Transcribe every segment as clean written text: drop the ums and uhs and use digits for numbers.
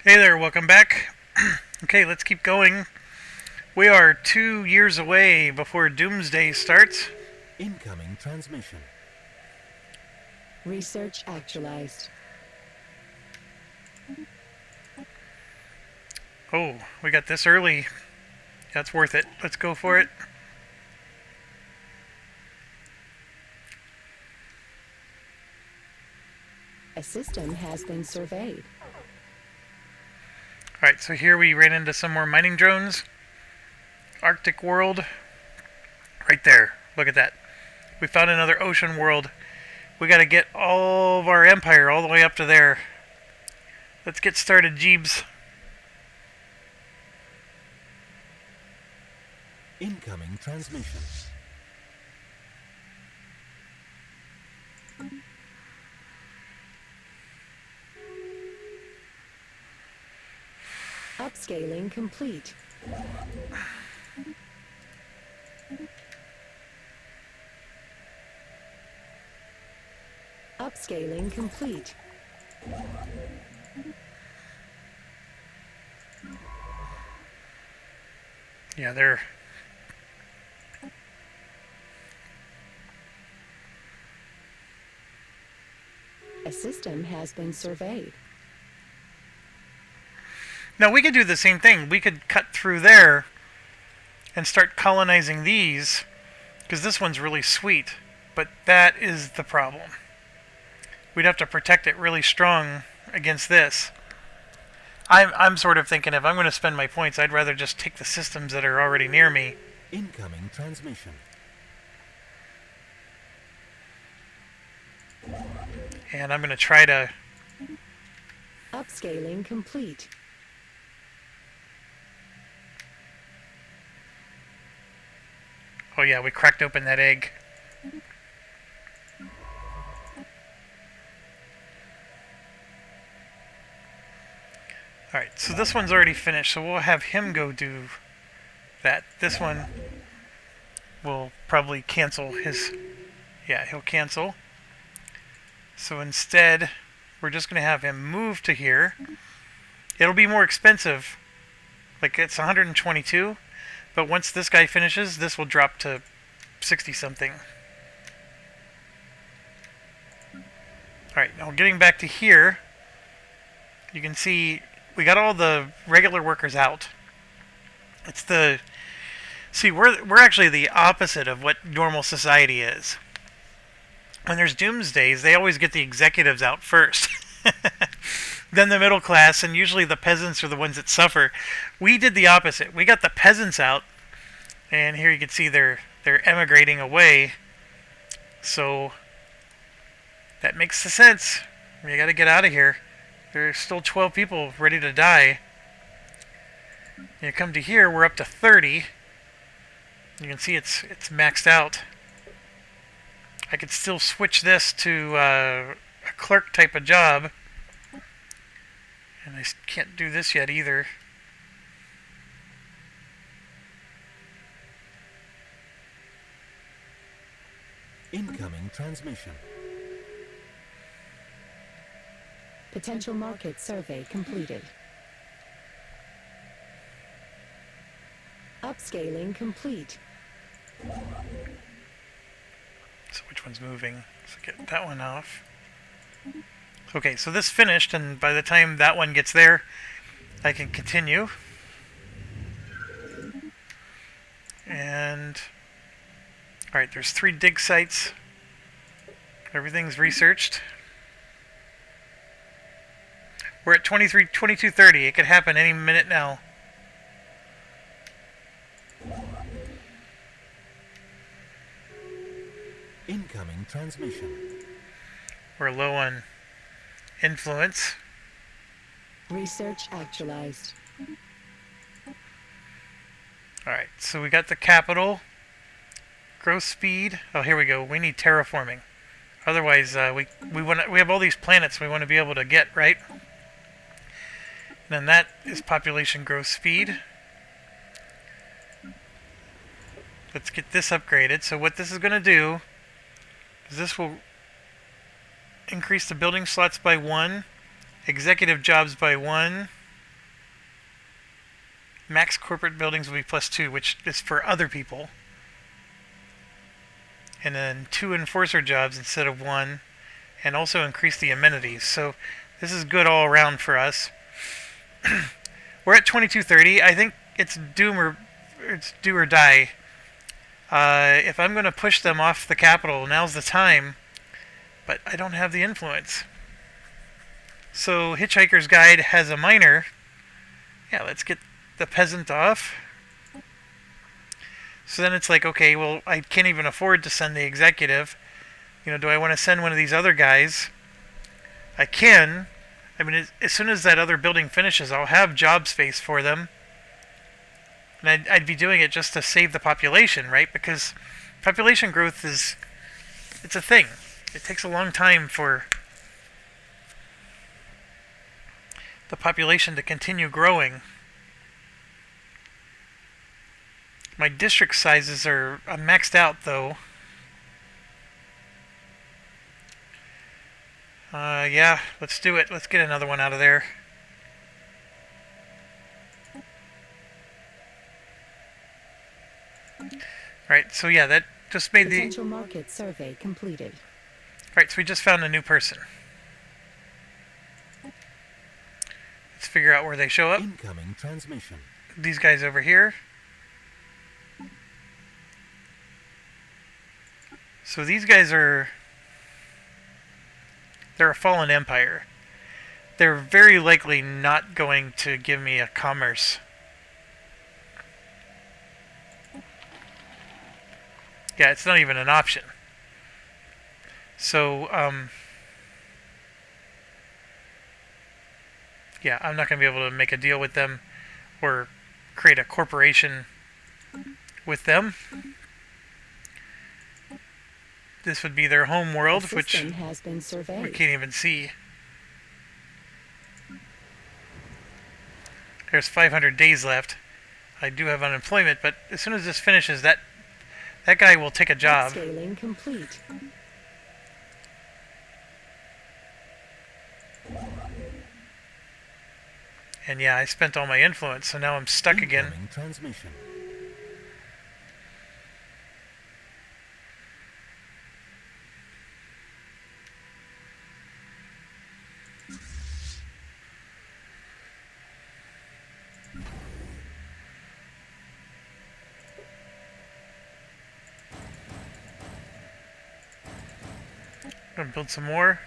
Hey there, welcome back. Okay, let's keep going. We are 2 years away before Doomsday starts. Incoming transmission. Research actualized. Oh, we got this early. That's worth it. Let's go for it. A system has been surveyed. Alright, so here we ran into some more mining drones. Arctic world. Right there. Look at that. We found another ocean world. We gotta get all of our empire all the way up to there. Let's get started, Jeebs. Incoming transmission. Upscaling complete. Upscaling complete. Yeah, they're... A system has been surveyed. Now we could do the same thing. We could cut through there and start colonizing these, because this one's really sweet. But that is the problem. We'd have to protect it really strong against this. I'm sort of thinking if I'm going to spend my points, I'd rather just take the systems that are already near me. Incoming transmission. And I'm going to try to... Upscaling complete. Oh yeah, we cracked open that egg. Alright, so this one's already finished, so we'll have him go do that. This one will probably cancel his... Yeah, he'll cancel. So instead, we're just going to have him move to here. It'll be more expensive. Like, it's 122. But once this guy finishes, this will drop to 60-something. Alright, now getting back to here, you can see we got all the regular workers out. It's the... See, we're actually the opposite of what normal society is. When there's doomsdays, they always get the executives out first. Then the middle class, and usually the peasants are the ones that suffer. We did the opposite. We got the peasants out, and here you can see they're emigrating away. So that makes sense. We got to get out of here. There's still 12 people ready to die. You come to here, we're up to 30. You can see it's maxed out. I could still switch this to a clerk type of job. And I can't do this yet either. Incoming transmission. Potential market survey completed. Upscaling complete. So which one's moving? So get that one off. Okay, so this finished, and by the time that one gets there, I can continue. And... Alright, there's 3 dig sites. Everything's researched. We're at 22:30. It could happen any minute now. Incoming transmission. We're low on influence. Research actualized. Alright, so we got the capital. Growth speed. Oh, here we go. We need terraforming. Otherwise, we have all these planets we want to be able to get, right? And then that is population growth speed. Let's get this upgraded. So what this is going to do is this will increase the building slots by 1, executive jobs by 1, Max corporate buildings will be +2, which is for other people. And then 2 enforcer jobs instead of 1. And also increase the amenities. So this is good all around for us. We're at 2230. I think it's do or die. If I'm going to push them off the capital, now's the time. But I don't have the influence. So Hitchhiker's Guide has a miner. Yeah, let's get the peasant off. So then it's like, okay, well, I can't even afford to send the executive. You know, do I want to send one of these other guys? I can. I mean, as soon as that other building finishes, I'll have job space for them. And I'd be doing it just to save the population, right? Because population growth it's a thing. It takes a long time for the population to continue growing. My district sizes are maxed out, though. Yeah, let's do it. Let's get another one out of there. Right, so yeah, that just made the... Potential market survey completed. Right, so we just found a new person. Let's figure out where they show up. Incoming transmission. These guys over here. So these guys are... They're a fallen empire. They're very likely not going to give me a commerce. Yeah, it's not even an option. So, yeah, I'm not going to be able to make a deal with them or create a corporation with them. This would be their home world, The which system has been we surveyed. can't even see. There's 500 days left. I do have unemployment, but as soon as this finishes, that guy will take a job. Scaling complete. And yeah, I spent all my influence, so now I'm stuck again. Incoming transmission. Gonna build some more.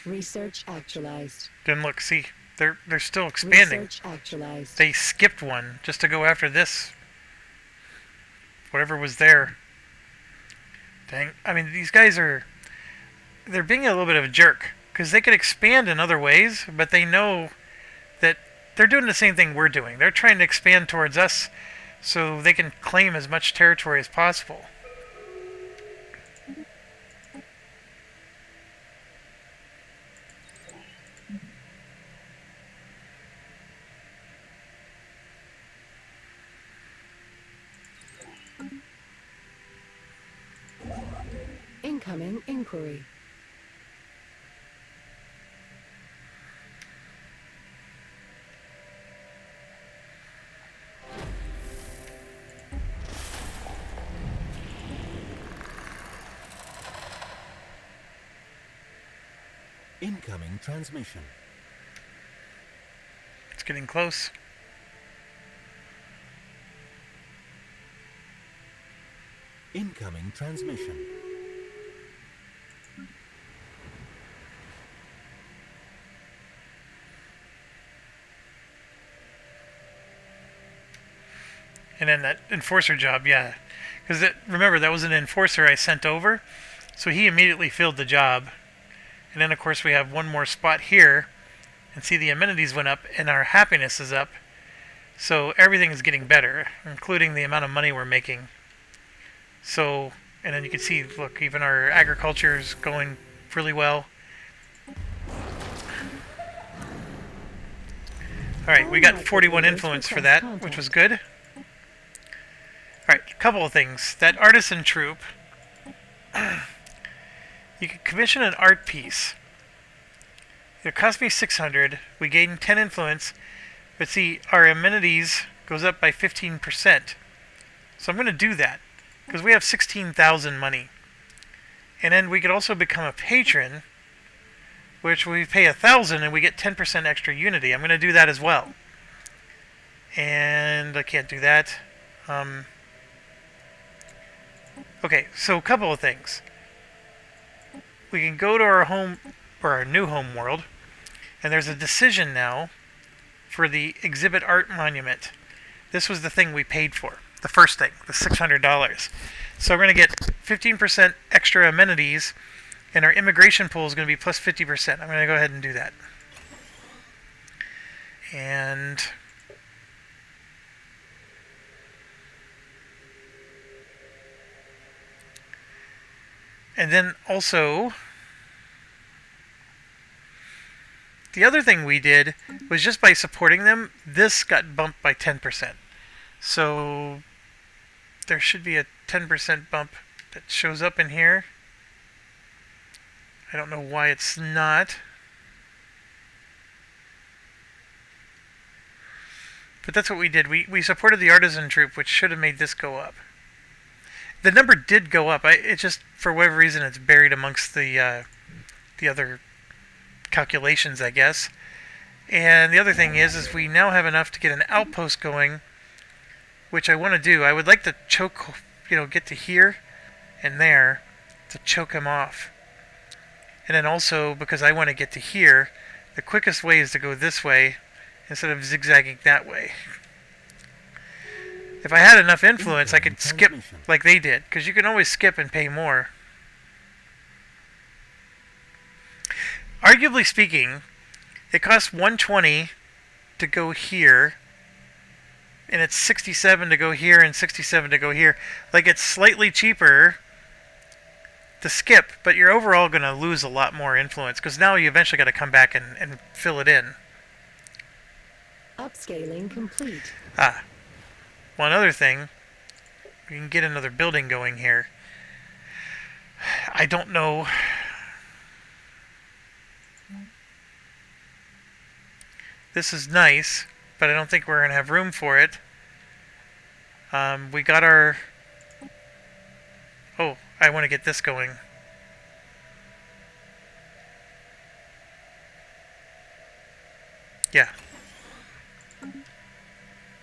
Research actualized. Then look, see, they're still expanding. Research actualized. They skipped one just to go after this. Whatever was there. Dang, I mean, these guys they're being a little bit of a jerk. Because they could expand in other ways, but they know that they're doing the same thing we're doing. They're trying to expand towards us so they can claim as much territory as possible. Incoming inquiry. Incoming transmission. It's getting close. Incoming transmission. And then that enforcer job, yeah. Because remember, that was an enforcer I sent over. So he immediately filled the job. And then, of course, we have one more spot here. And see, the amenities went up and our happiness is up. So everything is getting better, including the amount of money we're making. So, and then you can see, look, even our agriculture is going really well. Alright, we got 41 influence for that, which was good. Alright, a couple of things. That artisan troupe, you could commission an art piece. It cost me 600. We gain 10 influence, but see, our amenities goes up by 15%. So I'm going to do that, because we have 16,000 money. And then we could also become a patron, which we pay 1,000 and we get 10% extra unity. I'm going to do that as well. And I can't do that. Okay, so a couple of things. We can go to our home, or our new home world, and there's a decision now for the exhibit art monument. This was the thing we paid for, the first thing, the $600. So we're going to get 15% extra amenities, and our immigration pool is going to be plus 50%. I'm going to go ahead and do that. And then also, the other thing we did was just by supporting them, this got bumped by 10%. So there should be a 10% bump that shows up in here. I don't know why it's not. But that's what we did. We supported the artisan troupe, which should have made this go up. The number did go up. It just, for whatever reason, it's buried amongst the other calculations, I guess. And the other thing is we now have enough to get an outpost going, which I want to do. I would like to choke, get to here and there to choke him off. And then also, because I want to get to here, the quickest way is to go this way instead of zigzagging that way. If I had enough influence, I could skip like they did, because you can always skip and pay more. Arguably speaking, it costs 120 to go here, and it's 67 to go here and 67 to go here. Like, it's slightly cheaper to skip, but you're overall going to lose a lot more influence, because now you eventually got to come back and fill it in. Upscaling complete. One other thing, we can get another building going here. I don't know. This is nice, but I don't think we're going to have room for it. We got our... Oh, I want to get this going. Yeah.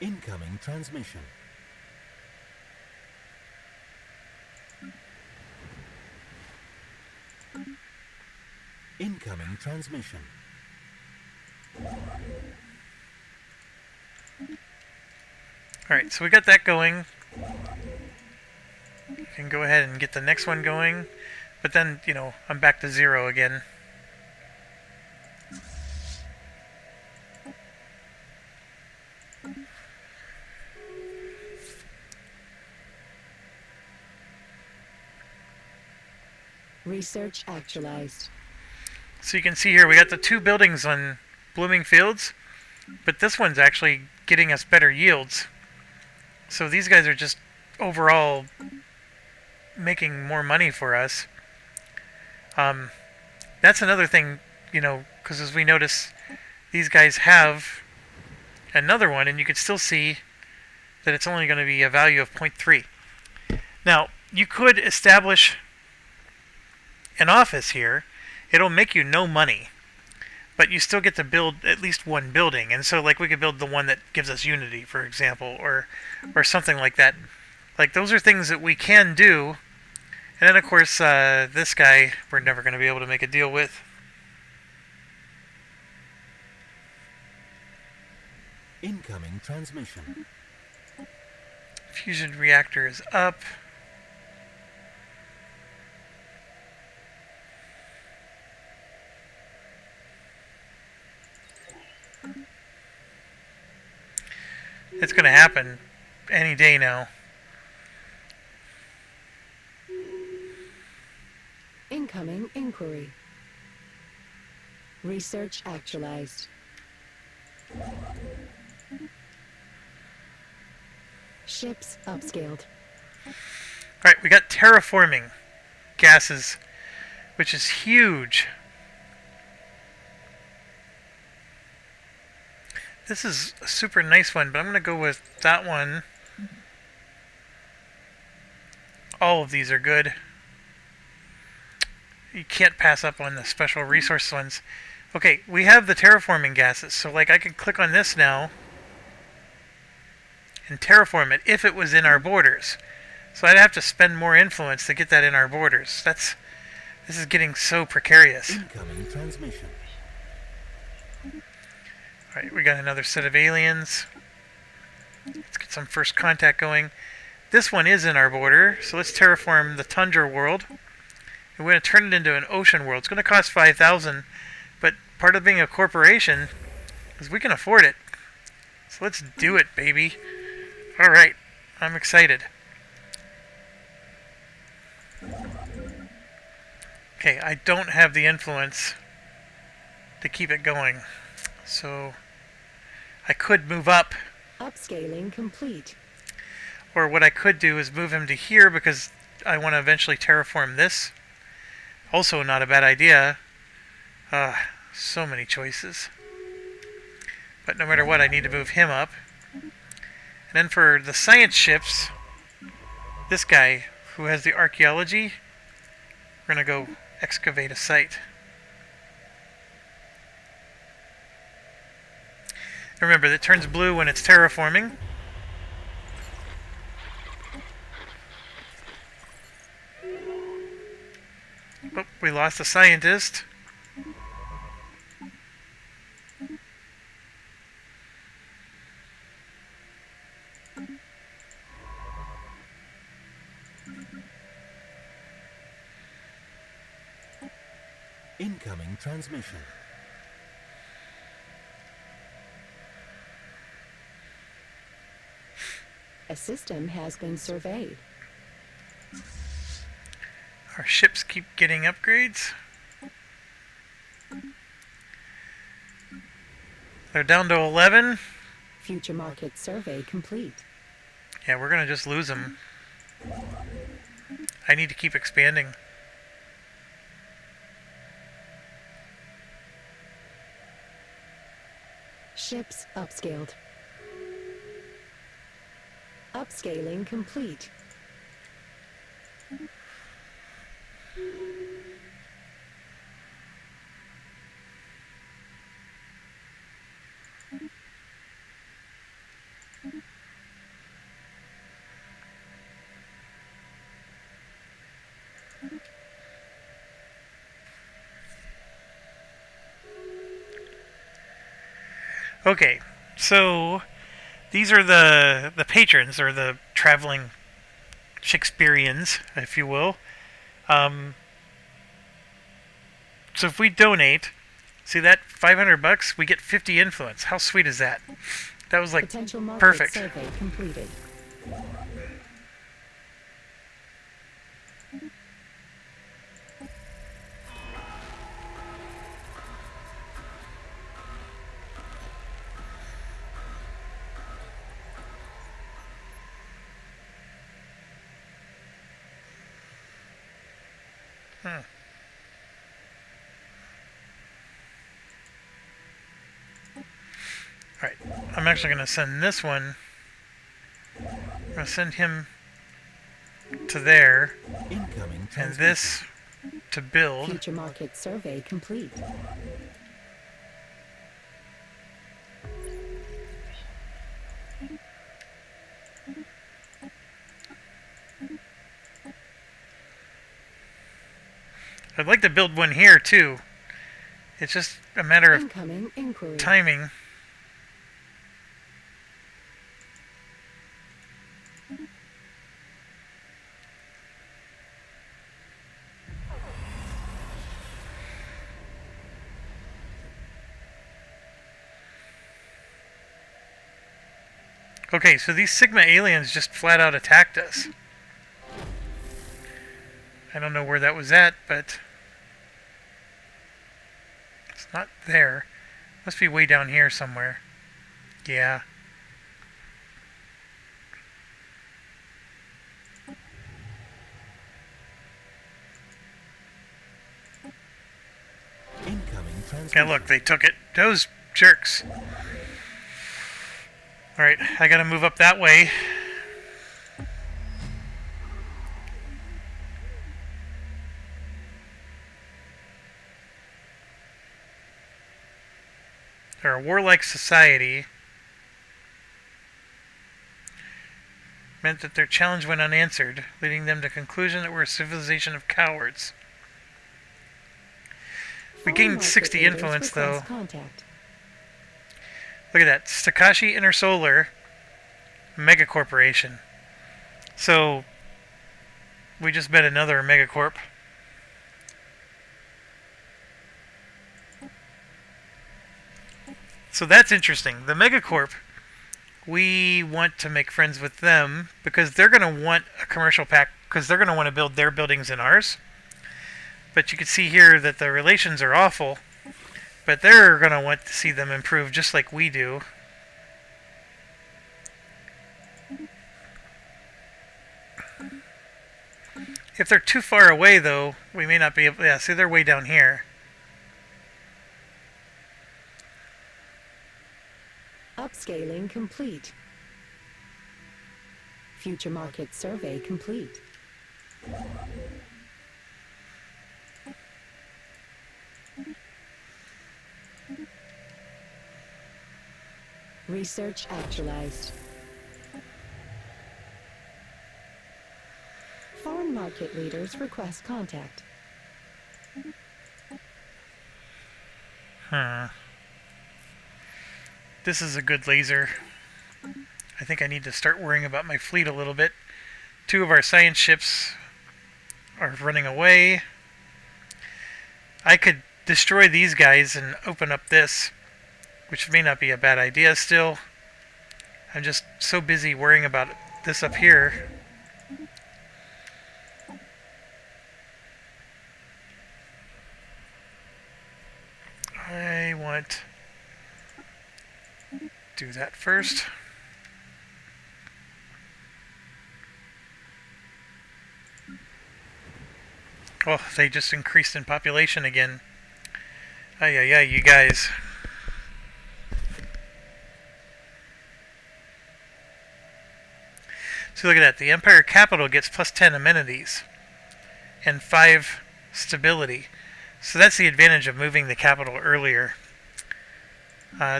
Incoming transmission. Incoming transmission. Alright, so we got that going. We can go ahead and get the next one going. But then, I'm back to 0 again. Research actualized. So you can see here, we got the 2 buildings on blooming fields, but this one's actually getting us better yields. So these guys are just overall making more money for us. That's another thing, because as we notice, these guys have another one, and you can still see that it's only going to be a value of 0.3. Now, you could establish an office here. It'll make you no money, but you still get to build at least one building. And so, like, we could build the one that gives us unity, for example, or something like that. Like, those are things that we can do. And then, of course, this guy we're never going to be able to make a deal with. Incoming transmission. Fusion reactor is up. It's going to happen any day now. Incoming inquiry. Research actualized. Ships upscaled. Alright, we got terraforming gases, which is huge. This is a super nice one, but I'm going to go with that one. All of these are good. You can't pass up on the special resource ones. Okay, we have the terraforming gases, so like I could click on this now and terraform it if it was in our borders. So I'd have to spend more influence to get that in our borders. This is getting so precarious. Incoming transmission. Alright, we got another set of aliens. Let's get some first contact going. This one is in our border, so let's terraform the tundra world. And we're going to turn it into an ocean world. It's going to cost 5,000, but part of being a corporation is we can afford it. So let's do it, baby. Alright, I'm excited. Okay, I don't have the influence to keep it going. So I could move up, Upscaling complete. or what I could do is move him to here because I want to eventually terraform this. Also not a bad idea. So many choices. But no matter what, I need to move him up. And then for the science ships, this guy who has the archaeology, we're going to go excavate a site. Remember, that turns blue when it's terraforming. Oh, we lost a scientist. Incoming transmission. A system has been surveyed. Our ships keep getting upgrades. They're down to 11. Future market survey complete. Yeah, we're going to just lose them. I need to keep expanding. Ships upscaled. Upscaling complete. Okay, so these are the patrons, or the traveling Shakespeareans, if you will. So if we donate, see that $500, we get 50 influence. How sweet is that? That was like Potential market perfect. survey completed. Alright, I'm actually going to send this one. I'm going to send him to there, Incoming and transmission. this to build. Future market survey complete. I'd like to build one here too. It's just a matter of Incoming inquiry. timing. Okay, so these Sigma aliens just flat out attacked us. I don't know where that was at, but it's not there. Must be way down here somewhere. Yeah. Yeah, look, they took it. Those jerks. Alright, I gotta move up that way. They're a warlike society. Meant that their challenge went unanswered, leading them to the conclusion that we're a civilization of cowards. We gained 60 influence, though. Contact. Look at that. Stakashi Intersolar Megacorporation. So, we just met another megacorp. So that's interesting. The megacorp, we want to make friends with them because they're going to want a commercial pact, because they're going to want to build their buildings in ours. But you can see here that the relations are awful, but they're going to want to see them improve just like we do. If they're too far away, though, we may not be able... Yeah, see, they're way down here. Upscaling complete. Future market survey complete. Research actualized. Foreign market leaders request contact. This is a good laser. I think I need to start worrying about my fleet a little bit. 2 of our science ships are running away. I could destroy these guys and open up this, which may not be a bad idea still. I'm just so busy worrying about this up here. I want to do that first. Oh, they just increased in population again. Ay, ay, ay, you guys. So look at that. The Empire Capital gets plus 10 amenities and 5 stability. So that's the advantage of moving the capital earlier.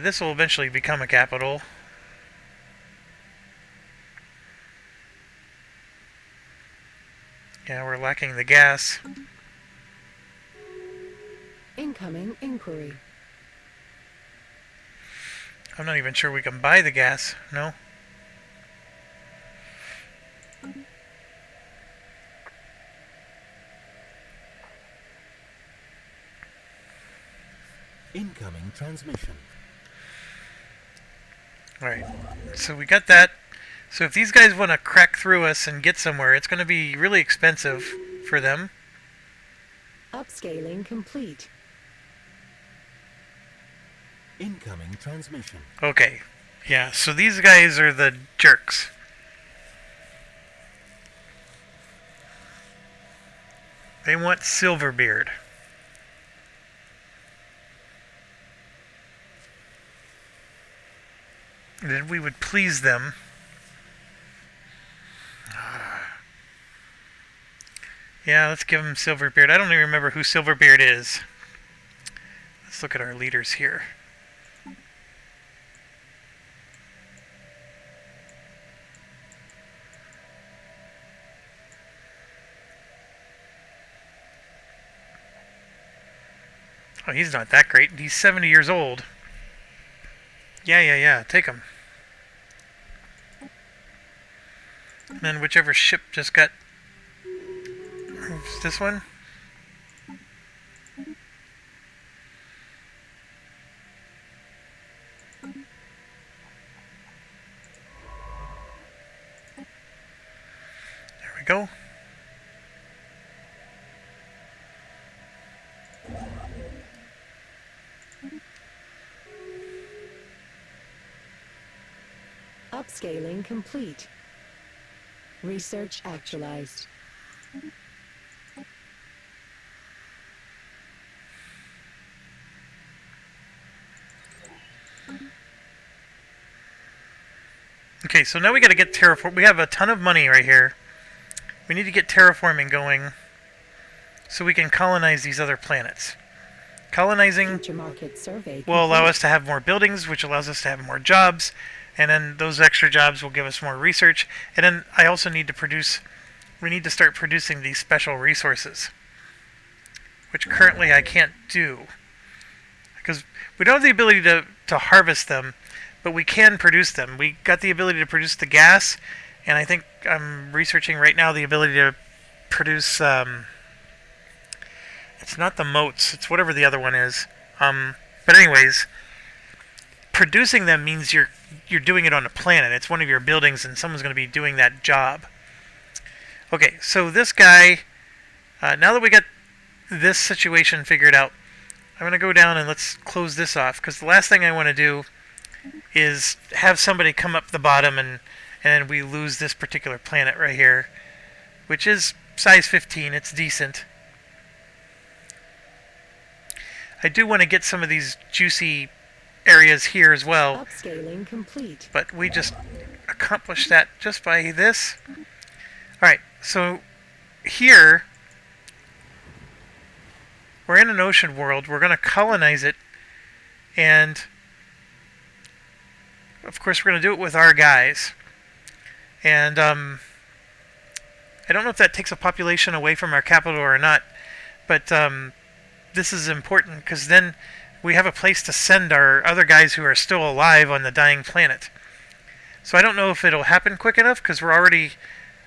This will eventually become a capital. Yeah, we're lacking the gas. Incoming inquiry. I'm not even sure we can buy the gas. No? Incoming transmission. Alright, so we got that. So if these guys want to crack through us and get somewhere, it's going to be really expensive for them. Upscaling complete. Incoming transmission. Okay, yeah, so these guys are the jerks. They want Silverbeard. Then we would please them. Yeah, let's give him Silverbeard. I don't even remember who Silverbeard is. Let's look at our leaders here. Oh, he's not that great. He's 70 years old. Yeah. Take him. And then whichever ship just got... This one? There we go. Upscaling complete. Research actualized. Okay, so now we got to get terraform. We have a ton of money right here. We need to get terraforming going so we can colonize these other planets. Colonizing Future market survey will allow complete. us to have more buildings, which allows us to have more jobs, and then those extra jobs will give us more research. And then I also need to produce, we need to start producing these special resources, which currently I can't do. Because we don't have the ability to harvest them, but we can produce them. We got the ability to produce the gas, and I think I'm researching right now the ability to produce, it's not the motes, it's whatever the other one is. But anyways, producing them means you're doing it on a planet. It's one of your buildings, and someone's going to be doing that job. Okay, so this guy, now that we got this situation figured out, I'm going to go down and let's close this off, because the last thing I want to do is have somebody come up the bottom and we lose this particular planet right here, which is size 15. It's decent. I do want to get some of these juicy areas here as well, Upscaling complete. but we just accomplished that just by this. Alright, so here we're in an ocean world. We're going to colonize it, and of course we're going to do it with our guys. And I don't know if that takes a population away from our capital or not, but this is important because then we have a place to send our other guys who are still alive on the dying planet. So I don't know if it'll happen quick enough because we're already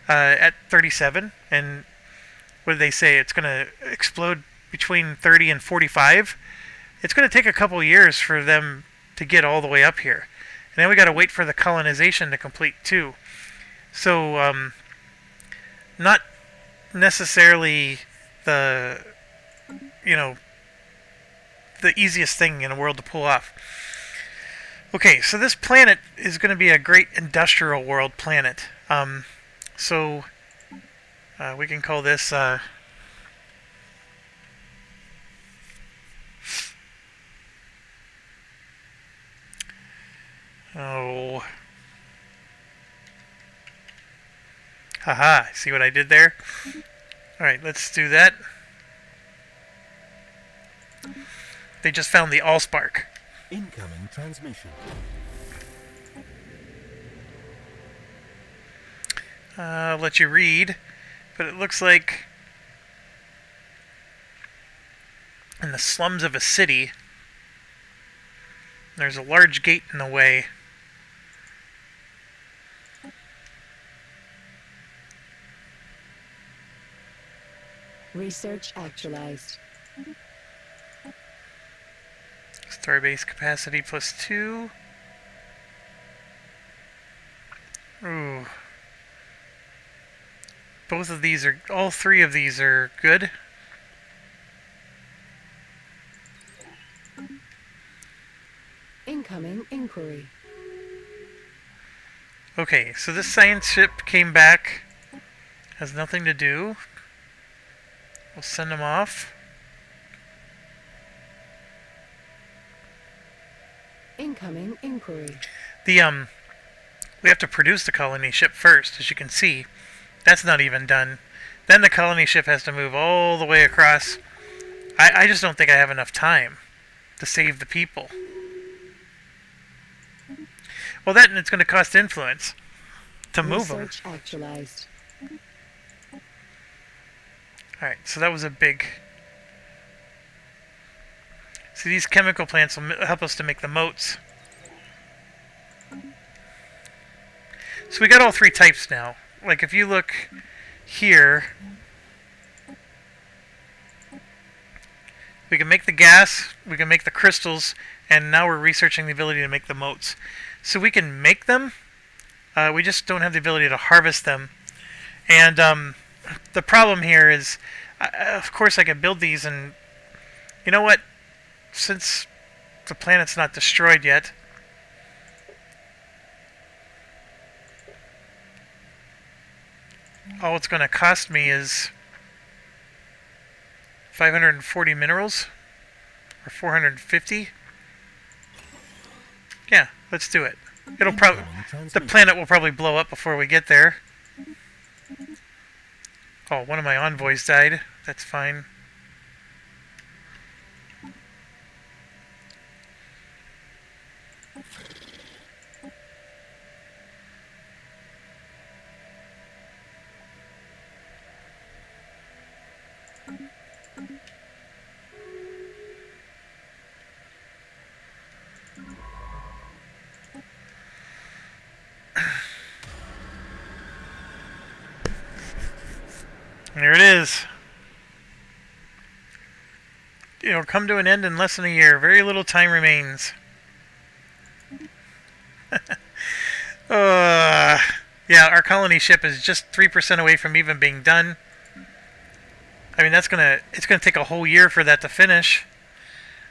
at 37, and what do they say? It's going to explode between 30 and 45. It's going to take a couple years for them to get all the way up here. And then we got to wait for the colonization to complete too. So not necessarily the the easiest thing in the world to pull off. Okay, so this planet is going to be a great industrial world planet. So we can call this oh, haha, see what I did there? Alright, let's do that. They just found the Allspark. Incoming transmission. I'll let you read, but it looks like in the slums of a city, there's a large gate in the way. Research actualized. Starbase capacity +2. Ooh. Both of these are, all three of these are good. Incoming inquiry. Okay, so this science ship came back. Has nothing to do. We'll send them off. Incoming inquiry. We have to produce the colony ship first, as you can see. That's not even done. Then the colony ship has to move all the way across. I just don't think I have enough time to save the people. Well, that, and it's going to cost influence to move them. Research actualized. Alright, so that was a big... See, these chemical plants will help us to make the moats. So we got all three types now. Like, if you look here, we can make the gas, we can make the crystals, and now we're researching the ability to make the moats. So we can make them, we just don't have the ability to harvest them. And the problem here is, of course I can build these, and you know what? Since the planet's not destroyed yet, all it's going to cost me is 540 minerals, or 450. Yeah, let's do it. It'll probably, Incoming the transmission. planet will probably blow up before we get there. Oh, one of my envoys died. That's fine. There it is. It'll come to an end in less than a year. Very little time remains. Yeah, our colony ship is just 3% away from even being done. I mean, it's gonna take a whole year for that to finish.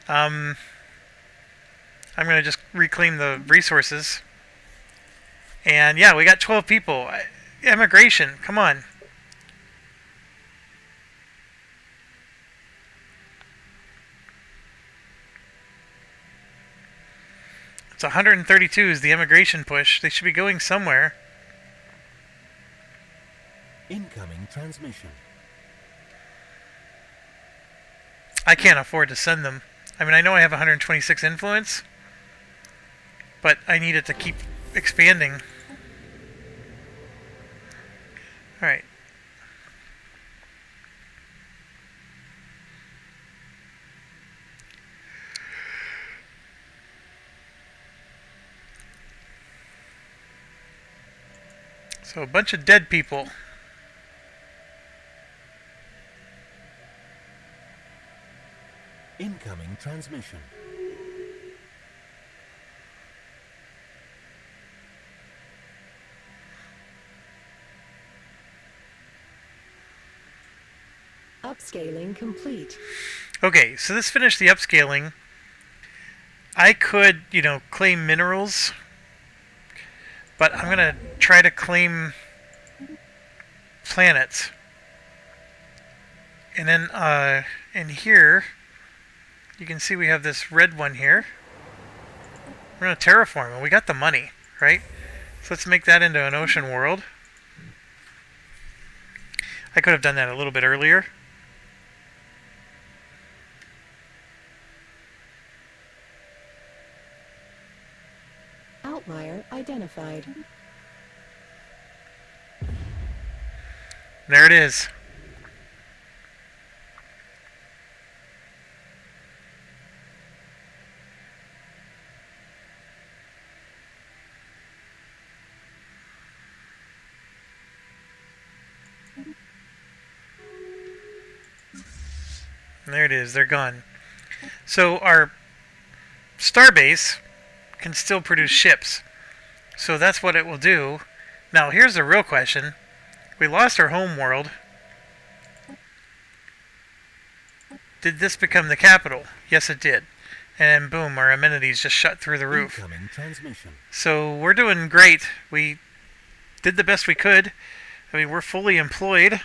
I'm gonna just reclaim the resources. And yeah, we got 12 people. Immigration, come on. It's 132 is the immigration push. They should be going somewhere. Incoming transmission. I can't afford to send them. I mean, I know I have 126 influence, but I need it to keep expanding. Alright. So a bunch of dead people. Incoming transmission. Upscaling complete. Okay, so this finished the upscaling. I could, claim minerals, but I'm going to try to claim planets. And then in here, you can see we have this red one here. We're going to terraform, and we got the money, right? So let's make that into an ocean world. I could have done that a little bit earlier. Outlier identified. There it is. There it is. They're gone. So our starbase can still produce ships. So that's what it will do. Now here's the real question. We lost our home world. Did this become the capital? Yes, it did. And boom, our amenities just shut through the roof. Incoming transmission. So we're doing great. We did the best we could. I mean, we're fully employed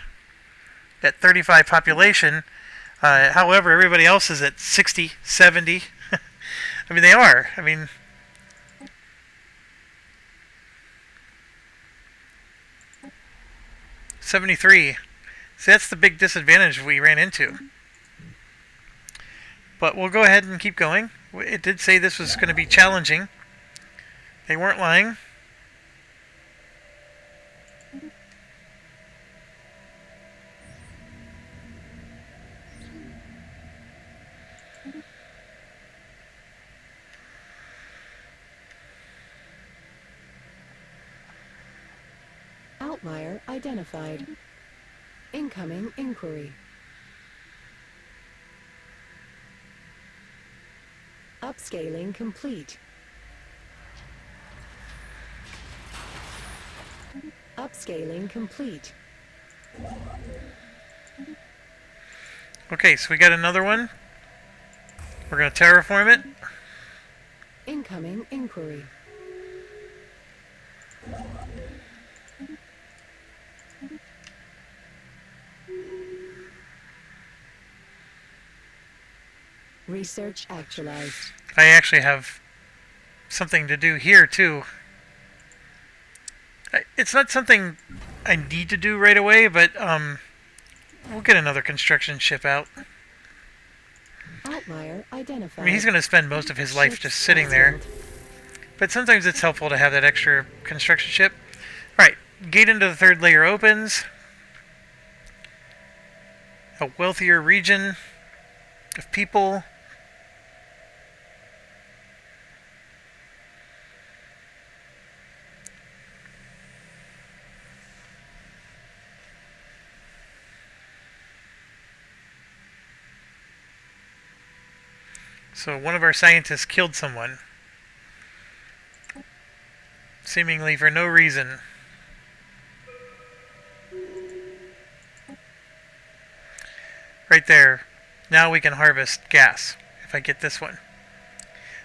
at 35 population. However, everybody else is at 60, 70. I mean, they are. I mean, $73. See, that's the big disadvantage we ran into. But we'll go ahead and keep going. It did say this was going to be challenging. They weren't lying. Outlier identified. Incoming inquiry. Upscaling complete. Upscaling complete. Okay, so we got another one. We're going to terraform it. Incoming inquiry. Research actualized. I actually have something to do here too. It's not something I need to do right away, but we'll get another construction ship out. Outlier identified. I mean, he's going to spend most of his life Ship just sitting there. scheduled. But sometimes it's helpful to have that extra construction ship. Alright, gate into the third layer opens. A wealthier region of people. So one of our scientists killed someone. Seemingly for no reason. Right there. Now we can harvest gas. If I get this one.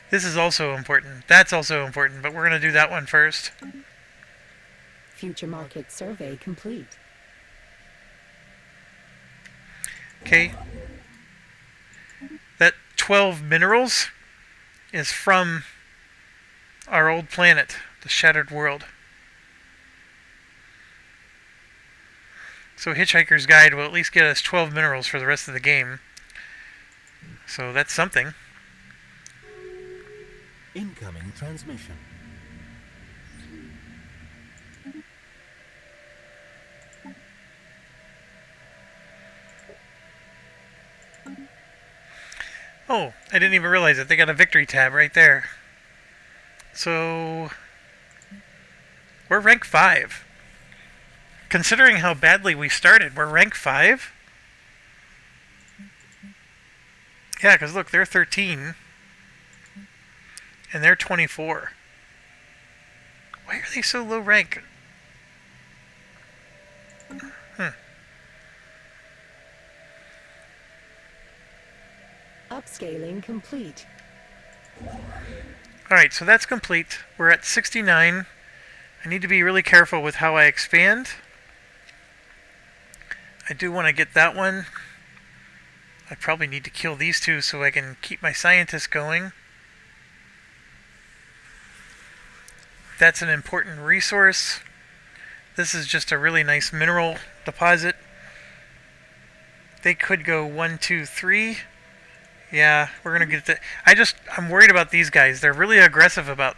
This is also important. That's also important, but we're going to do that one first. Future market survey complete. Okay. That 12 minerals is from our old planet, the Shattered World. So Hitchhiker's Guide will at least get us 12 minerals for the rest of the game. So that's something. Incoming transmission. Oh, I didn't even realize it. They got a victory tab right there. So we're rank 5. Considering how badly we started, we're rank 5? Yeah, because look, they're 13. And they're 24. Why are they so low rank? Upscaling complete. Alright, so that's complete. We're at 69. I need to be really careful with how I expand. I do want to get that one. I probably need to kill these two so I can keep my scientists going. That's an important resource. This is just a really nice mineral deposit. They could go 1, 2, 3. Yeah, we're gonna get the. I'm worried about these guys. They're really aggressive about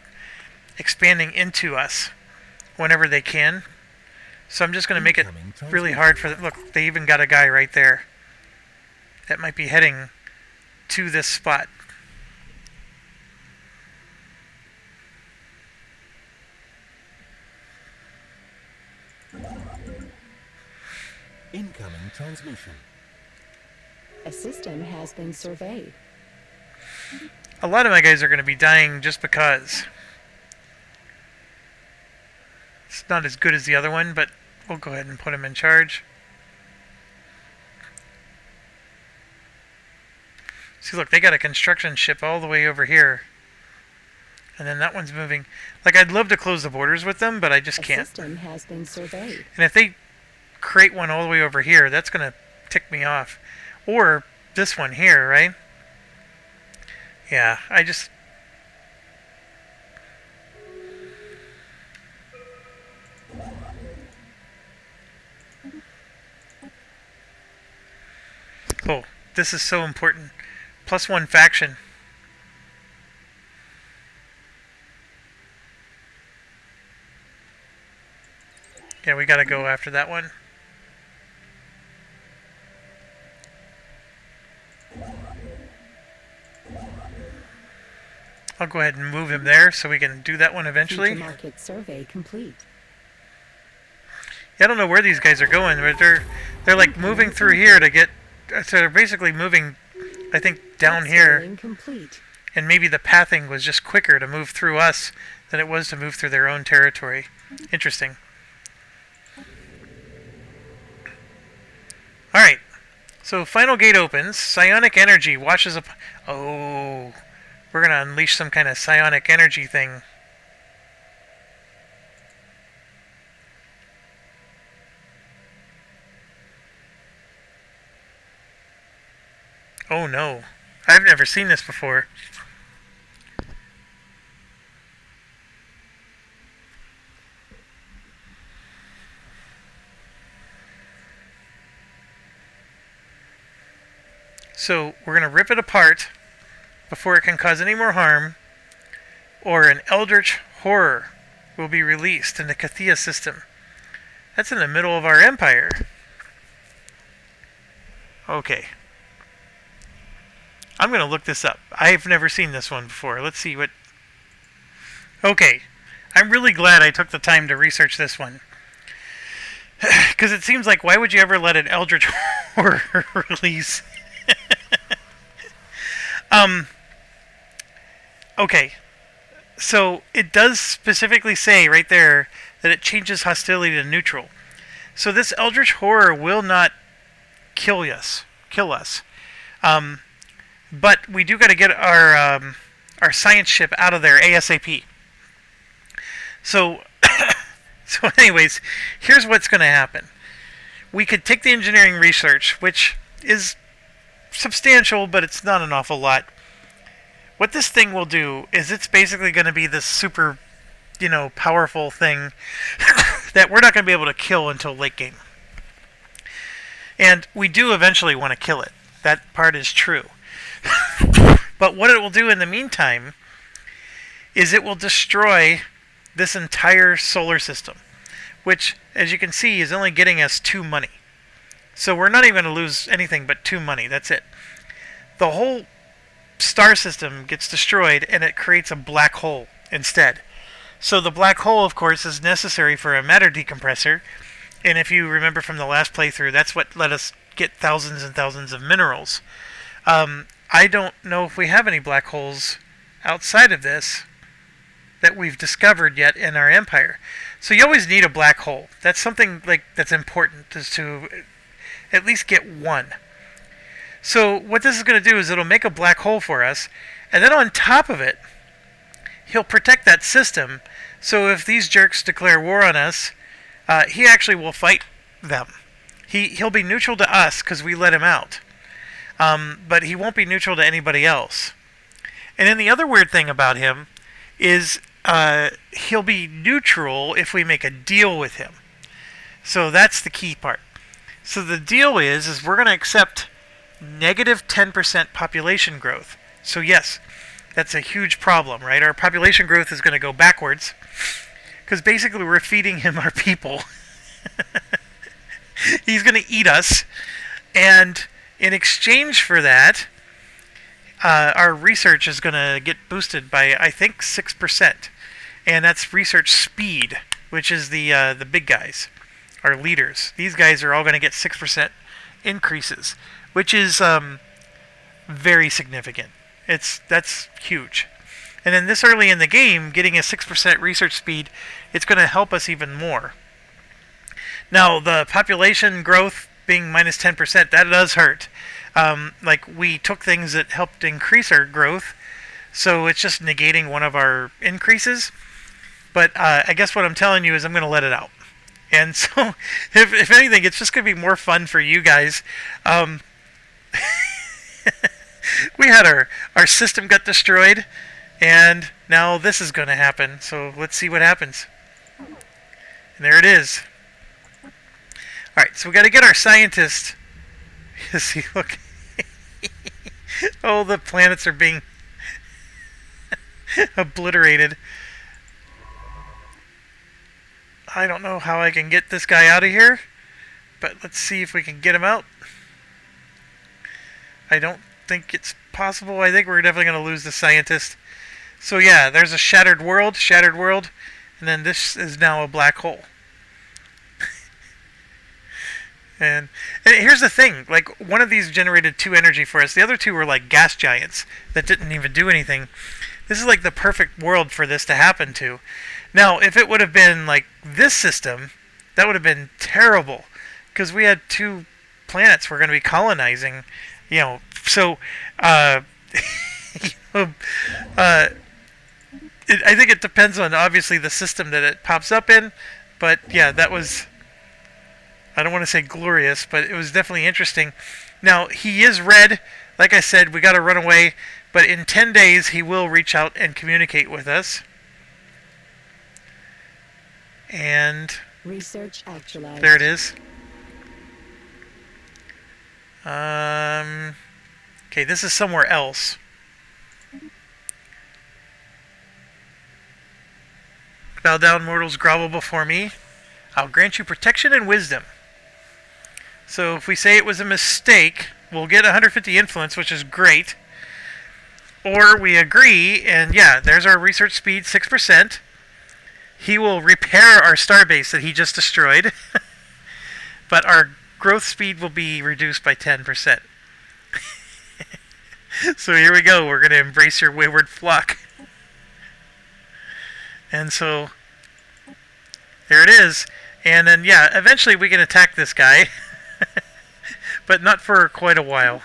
expanding into us whenever they can. So I'm just gonna make it really hard for them. Look, they even got a guy right there that might be heading to this spot. Incoming transmission. A system has been surveyed. A lot of my guys are going to be dying just because. It's not as good as the other one, but we'll go ahead and put him in charge. See, look, they got a construction ship all the way over here. And then that one's moving. Like, I'd love to close the borders with them, but I just can't. A system has been surveyed. And if they create one all the way over here, that's going to tick me off. Or this one here, right? Yeah, I just... Oh, this is so important. +1 faction. Yeah, we gotta go after that one. I'll go ahead and move him there so we can do that one eventually. Future market survey complete. Yeah, I don't know where these guys are going, but they're like moving through here to get. So they're basically moving, I think, down here. Upscaling complete. And maybe the pathing was just quicker to move through us than it was to move through their own territory. Interesting. Alright. So final gate opens. Psionic energy washes up. Oh. We're going to unleash some kind of psionic energy thing. Oh no. I've never seen this before. So we're going to rip it apart before it can cause any more harm, or an eldritch horror will be released in the Kathia system. That's in the middle of our empire. Okay. I'm going to look this up. I've never seen this one before. Let's see what... Okay. I'm really glad I took the time to research this one. Because it seems like, why would you ever let an eldritch horror release? Okay. So it does specifically say right there that it changes hostility to neutral. So this eldritch horror will not kill us. But we do got to get our science ship out of there ASAP. So, so anyways, here's what's going to happen. We could take the engineering research, which is substantial, but it's not an awful lot. What this thing will do is it's basically going to be this super, powerful thing that we're not going to be able to kill until late game. And we do eventually want to kill it. That part is true. But what it will do in the meantime is it will destroy this entire solar system, which, as you can see, is only getting us 2 money. So we're not even going to lose anything but 2 money. That's it. The whole star system gets destroyed, and it creates a black hole instead. So the black hole, of course, is necessary for a matter decompressor. And if you remember from the last playthrough, that's what let us get thousands and thousands of minerals. I don't know if we have any black holes outside of this that we've discovered yet in our empire. So you always need a black hole. That's something that's important, is to at least get one. So what this is going to do is it'll make a black hole for us, and then on top of it, he'll protect that system. So if these jerks declare war on us, he actually will fight them. He'll be neutral to us because we let him out. But he won't be neutral to anybody else. And then the other weird thing about him is he'll be neutral if we make a deal with him. So that's the key part. So the deal is we're going to accept negative 10% population growth. So yes, that's a huge problem, right? Our population growth is going to go backwards because basically we're feeding him our people. He's going to eat us, and in exchange for that, our research is going to get boosted by, I think, 6%. And that's research speed, which is the big guys, our leaders. These guys are all going to get 6% increases, which is very significant. That's huge. And then this early in the game, getting a 6% research speed, it's going to help us even more. Now, the population growth being minus 10%, that does hurt. We took things that helped increase our growth, so it's just negating one of our increases. But I guess what I'm telling you is I'm going to let it out. And so, if anything, it's just going to be more fun for you guys. We had our system got destroyed, and now this is going to happen. So let's see what happens. And there it is. Alright, so we got to get our scientists. See, look. Oh, the planets are being obliterated. I don't know how I can get this guy out of here, but let's see if we can get him out. I don't think it's possible. I think we're definitely going to lose the scientist. So yeah, there's a shattered world, and then this is now a black hole. And here's the thing, one of these generated 2 energy for us. The other 2 were like gas giants that didn't even do anything. This is like the perfect world for this to happen to. Now, if it would have been like this system, that would have been terrible, because we had 2 planets we're going to be colonizing, so I think it depends on, obviously, the system that it pops up in, but yeah, that was, I don't want to say glorious, but it was definitely interesting. Now, he is red. Like I said, we got to run away, but in 10 days, he will reach out and communicate with us. And Research actualized. there it is. Okay, this is somewhere else. Bow down, mortals, grovel before me. I'll grant you protection and wisdom. So if we say it was a mistake, we'll get 150 influence, which is great. Or we agree, and yeah, there's our research speed, 6%. He will repair our starbase that he just destroyed. But our growth speed will be reduced by 10%. So here we go. We're going to embrace your wayward flock. And so there it is. And then, yeah, eventually we can attack this guy. But not for quite a while.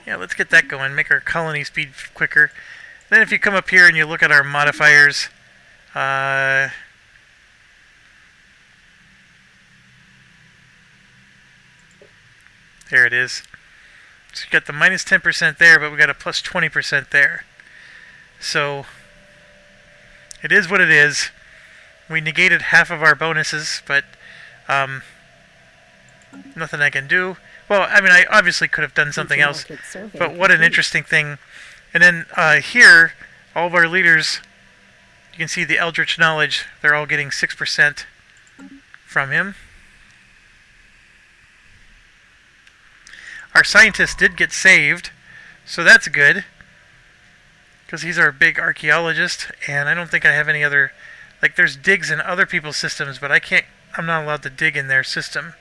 Yeah, let's get that going. Make our colony speed quicker. Then if you come up here and you look at our modifiers, there it is. So you got the minus 10% there, but we got a plus 20% there. So it is what it is. We negated half of our bonuses, but nothing I can do. Well, I mean, I obviously could have done something else, but what an interesting thing. And then here, all of our leaders, you can see the Eldritch Knowledge, they're all getting 6% from him. Our scientist did get saved, so that's good, because he's our big archaeologist, and I don't think I have any other, like there's digs in other people's systems, but I'm not allowed to dig in their system.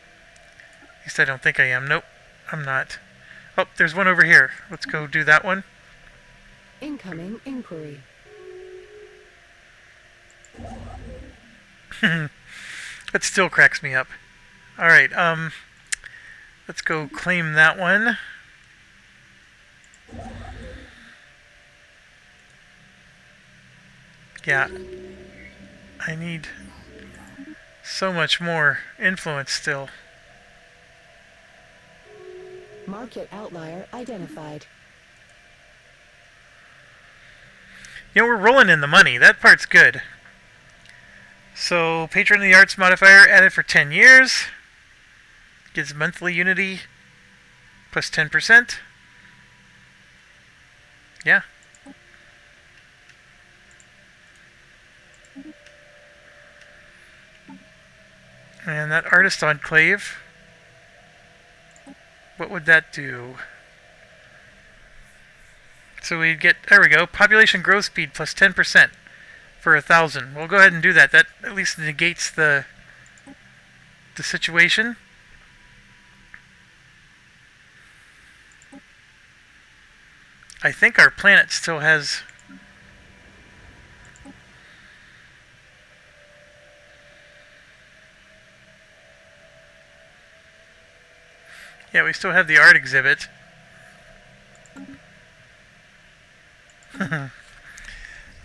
At least I don't think I am. Nope, I'm not. Oh, there's one over here. Let's go do that one. Incoming inquiry. It still cracks me up. Alright, let's go claim that one. Yeah. I need so much more influence still. Market outlier identified. You know, we're rolling in the money. That part's good. So, Patron of the Arts modifier added for 10 years. Gives monthly unity plus 10%. Yeah. And that Artist Enclave, what would that do? So we'd get, there we go, population growth speed plus 10% for 1,000. We'll go ahead and do that. That at least negates the situation. I think our planet still has... Yeah, we still have the art exhibit.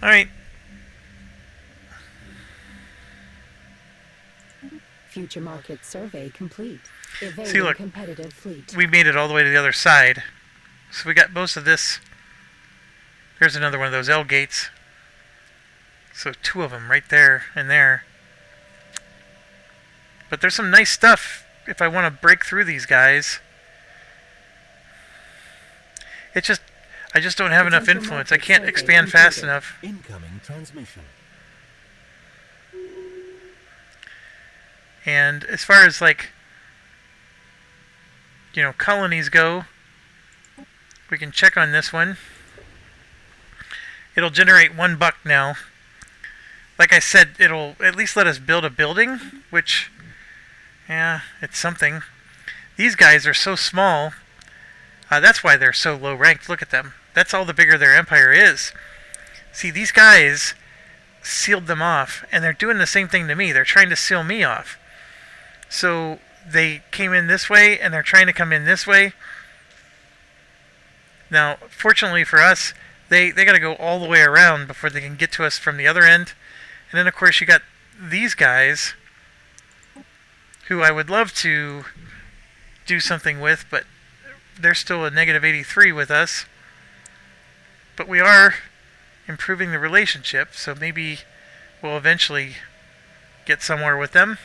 Alright. Future market survey complete. Evading See, look, competitive fleet. we made it all the way to the other side. So we got most of this. There's another one of those L gates. So 2 of them right there and there. But there's some nice stuff if I want to break through these guys. It's just, I just don't have enough influence. I can't expand fast enough. Incoming transmission. And as far as like, you know, colonies go, we can check on this one. It'll generate $1 now. Like I said, it'll at least let us build a building, which, yeah, it's something. These guys are so small. That's why they're so low ranked. Look at them. That's all the bigger their empire is. See, these guys sealed them off, and they're doing the same thing to me. They're trying to seal me off. So they came in this way, and they're trying to come in this way. Now, fortunately for us, they got to go all the way around before they can get to us from the other end. And then, of course, you got these guys, who I would love to do something with, but they're still a negative 83 with us. But we are improving the relationship, so maybe we'll eventually get somewhere with them.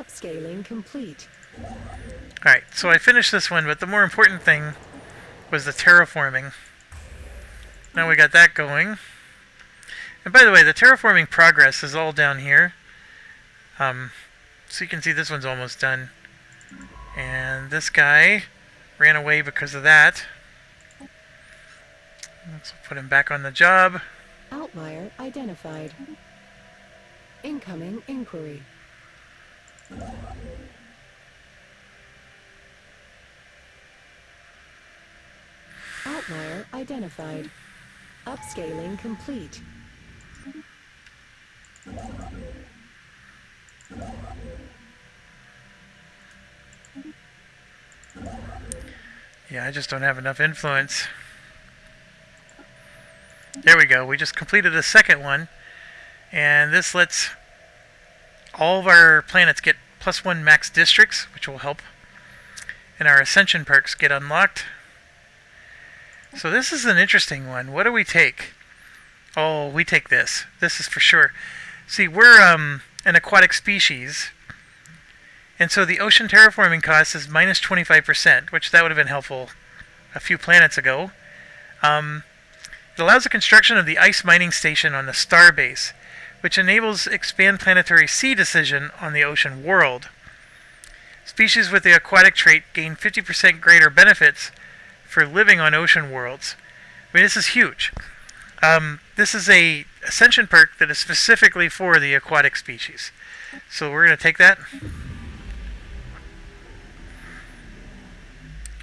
Upscaling complete. Alright, so I finished this one, but the more important thing was the terraforming. Now we got that going. And by the way, the terraforming progress is all down here. So you can see this one's almost done. And this guy ran away because of that. Let's put him back on the job. Outlier identified. Incoming inquiry. Outlier identified. Upscaling complete. Yeah, I just don't have enough influence. There we go. We just completed a second one. And this lets all of our planets get +1 max districts, which will help. And our ascension perks get unlocked. So this is an interesting one. What do we take? Oh, we take this. This is for sure. See, we're an aquatic species. And so the ocean terraforming cost is -25%, which that would have been helpful a few planets ago. It allows the construction of the ice mining station on the star base, which enables expand planetary sea decision on the ocean world. Species with the aquatic trait gain 50% greater benefits for living on ocean worlds. I mean, this is huge. This is a ascension perk that is specifically for the aquatic species. So we're going to take that.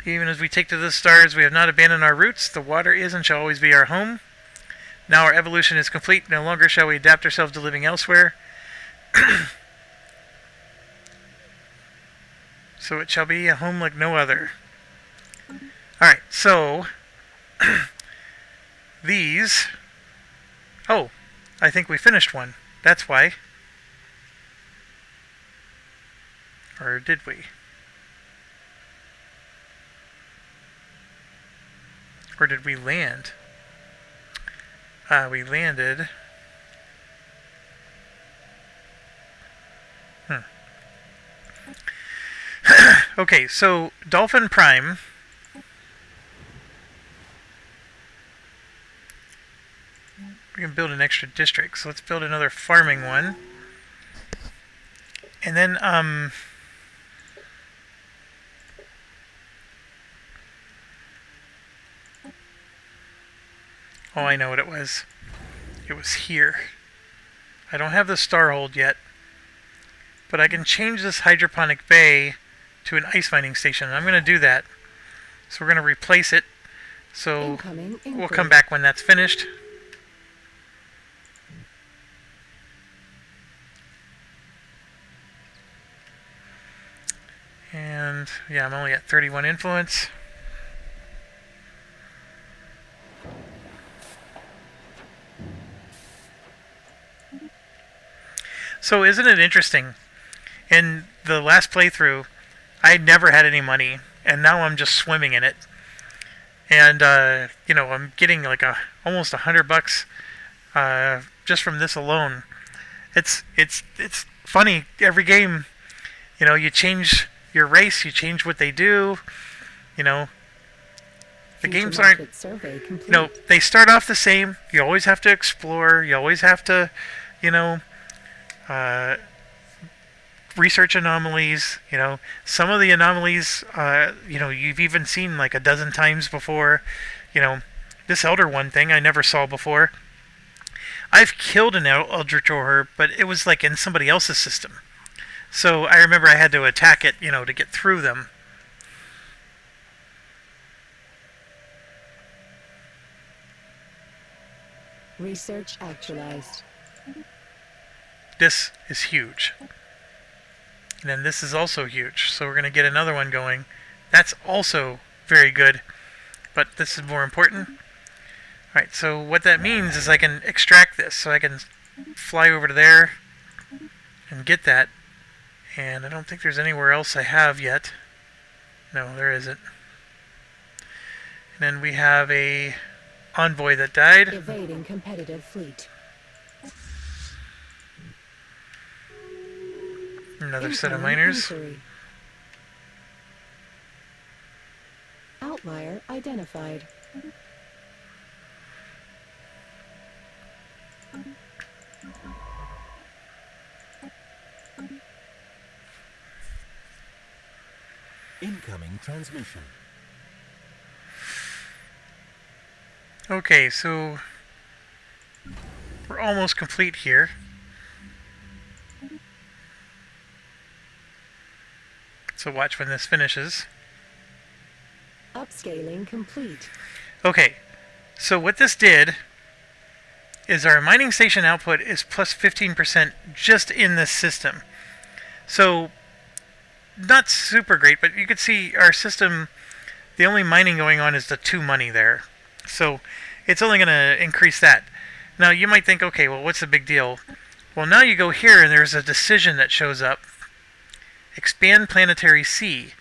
Even as we take to the stars, we have not abandoned our roots. The water is and shall always be our home. Now our evolution is complete. No longer shall we adapt ourselves to living elsewhere. So it shall be a home like no other. Alright, so these... Oh, I think we finished one. That's why. Or did we? Or did we land? We landed. Okay, so Dolphin Prime. We can build an extra district, so let's build another farming one. And then, oh, I know what it was. It was here. I don't have the star hold yet, but I can change this hydroponic bay to an ice mining station, and I'm going to do that. So we're going to replace it. So we'll come back when that's finished. And yeah, I'm only at 31 influence. So isn't it interesting? In the last playthrough, I never had any money, and now I'm just swimming in it. And you know, I'm getting like almost $100 just from this alone. It's funny. Every game, you know, you change your race, you change what they do. You know, the games aren't. You know, they start off the same. You always have to explore. You always have to, you know, research anomalies. You know, some of the anomalies, you know, you've even seen like a dozen times before. You know, this Elder One thing I never saw before. I've killed an Eldritch Horror, but it was like in somebody else's system. So I remember I had to attack it, you know, to get through them. Research actualized. This is huge. And then this is also huge. So we're going to get another one going. That's also very good. But this is more important. Alright, so what that means is I can extract this. So I can fly over to there and get that. And I don't think there's anywhere else I have yet. No, there isn't. And then we have a envoy that died. Evading competitive fleet. Another set of Incoming miners. inquiry. Outlier identified. Incoming transmission. Okay, so we're almost complete here. So watch when this finishes. Upscaling complete. Okay, so what this did is our mining station output is plus 15% just in this system. So not super great, but you can see our system, the only mining going on is the 2 money there. So it's only going to increase that. Now you might think, okay, well, what's the big deal? Well, now you go here and there's a decision that shows up. Expand planetary sea.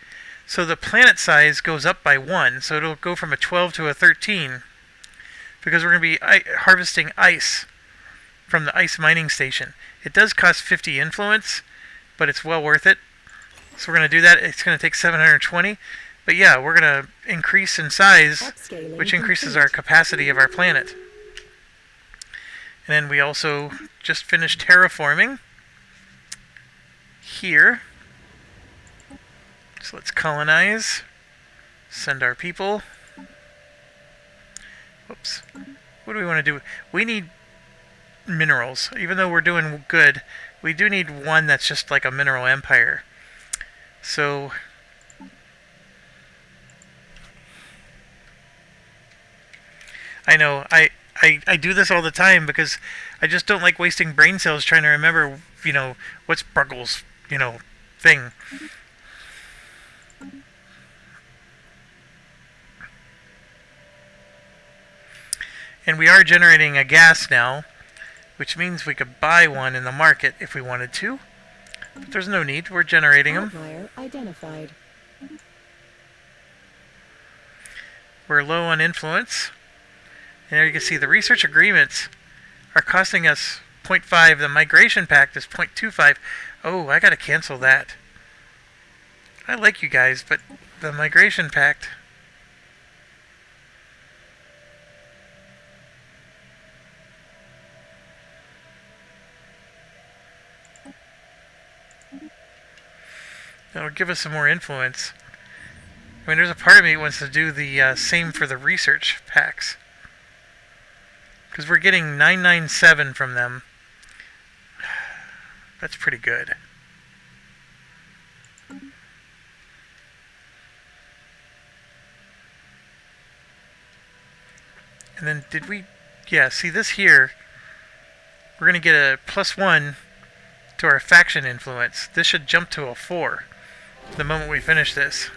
So the planet size goes up by 1, so it'll go from a 12 to a 13 because we're going to be harvesting ice from the ice mining station. It does cost 50 influence, but it's well worth it. So we're going to do that. It's going to take 720. But yeah, we're going to increase in size, Upscaling which increases complete. our capacity of our planet. And then we also just finished terraforming here. So let's colonize, send our people. Whoops. What do we want to do? We need minerals. Even though we're doing good, we do need one that's just like a mineral empire. So I know I do this all the time because I just don't like wasting brain cells trying to remember, what's Bruggle's, thing. And we are generating a gas now, which means we could buy one in the market if we wanted to. But there's no need. We're generating them. Outlier identified. We're low on influence. And there you can see the research agreements are costing us 0.5. The migration pact is 0.25. Oh, I gotta cancel that. I like you guys, but the migration pact... that'll give us some more influence. I mean, there's a part of me that wants to do the same for the research packs. Because we're getting 997 from them. That's pretty good. And then did we... yeah, see this here. We're going to get a +1 to our faction influence. This should jump to a 4 the moment we finish this.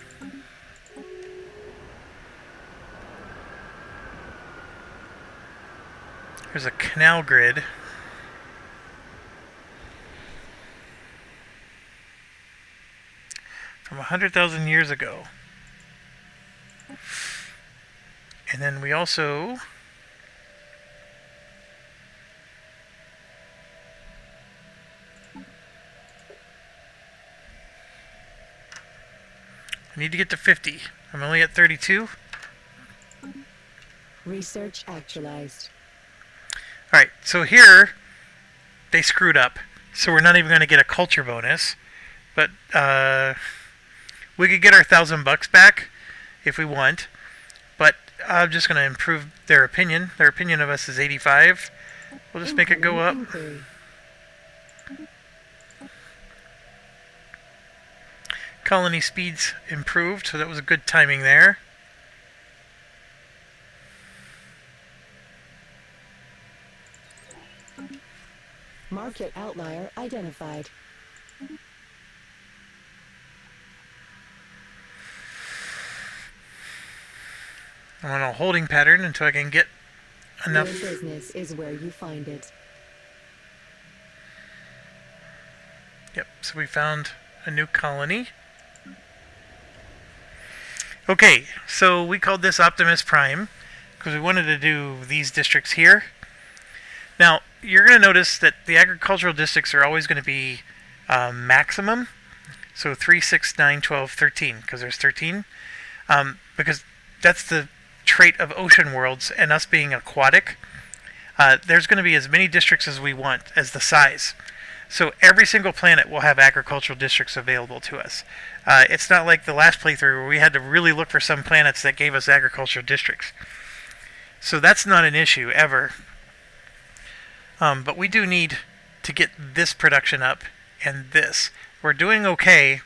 There's a canal grid. From 100,000 years ago. And then we also... I need to get to 50. I'm only at 32. Research actualized. Alright, so here they screwed up. So we're not even going to get a culture bonus. But we could get our $1,000 back if we want. But I'm just going to improve their opinion. Their opinion of us is 85. We'll just make it go up. Inquiry. Colony speeds improved, so that was a good timing there. Market outlier identified. I'm on a holding pattern until I can get enough. Your business is where you find it. Yep, so we found a new colony. Okay, so we called this Optimus Prime because we wanted to do these districts here. Now, you're going to notice that the agricultural districts are always going to be maximum. So 3, 6, 9, 12, 13, because there's 13. Because that's the trait of ocean worlds, and us being aquatic, there's going to be as many districts as we want as the size. So every single planet will have agricultural districts available to us. It's not like the last playthrough where we had to really look for some planets that gave us agricultural districts. So that's not an issue ever. But we do need to get this production up and this. We're doing okay,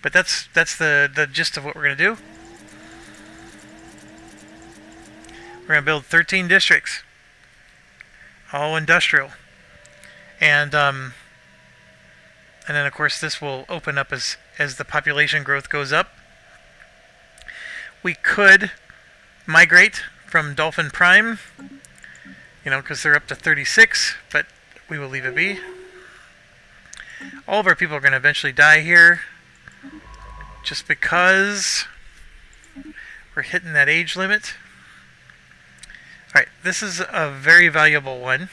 but that's the gist of what we're going to do. We're going to build 13 districts, all industrial, and then of course this will open up as the population growth goes up. We could migrate from Dolphin Prime, because they're up to 36, but we will leave it be. All of our people are going to eventually die here, just because we're hitting that age limit. Alright, this is a very valuable one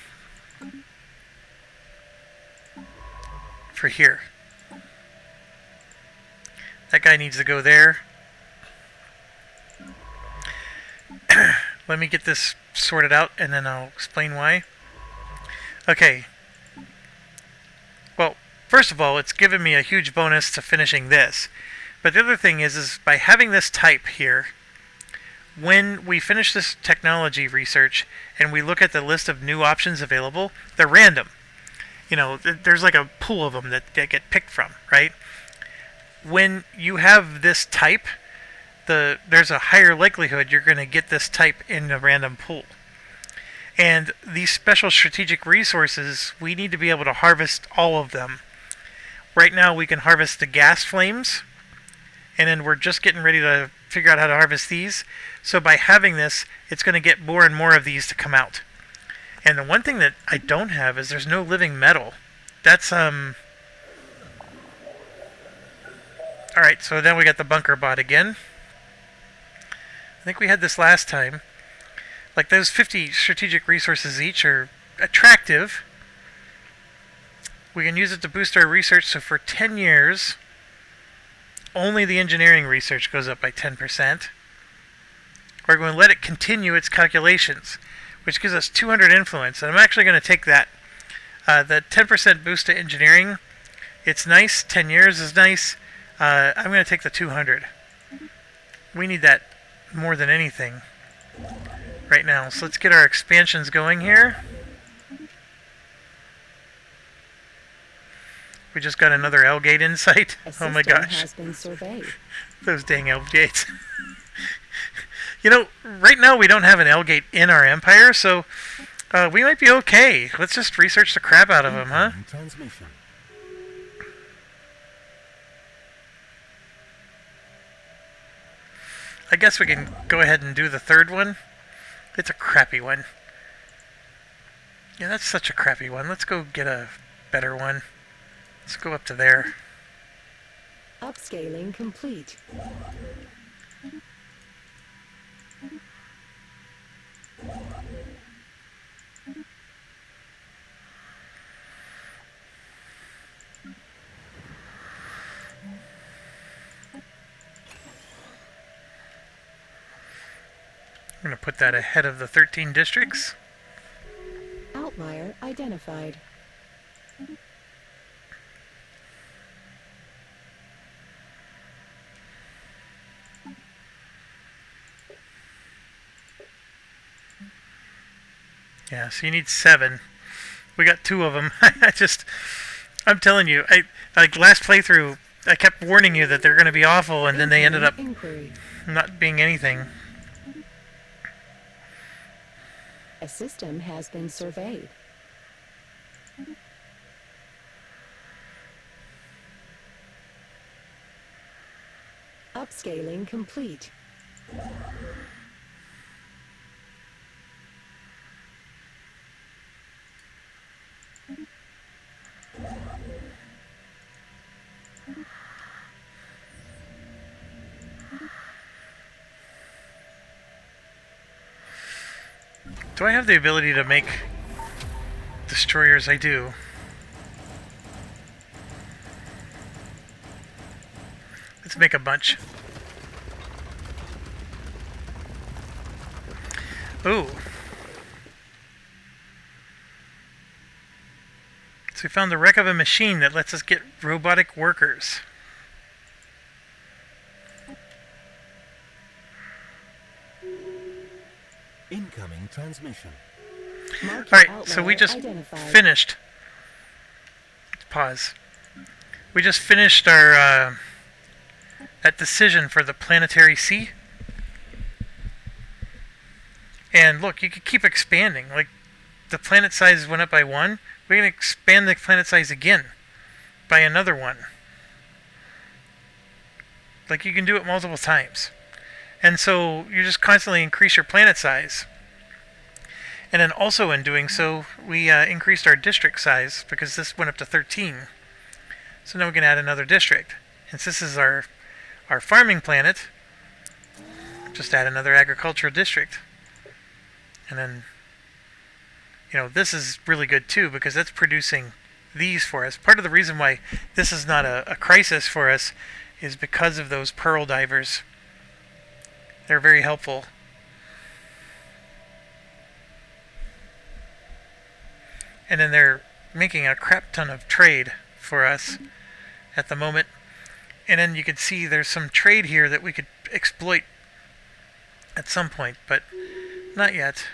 for here. That guy needs to go there. Let me get this sorted out and then I'll explain why. Okay. Well, first of all, it's given me a huge bonus to finishing this. But the other thing is by having this type here, when we finish this technology research and we look at the list of new options available, they're random. There's like a pool of them that get picked from, right? When you have this type, there's a higher likelihood you're going to get this type in a random pool. And these special strategic resources, we need to be able to harvest all of them. Right now we can harvest the gas flames, and then we're just getting ready to figure out how to harvest these. So by having this, it's going to get more and more of these to come out. And the one thing that I don't have is there's no living metal. That's Alright, so then we got the bunker bot again. I think we had this last time. Like those 50 strategic resources each are attractive. We can use it to boost our research, so for 10 years, only the engineering research goes up by 10%. We're going to let it continue its calculations, which gives us 200 influence, and I'm actually going to take that. The 10% boost to engineering, it's nice, 10 years is nice. I'm going to take the 200. We need that more than anything right now. So let's get our expansions going here. We just got another L gate in sight. Oh my gosh. Has been surveyed. Those dang L gates. Right now we don't have an L gate in our empire, so we might be okay. Let's just research the crap out of them, huh? Transmission. I guess we can go ahead and do the third one. It's a crappy one. Yeah, that's such a crappy one. Let's go get a better one. Let's go up to there. Upscaling complete. I'm going to put that ahead of the 13 districts. Outlier identified. Yeah, so you need 7. We got 2 of them. I'm telling you, like last playthrough, I kept warning you that they're going to be awful, and then they ended up not being anything. A system has been surveyed. Upscaling complete. Do I have the ability to make destroyers? I do. Let's make a bunch. Ooh. So we found the wreck of a machine that lets us get robotic workers. Incoming transmission. Alright, so we just finished. Pause. We just finished our that decision for the planetary sea. And look, you could keep expanding. Like, the planet size went up by 1. We're going to expand the planet size again by another 1. Like, you can do it multiple times. And so you just constantly increase your planet size. And then also in doing so, we increased our district size because this went up to 13. So now we can add another district. And since this is our farming planet, just add another agricultural district. And then, you know, this is really good too because that's producing these for us. Part of the reason why this is not a crisis for us is because of those pearl divers. They're very helpful. And then they're making a crap ton of trade for us at the moment. And then you can see there's some trade here that we could exploit at some point, but not yet.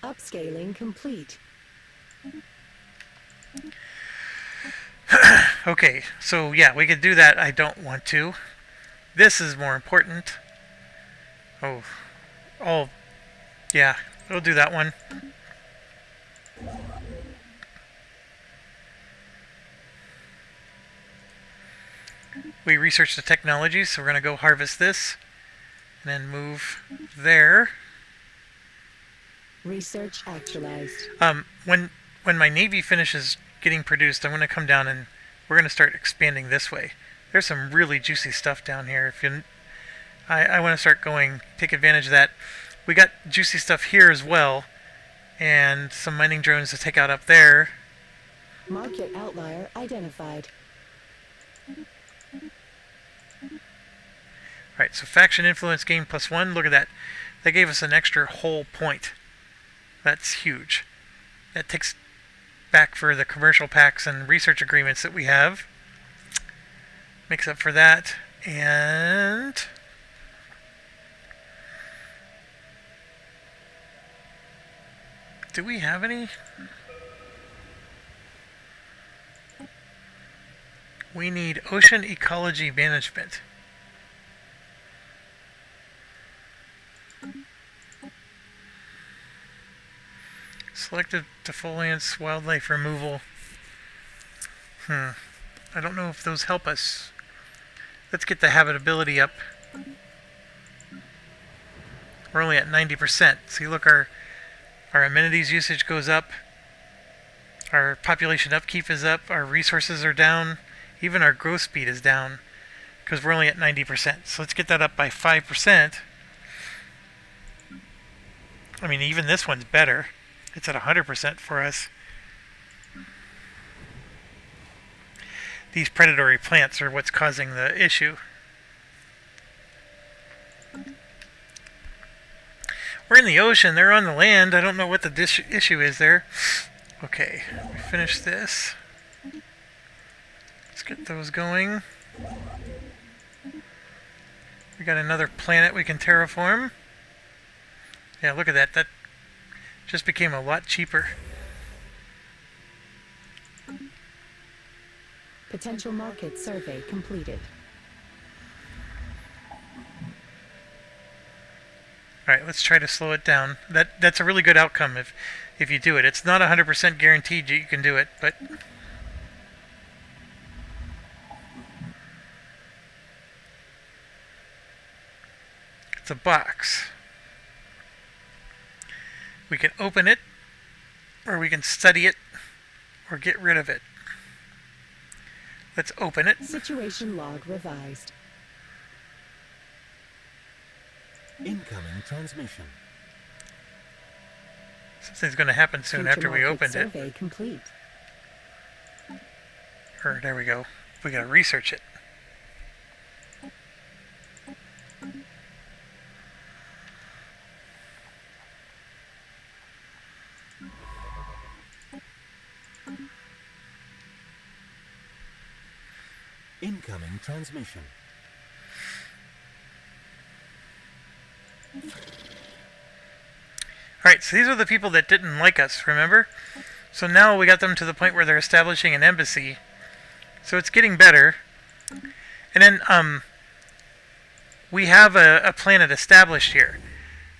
Upscaling complete. Okay, so yeah, we could do that. I don't want to. This is more important. Oh, yeah, we'll do that one. We researched the technology, so we're going to go harvest this and then move there. Research actualized. When my navy finishes getting produced, I'm going to come down and we're going to start expanding this way. There's some really juicy stuff down here. I want to start going, take advantage of that. We got juicy stuff here as well, and some mining drones to take out up there. Market outlier identified. Alright, so faction influence gain +1. Look at that. That gave us an extra whole point. That's huge. That takes back for the commercial packs and research agreements that we have. Makes up for that. And do we have any? We need ocean ecology management. Selected defoliants, wildlife removal. I don't know if those help us. Let's get the habitability up. We're only at 90%. See, look, our amenities usage goes up. Our population upkeep is up. Our resources are down. Even our growth speed is down because we're only at 90%. So let's get that up by 5%. I mean, even this one's better. It's at 100% for us. These predatory plants are what's causing the issue. We're in the ocean. They're on the land. I don't know what the issue is there. Okay, we finished this. Let's get those going. We got another planet we can terraform. Yeah, look at that. That just became a lot cheaper. Potential market survey completed. Alright, let's try to slow it down. That's a really good outcome if you do it. It's not 100% guaranteed you can do it, but it's a box. We can open it, or we can study it, or get rid of it. Let's open it. Situation log revised. Incoming transmission. Something's going to happen soon Future after we market opened it. survey complete. Or there we go. We gotta research it. Incoming transmission. Alright, so these are the people that didn't like us, remember? So now we got them to the point where they're establishing an embassy. So it's getting better. And then, we have a planet established here.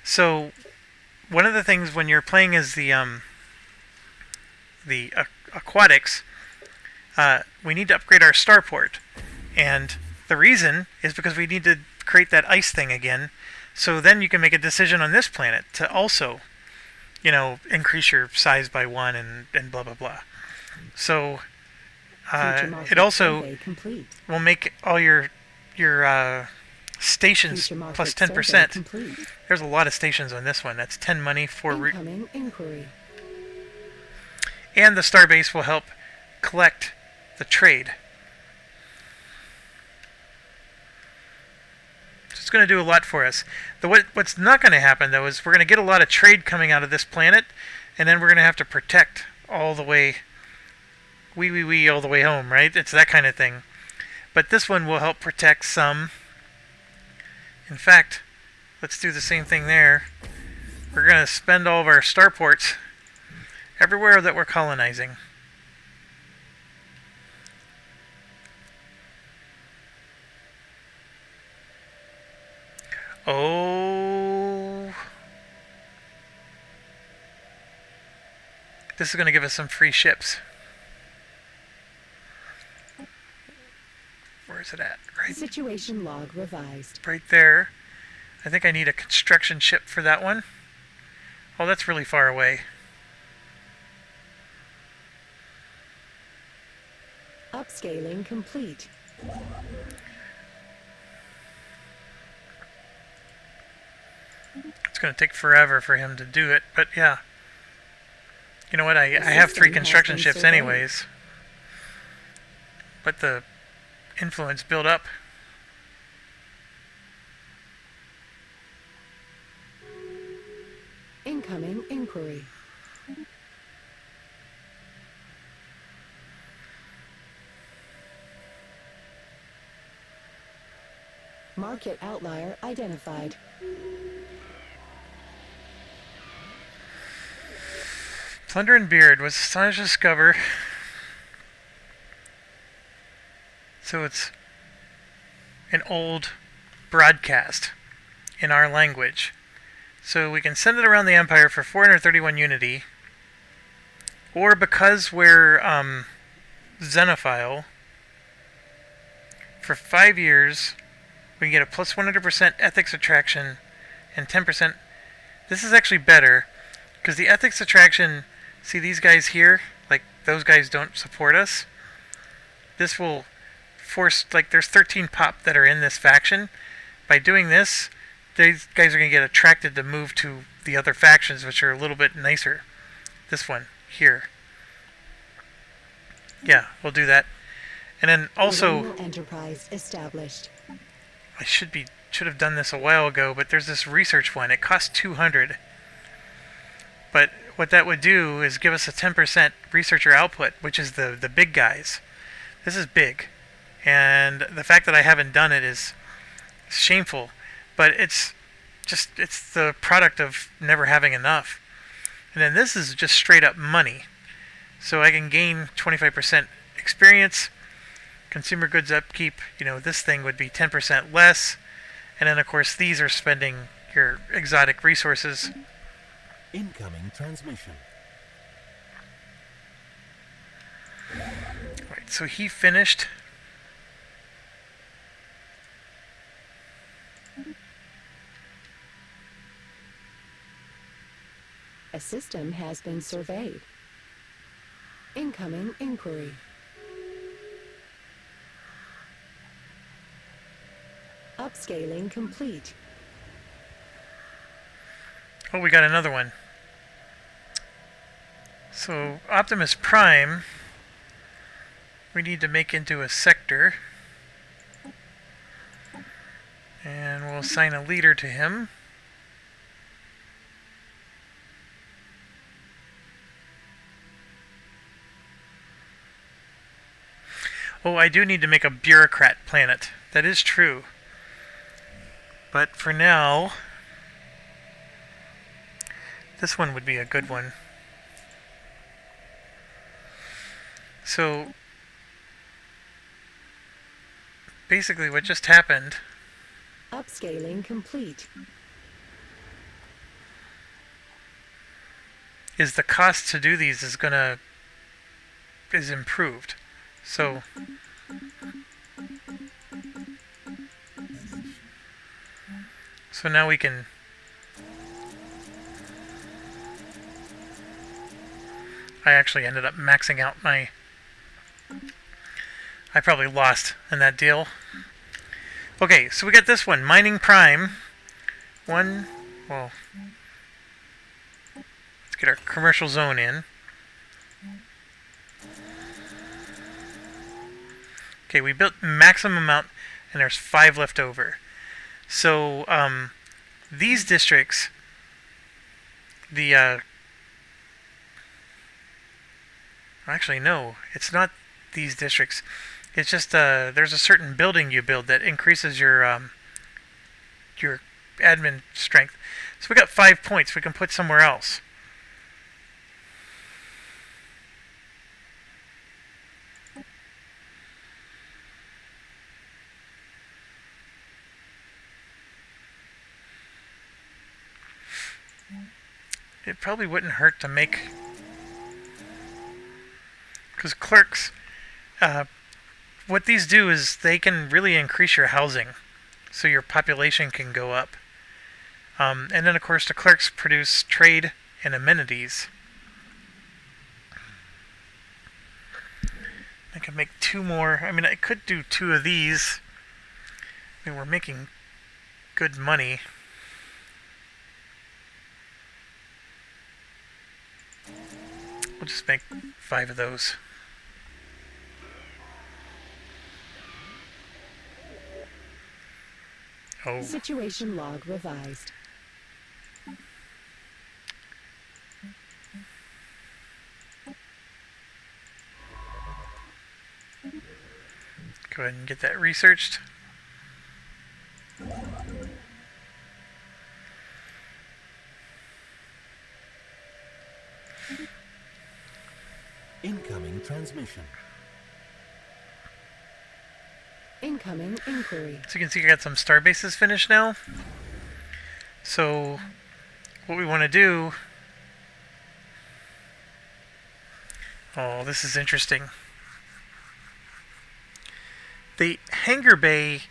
So one of the things when you're playing as the aquatics, we need to upgrade our starport. And the reason is because we need to create that ice thing again. So then you can make a decision on this planet to also, you know, increase your size by 1 and blah blah blah. So it also will make all your stations plus 10%. There's a lot of stations on this one. That's 10 money for incoming inquiry. And the starbase will help collect the trade. So it's going to do a lot for us. What's not going to happen though is we're going to get a lot of trade coming out of this planet, and then we're going to have to protect all the way, all the way home, right? It's that kind of thing. But this one will help protect some. In fact, let's do the same thing there. We're going to spend all of our starports everywhere that we're colonizing. Oh. This is going to give us some free ships. Where is it at? Right. Situation log revised. Right there. I think I need a construction ship for that one. Oh, that's really far away. Upscaling complete. It's going to take forever for him to do it, but yeah. You know what? I have 3 construction ships anyways. But the influence build up. Incoming inquiry. Market outlier identified. Plunder and Beard was astonished to discover. So it's an old broadcast in our language. So we can send it around the Empire for 431 unity. Or because we're Xenophile, for 5 years, we can get a plus 100% ethics attraction and 10%. This is actually better, because the ethics attraction, see these guys here? Like, those guys don't support us. This will force, like, there's 13 pop that are in this faction. By doing this, these guys are going to get attracted to move to the other factions, which are a little bit nicer. This one, here. Yeah, we'll do that. And then also, enterprise established. I should have done this a while ago, but there's this research one. It costs 200. But what that would do is give us a 10% researcher output, which is the big guys. This is big. And the fact that I haven't done it is shameful. But it's the product of never having enough. And then this is just straight up money. So I can gain 25% experience. Consumer goods upkeep, you know, this thing would be 10% less. And then, of course, these are spending your exotic resources. Incoming transmission. Alright, so he finished. A system has been surveyed. Incoming inquiry. Upscaling complete. Oh, we got another one. So, Optimus Prime, we need to make into a sector. And we'll assign a leader to him. Oh, I do need to make a bureaucrat planet. That is true. But for now, this one would be a good one. So, basically what just happened Upscaling complete. is the cost to do these is improved. So now we can I actually ended up maxing out my I probably lost in that deal. Okay, so we got this one, Mining Prime. Let's get our commercial zone in. Okay, we built maximum amount, and there's 5 left over. So, these districts, actually no, it's not these districts. It's just there's a certain building you build that increases your admin strength. So we got 5 points we can put somewhere else. It probably wouldn't hurt to make, because clerks, what these do is they can really increase your housing, so your population can go up. And then of course the clerks produce trade and amenities. I could make 2 more. I mean, I could do 2 of these. I mean, we're making good money. We'll just make 5 of those. Oh. Situation log revised. Go ahead and get that researched. Incoming transmission. Incoming inquiry. So you can see I got some star bases finished now. So what we want to do... Oh, this is interesting. The hangar bay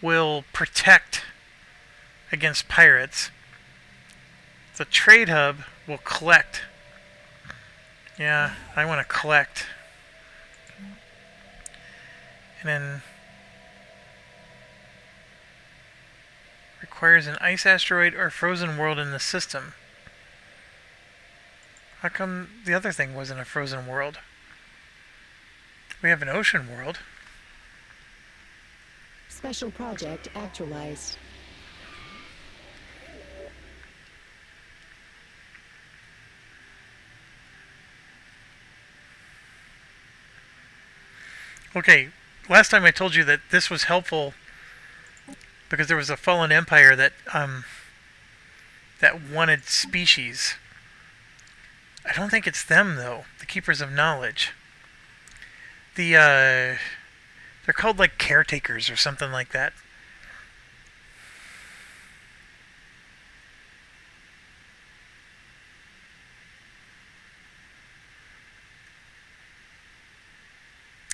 will protect against pirates. The trade hub will collect. Yeah, I want to collect. And then requires an ice asteroid or frozen world in the system. How come the other thing wasn't a frozen world? We have an ocean world. Special project actualized. Okay, last time I told you that this was helpful because there was a fallen empire that wanted species. I don't think it's them though, the Keepers of Knowledge. They're called like caretakers or something like that.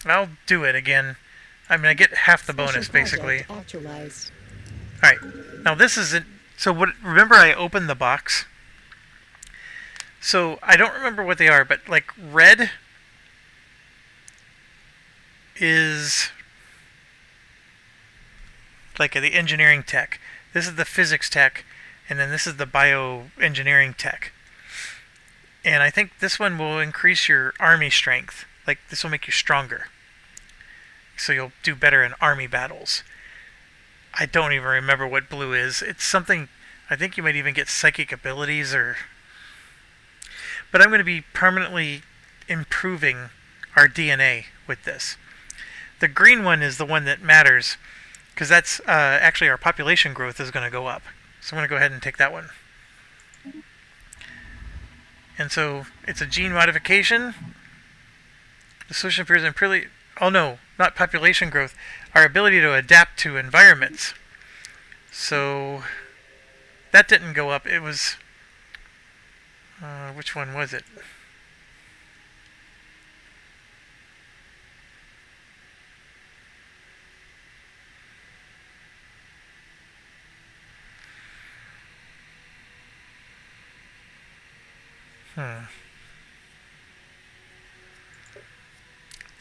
I'll do it again. I mean, I get half the bonus basically. Alright, now this isn't... So what? Remember I opened the box? So I don't remember what they are, but like red is like the engineering tech. This is the physics tech, and then this is the bioengineering tech. And I think this one will increase your army strength. Like, this will make you stronger. So you'll do better in army battles. I don't even remember what blue is. It's something, I think you might even get psychic abilities or... But I'm going to be permanently improving our DNA with this. The green one is the one that matters, because that's actually our population growth is going to go up. So I'm going to go ahead and take that one. And so it's a gene modification. The solution appears in purely... Oh no, not population growth. Our ability to adapt to environments. So that didn't go up. It was... which one was it?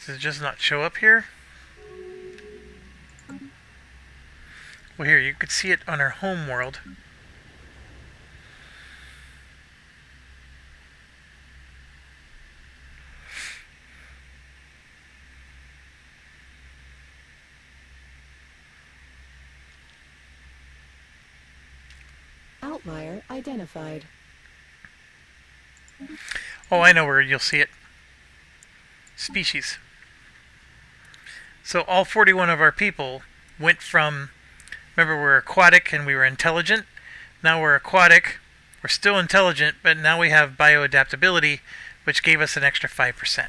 Does it just not show up here? Well, here, you could see it on our home world. Outlier identified. Oh, I know where you'll see it. Species. So all 41 of our people went from, remember we're aquatic and we were intelligent. Now we're aquatic, we're still intelligent, but now we have bioadaptability, which gave us an extra 5%.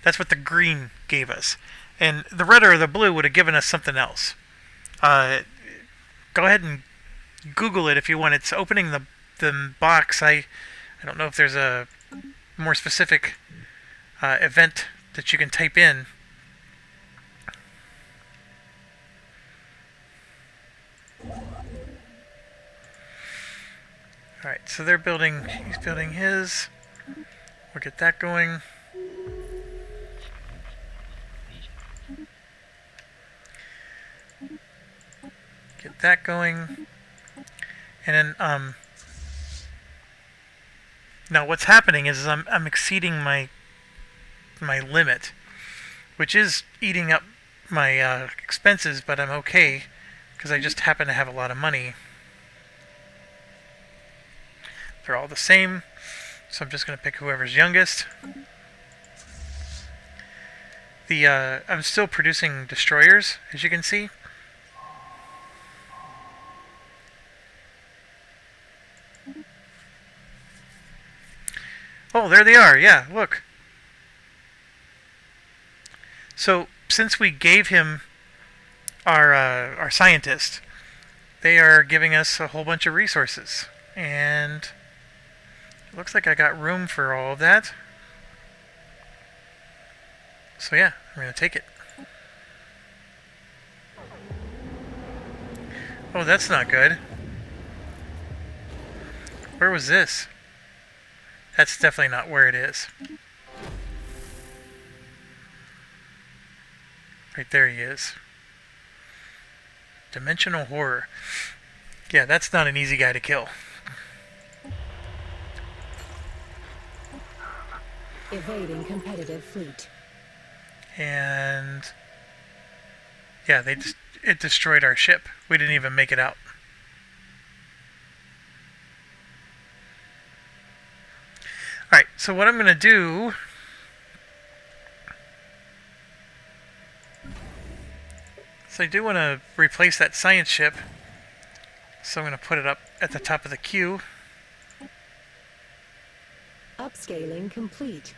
That's what the green gave us. And the red or the blue would have given us something else. Go ahead and Google it if you want. It's opening the box. I don't know if there's a more specific event that you can type in. Alright, so they're building, he's building his. We'll get that going. Get that going. And then, now what's happening is I'm exceeding my limit, which is eating up my expenses, but I'm okay because I just happen to have a lot of money. They're all the same, so I'm just going to pick whoever's youngest. I'm still producing destroyers, as you can see. Oh, there they are. Yeah, look. So, since we gave him our scientist, they are giving us a whole bunch of resources. And it looks like I got room for all of that. So yeah, I'm going to take it. Oh, that's not good. Where was this? That's definitely not where it is. Right there he is. Dimensional horror. Yeah, that's not an easy guy to kill. Evading competitive fleet. And yeah, it destroyed our ship. We didn't even make it out. Alright, so what I'm going to do... So I do want to replace that science ship. So I'm going to put it up at the top of the queue. Upscaling complete.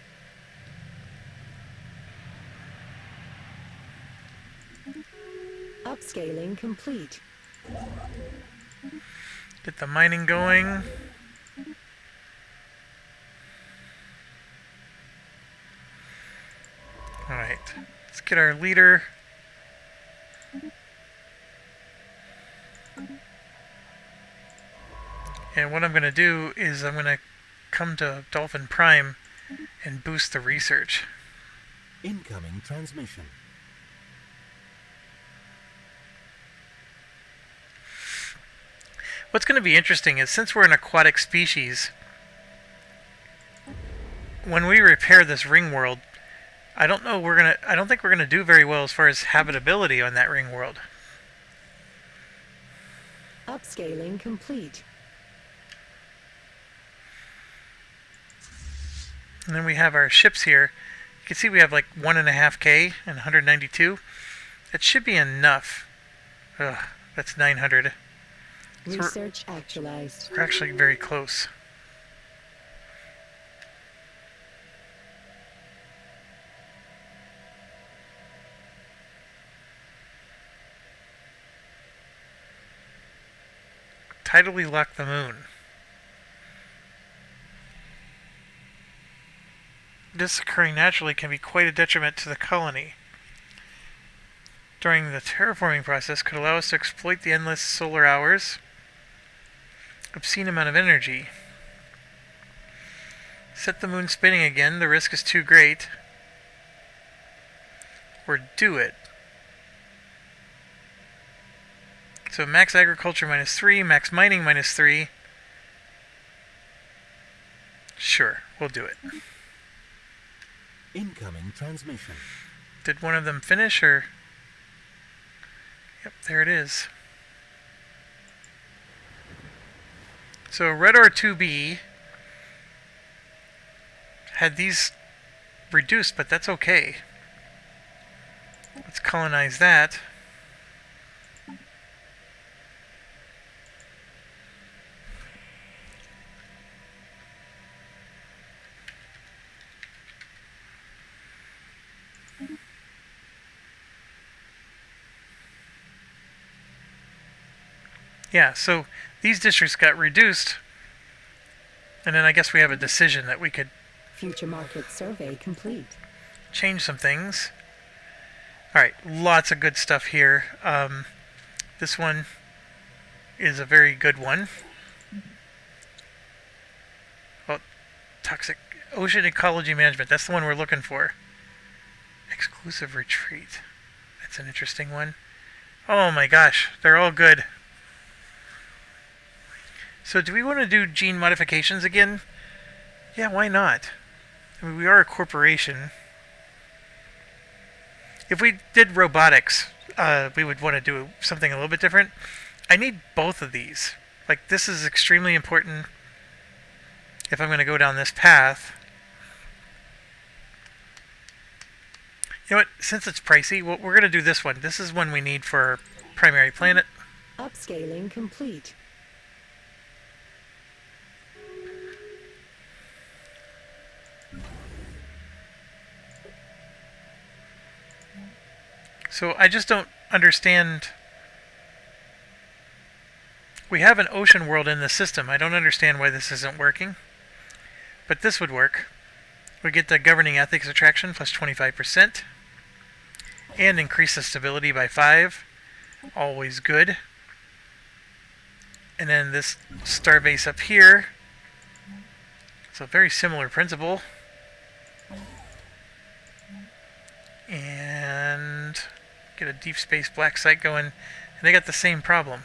Upscaling complete. Get the mining going. Alright, let's get our leader. And what I'm going to do is I'm going to come to Dolphin Prime and boost the research. Incoming transmission. What's going to be interesting is since we're an aquatic species, when we repair this ring world, I don't know. I don't think we're gonna do very well as far as habitability on that ring world. Upscaling complete. And then we have our ships here. You can see we have like 1.5K and 192. That should be enough. Ugh, that's 900. So Research actualized. we're actually very close. Tidally lock the moon. This occurring naturally can be quite a detriment to the colony. During the terraforming process could allow us to exploit the endless solar hours, obscene amount of energy. Set the moon spinning again, the risk is too great. Or do it. So max agriculture -3, max mining -3. Sure, we'll do it. Incoming transmission. Did one of them finish or? Yep, there it is. So Redor 2B had these reduced, but that's okay. Let's colonize that. Yeah, so these districts got reduced, and then I guess we have a decision that we could Future market survey complete. change some things. Alright, lots of good stuff here. This one is a very good one. Oh, toxic ocean ecology management. That's the one we're looking for. Exclusive retreat. That's an interesting one. Oh my gosh, they're all good. So do we want to do gene modifications again? Yeah, why not? I mean, we are a corporation. If we did robotics, we would want to do something a little bit different. I need both of these. Like, this is extremely important if I'm going to go down this path. You know what? Since it's pricey, we're going to do this one. This is one we need for our primary planet. Upscaling complete. So I just don't understand. We have an ocean world in the system. I don't understand why this isn't working. But this would work. We get the governing ethics attraction plus 25%. And increase the stability by 5. Always good. And then this starbase up here. It's a very similar principle. And get a deep space black site going. And they got the same problem.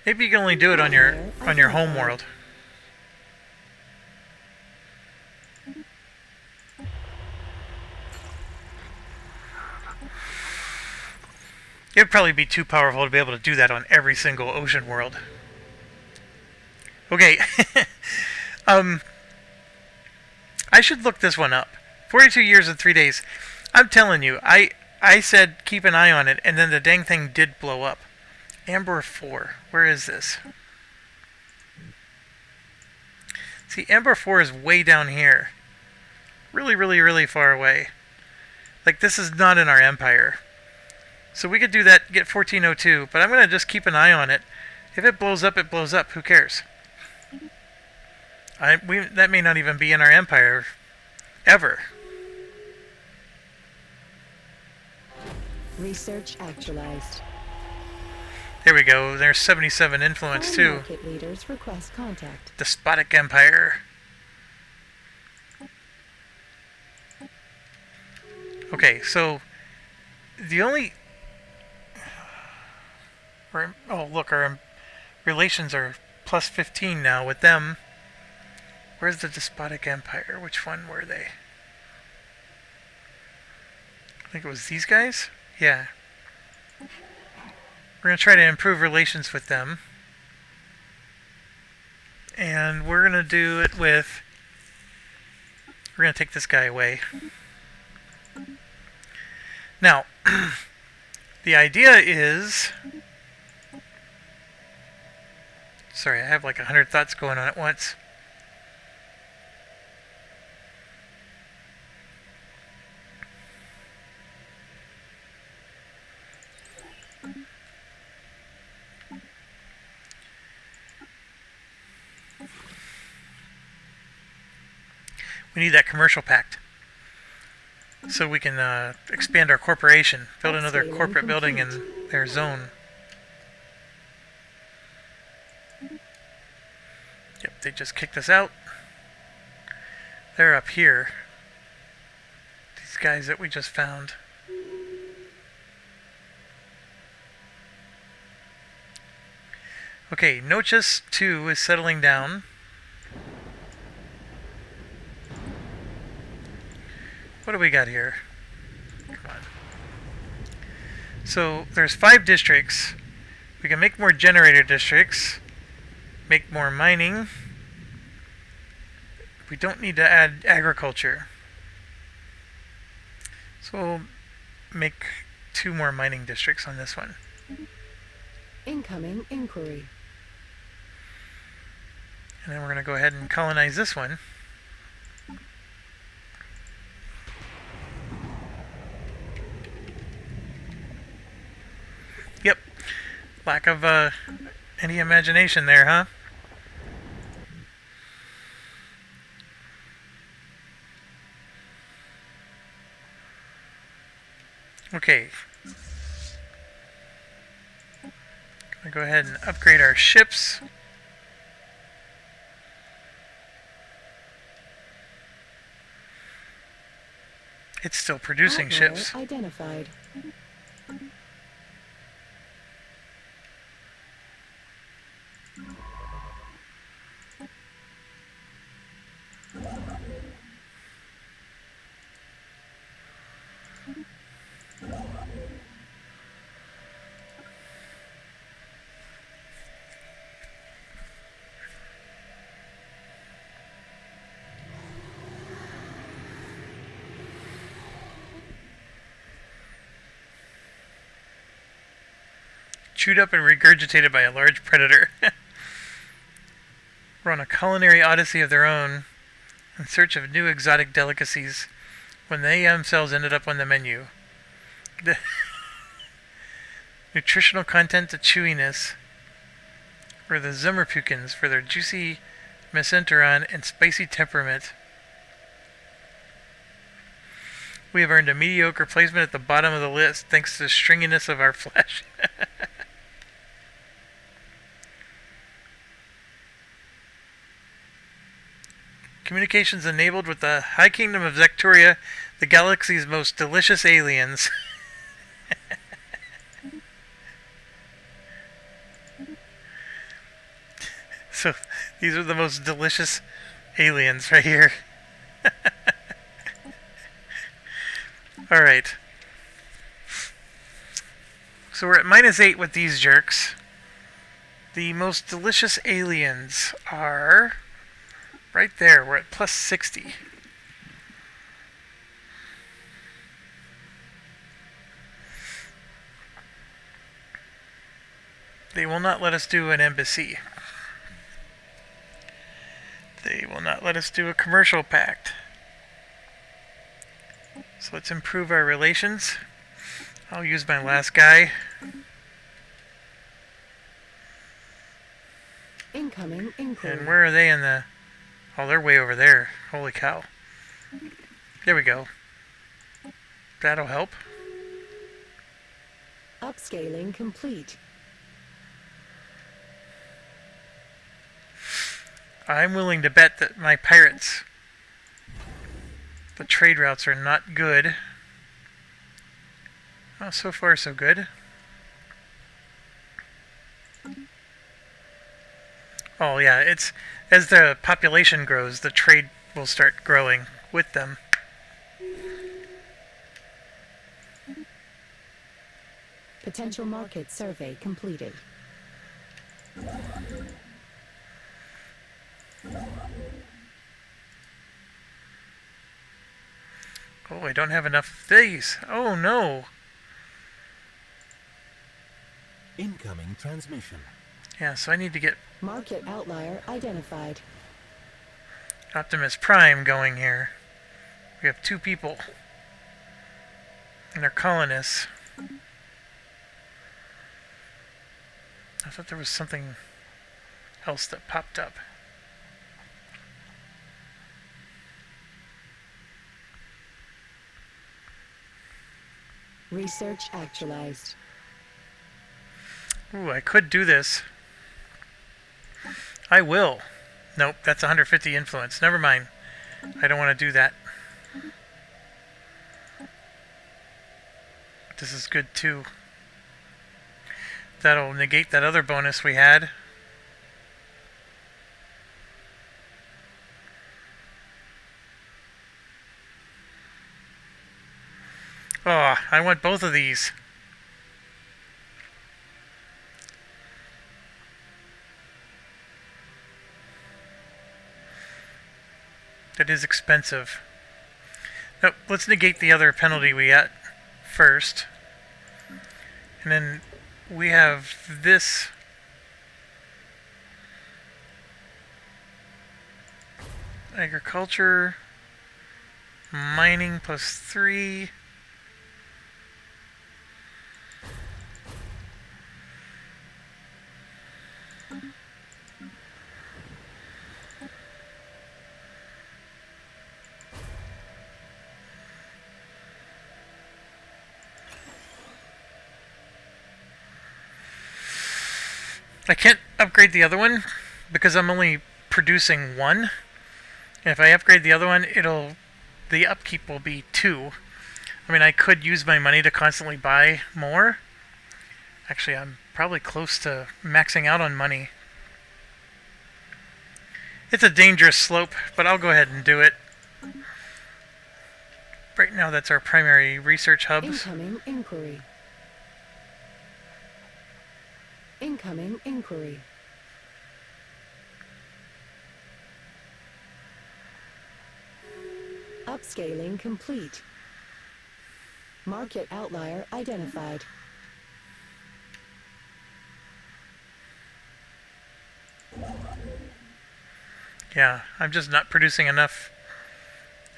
Maybe you can only do it on your home world. It would probably be too powerful to be able to do that on every single ocean world. Okay. I should look this one up. 42 years and 3 days. I'm telling you, I said keep an eye on it, and then the dang thing did blow up. Amber 4. Where is this? See, Amber 4 is way down here. Really, really, really far away. Like, this is not in our empire. So we could do that, get 1402, but I'm going to just keep an eye on it. If it blows up, it blows up. Who cares? That may not even be in our empire. Ever. Research actualized. There we go. There's 77 influence, All too. market leaders request contact. Despotic Empire. Okay, so the only... Oh, look, our relations are plus 15 now with them. Where's the despotic empire? Which one were they? I think it was these guys? Yeah. We're going to try to improve relations with them. And we're going to do it with... We're going to take this guy away. Now, the idea is... Sorry, I have like 100 thoughts going on at once. We need that commercial pact so we can expand our corporation, build another corporate building in their zone. Yep, they just kicked us out. They're up here. These guys that we just found. Okay, Noches 2 is settling down. What do we got here? Come on. So there's 5 districts. We can make more generator districts. Make more mining. We don't need to add agriculture. So we'll make 2 more mining districts on this one. Incoming inquiry. And then we're going to go ahead and colonize this one. Yep. Lack of any imagination there, huh? Okay. Gonna go ahead and upgrade our ships. It's still producing Admiral ships. identified. Chewed up and regurgitated by a large predator. We're on a culinary odyssey of their own, in search of new exotic delicacies, when they themselves ended up on the menu. The nutritional content to chewiness were the Zimmerpukins for their juicy mesenteron and spicy temperament. We have earned a mediocre placement at the bottom of the list thanks to the stringiness of our flesh. Communications enabled with the High Kingdom of Zectoria, the galaxy's most delicious aliens. So, these are the most delicious aliens right here. Alright. So we're at -8 with these jerks. The most delicious aliens are... right there, we're at +60. They will not let us do an embassy. They will not let us do a commercial pact. So let's improve our relations. I'll use my last guy. Incoming inquiry. And where are they in the... oh, they're way over there. Holy cow. There we go. That'll help. Upscaling complete. I'm willing to bet that my pirates, the trade routes are not good. Oh, so far so good. Oh yeah, it's as the population grows, the trade will start growing with them. Potential market survey completed. Oh, I don't have enough of these. Oh no. Incoming transmission. Yeah, so I need to get Market outlier identified. Optimus Prime going here. We have 2 people. And they're colonists. I thought there was something else that popped up. Research actualized. Ooh, I could do this. I will. Nope, that's 150 influence. Never mind. I don't want to do that. This is good too. That'll negate that other bonus we had. Oh, I want both of these. That is expensive. Nope, let's negate the other penalty we got first. And then we have this. Agriculture. Mining +3. I can't upgrade the other one because I'm only producing 1. And if I upgrade the other one, the upkeep will be 2. I mean, I could use my money to constantly buy more. Actually, I'm probably close to maxing out on money. It's a dangerous slope, but I'll go ahead and do it. Right now, that's our primary research hubs. Incoming inquiry. Incoming inquiry. Upscaling complete. Market outlier identified. Yeah, I'm just not producing enough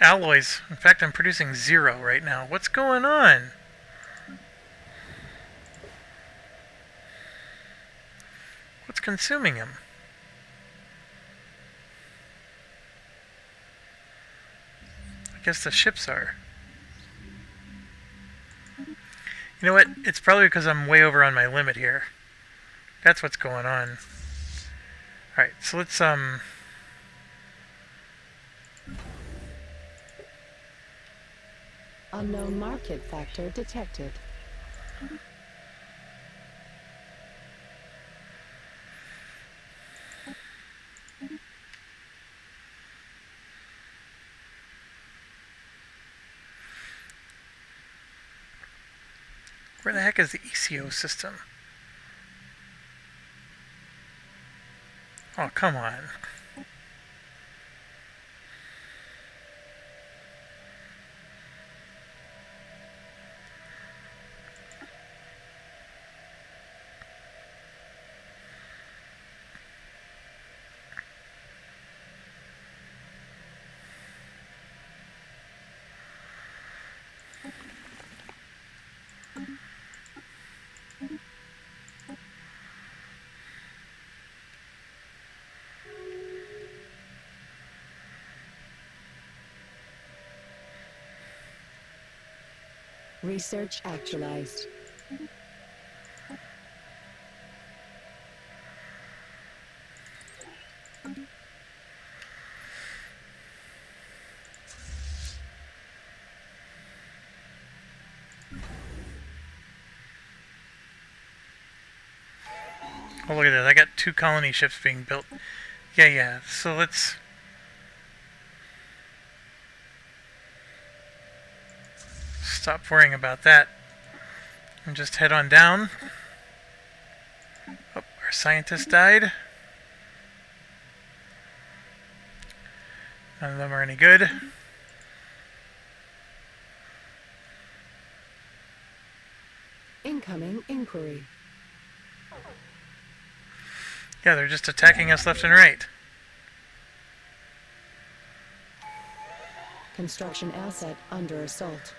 alloys. In fact, I'm producing 0 right now. What's going on? What's consuming them? I guess the ships are. You know what? It's probably because I'm way over on my limit here. That's what's going on. Alright, so let's Unknown market factor detected. where the heck is the ECO system? Oh, come on. Research actualized. Oh, look at that. I got 2 colony ships being built. Yeah. So let's... stop worrying about that. And just head on down. Oh, our scientist died. None of them are any good. Incoming inquiry. Yeah, they're just attacking us left and right. Construction asset under assault.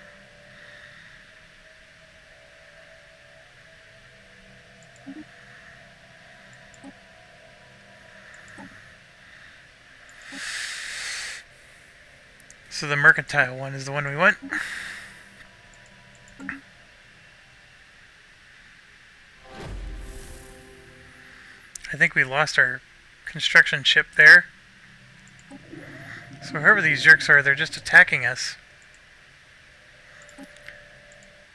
So the mercantile one is the one we want. I think we lost our construction ship there. So whoever these jerks are, they're just attacking us.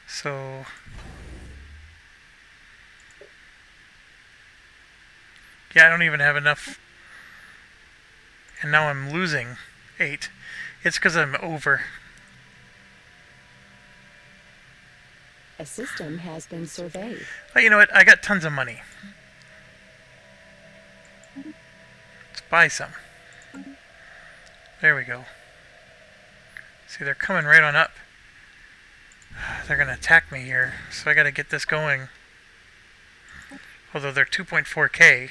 So... yeah, I don't even have enough. And now I'm losing 8. It's because I'm over. A system has been surveyed. But you know what? I got tons of money. Let's buy some. There we go. See, they're coming right on up. They're going to attack me here, so I got to get this going. Although they're 2.4K.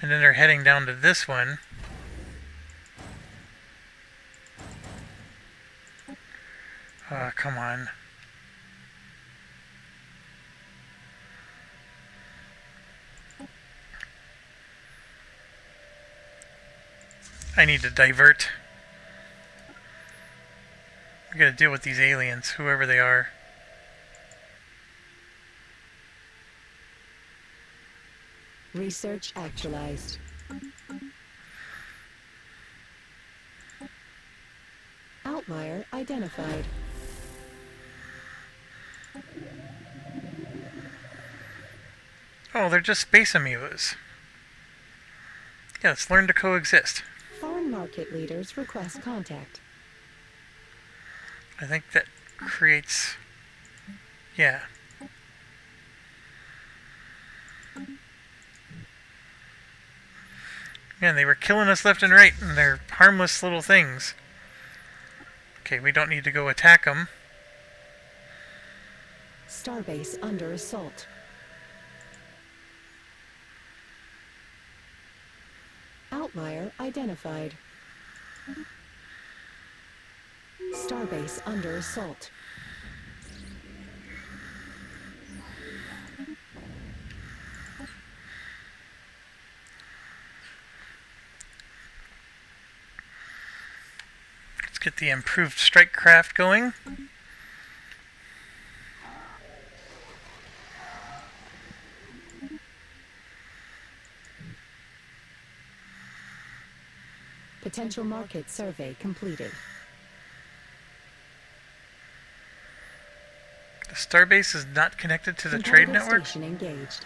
And then they're heading down to this one. Come on. I need to divert. We gotta deal with these aliens, whoever they are. Research actualized. Outlier identified. Oh, they're just space amoebas. Yeah, let's learn to coexist. Foreign market leaders request contact. I think that creates... yeah. Man, they were killing us left and right, and they're harmless little things. Okay, we don't need to go attack them. Starbase under assault. Outlier identified. Starbase under assault. Let's get the improved strike craft going. Potential market survey completed. The starbase is not connected to the trade Compatible network? station engaged.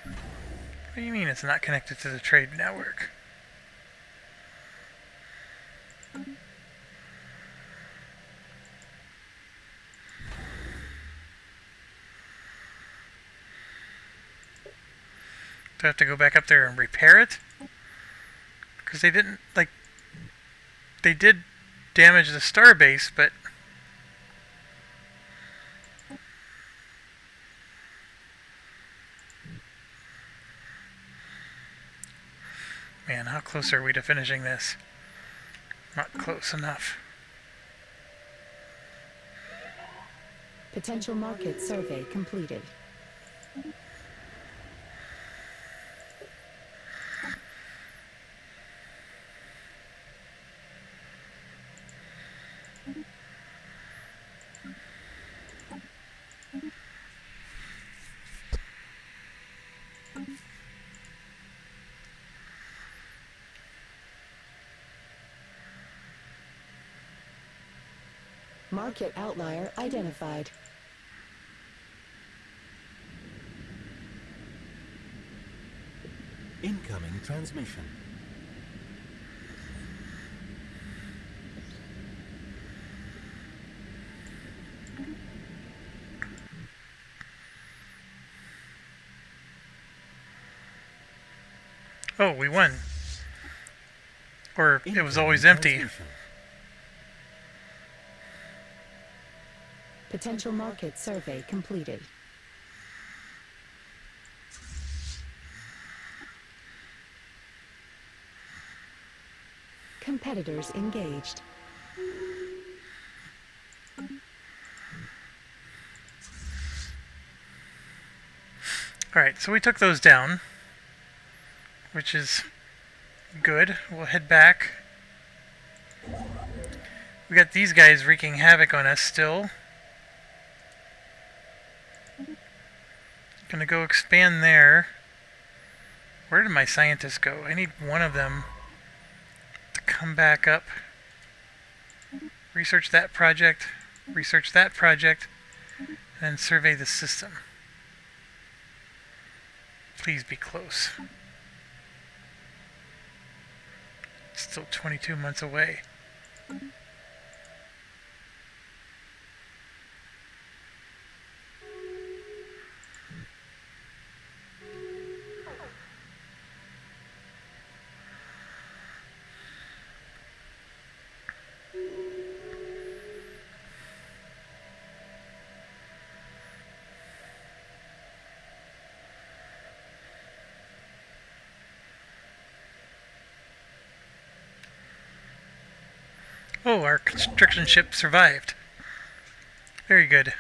What do you mean it's not connected to the trade network? Do I have to go back up there and repair it? Because they didn't, like... they did damage the starbase, but... man, how close are we to finishing this? Not close enough. Potential market survey completed. Market outlier identified. Incoming transmission. Oh, we won. Or it was always Incoming empty. transmission. Potential market survey completed. Competitors engaged. Alright, so we took those down, which is good. We'll head back. We got these guys wreaking havoc on us still. Gonna go expand there. Where did my scientists go? I need one of them to come back up. Research that project, and then survey the system. Please be close. Still 22 months away. Oh, our construction ship survived. Very good.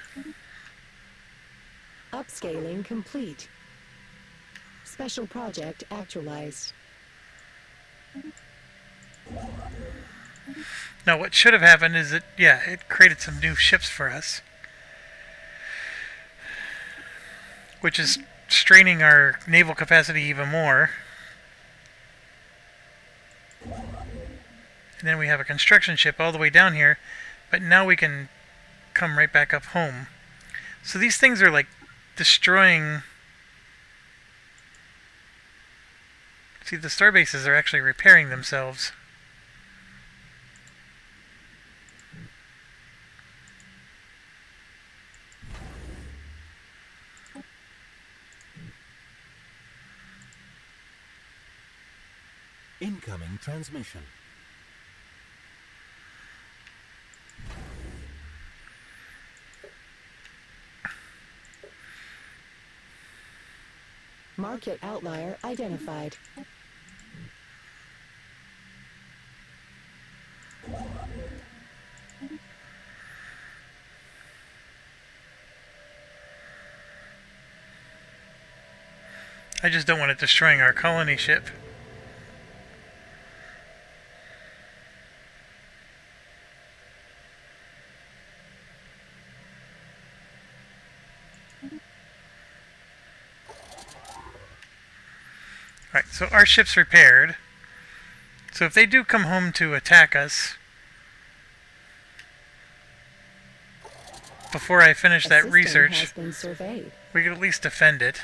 Upscaling complete. Special project actualized. Now, what should have happened is that, yeah, it created some new ships for us, which is straining our naval capacity even more. And then we have a construction ship all the way down here, but now we can come right back up home. So these things are like destroying... See, the star bases are actually repairing themselves. Incoming transmission. Market outlier identified. I just don't want it destroying our colony ship. Alright, so our ship's repaired. So if they do come home to attack us, before I finish A that system research, has been surveyed. we could at least defend it.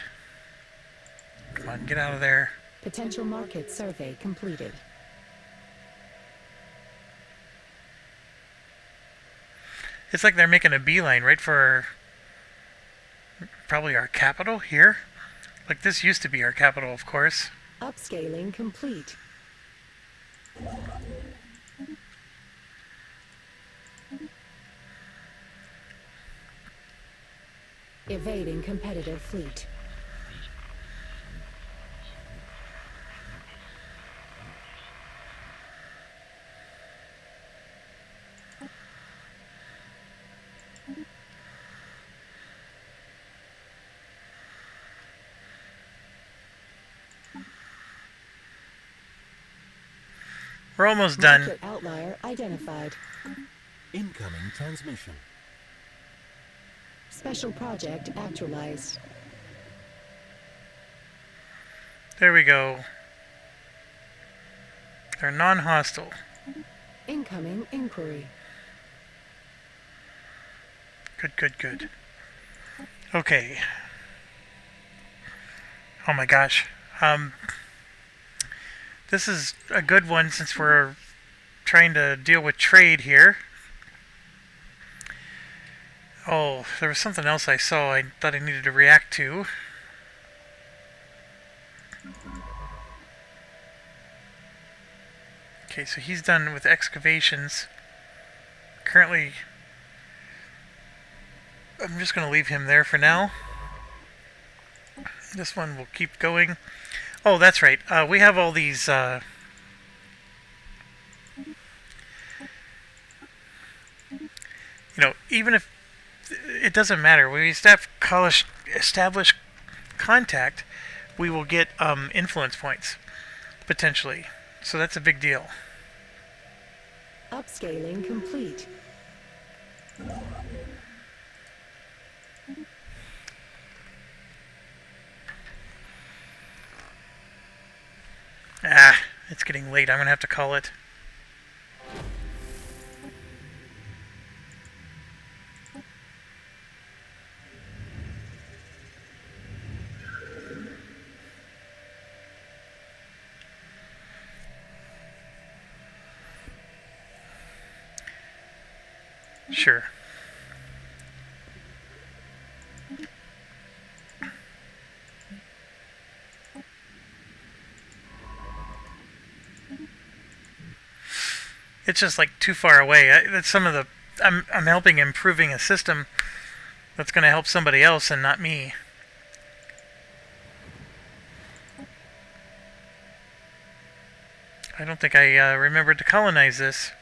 Come on, get out of there. Potential market survey completed. It's like they're making a beeline right for probably our capital here. Like this used to be our capital, of course. Upscaling complete. Evading competitive fleet. We're almost done. Market outlier identified. Incoming transmission. Special project actualized. There we go. They're non-hostile. Incoming inquiry. Good, good, good. Okay. Oh my gosh. This is a good one since we're trying to deal with trade here. Oh, there was something else I saw I thought I needed to react to. Okay, so he's done with excavations. Currently, I'm just going to leave him there for now. This one will keep going. Oh, that's right. We have all these... even if... It doesn't matter. When we establish contact, we will get influence points, potentially. So that's a big deal. Upscaling complete. It's getting late. I'm going to have to call it. Sure. It's just like too far away. That's some of the... I'm helping improving a system that's going to help somebody else and not me. I don't think I remembered to colonize this.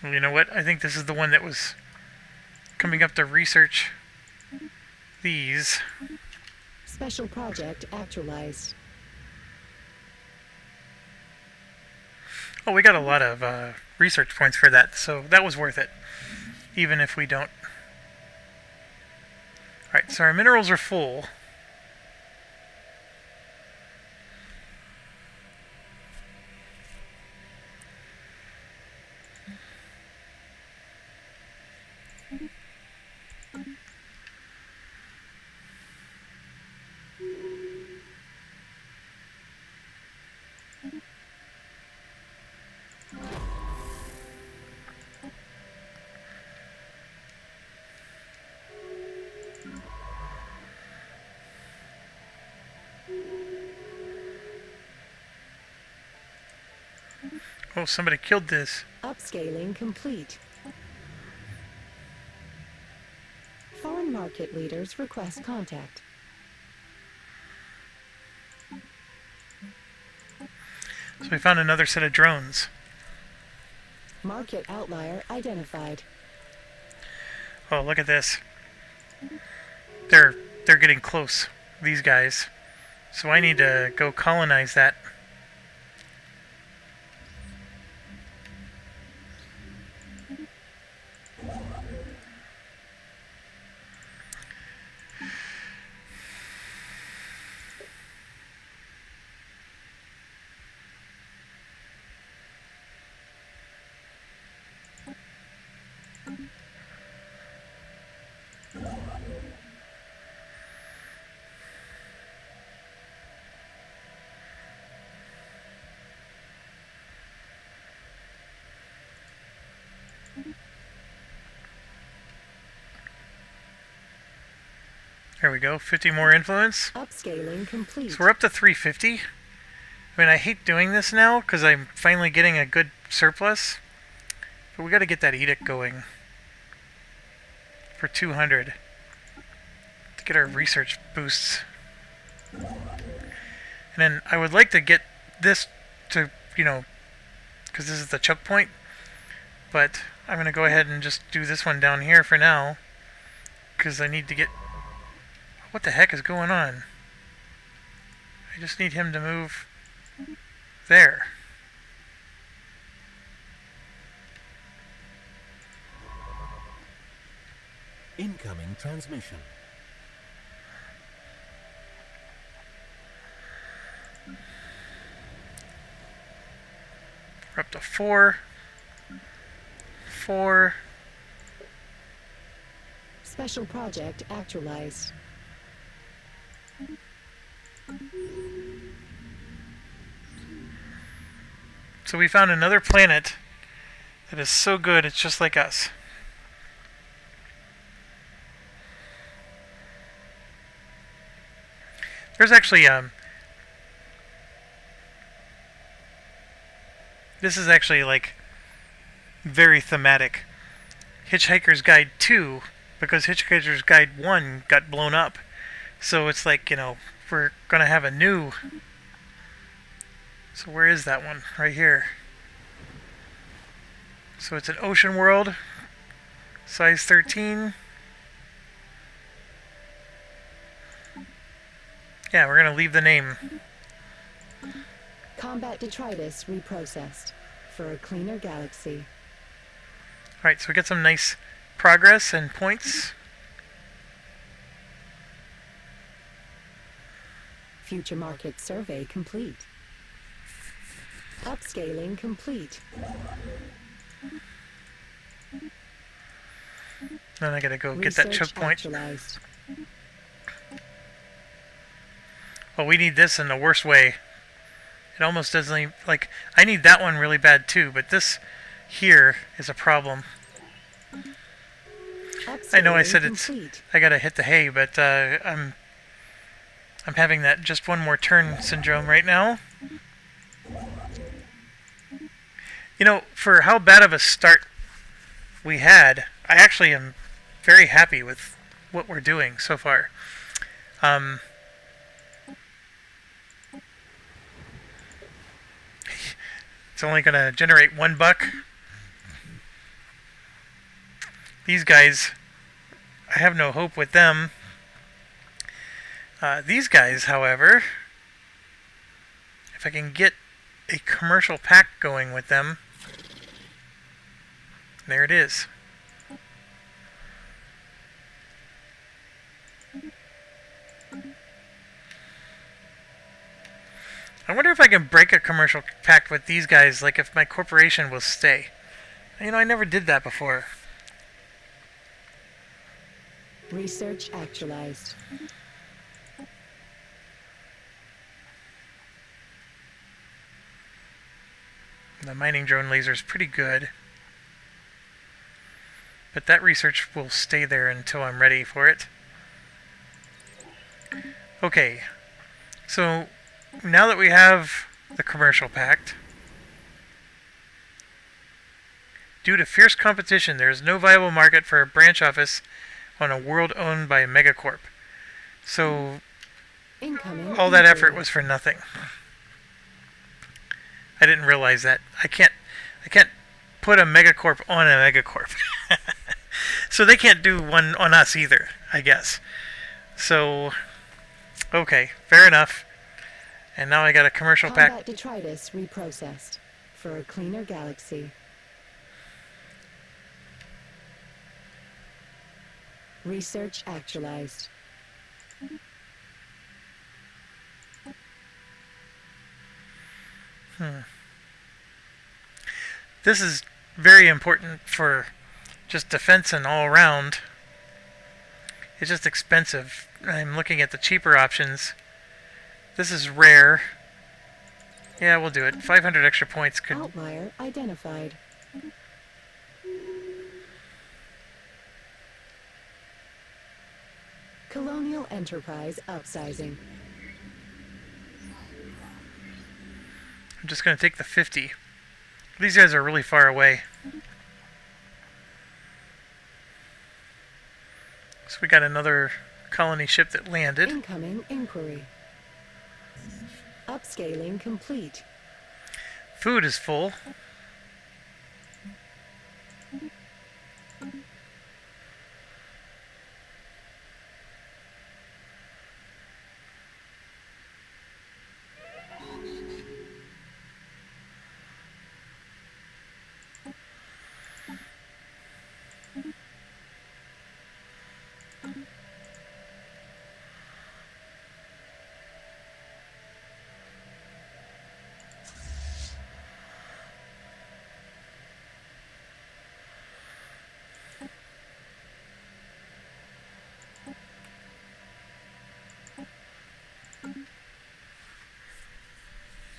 Well, you know what? I think this is the one that was coming up to research these. Special project actualized. Oh, we got a lot of research points for that, so that was worth it. Even if we don't... Alright, so our minerals are full. Oh, somebody killed this. Upscaling complete. Foreign market leaders request contact. So we found another set of drones. Market outlier identified. Oh, look at this. They're getting close, these guys. So I need to go colonize that. There we go, 50 more influence. Upscaling complete. So we're up to 350. I mean, I hate doing this now because I'm finally getting a good surplus. But we got to get that edict going for 200 to get our research boosts. And then I would like to get this to, because this is the choke point. But I'm going to go ahead and just do this one down here for now. Because I need to get... What the heck is going on? I just need him to move there. Incoming transmission. We're up to 4. 4. Special project actualized. So we found another planet that is so good it's just like us. There's actually this is actually like very thematic. Hitchhiker's Guide 2, because Hitchhiker's Guide 1 got blown up. So it's like, we're gonna have a new... So where is that one? Right here. So it's an ocean world, size 13. Yeah, we're gonna leave the name. Combat detritus reprocessed for a cleaner galaxy. Alright, so we get some nice progress and points. Future market survey complete. Upscaling complete. Then I gotta go get that choke point. Actualized. Well, we need this in the worst way. It almost doesn't even, like, I need that one really bad too, but this here is a problem. I know I said it's, I gotta hit the hay, but I'm having that just one more turn syndrome right now. For how bad of a start we had, I actually am very happy with what we're doing so far. It's only going to generate $1. These guys, I have no hope with them. These guys, however, if I can get a commercial pack going with them, there it is. I wonder if I can break a commercial pact with these guys, like if my corporation will stay. I never did that before. Research actualized. The mining drone laser is pretty good. But that research will stay there until I'm ready for it. Okay. So, now that we have the commercial pact, due to fierce competition, there is no viable market for a branch office on a world owned by a megacorp. So, all that effort was for nothing. I didn't realize that. I can't put a megacorp on a megacorp. So they can't do one on us either, I guess. So, okay, fair enough. And now I got a commercial pack. Combat detritus reprocessed for a cleaner galaxy. Research actualized. This is very important for just defense and all around. It's just expensive. I'm looking at the cheaper options. This is rare. Yeah, we'll do it. 500 extra points could... Outlier identified. Colonial Enterprise upsizing. I'm just going to take the 50. These guys are really far away. So we got another colony ship that landed. Incoming inquiry. Upscaling complete. Food is full.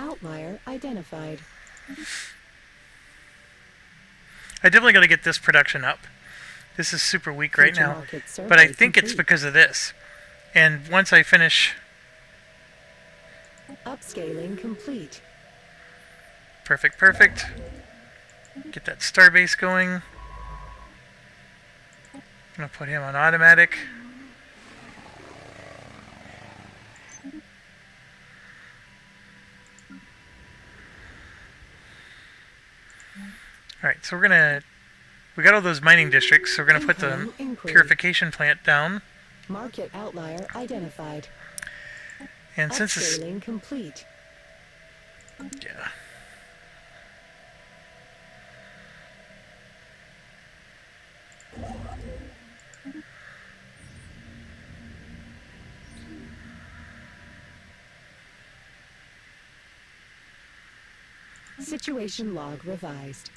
Outlier identified. I definitely got to get this production up. This is super weak right Future now, market survey but I think it's complete. because of this. And once I finish, Upscaling complete. perfect, perfect. Get that starbase going. I'm gonna put him on automatic. All right, so we got all those mining districts, so we're gonna put the Incoming inquiry. purification plant down. Market outlier identified. And since it's, Upscaling complete. yeah. Situation log revised.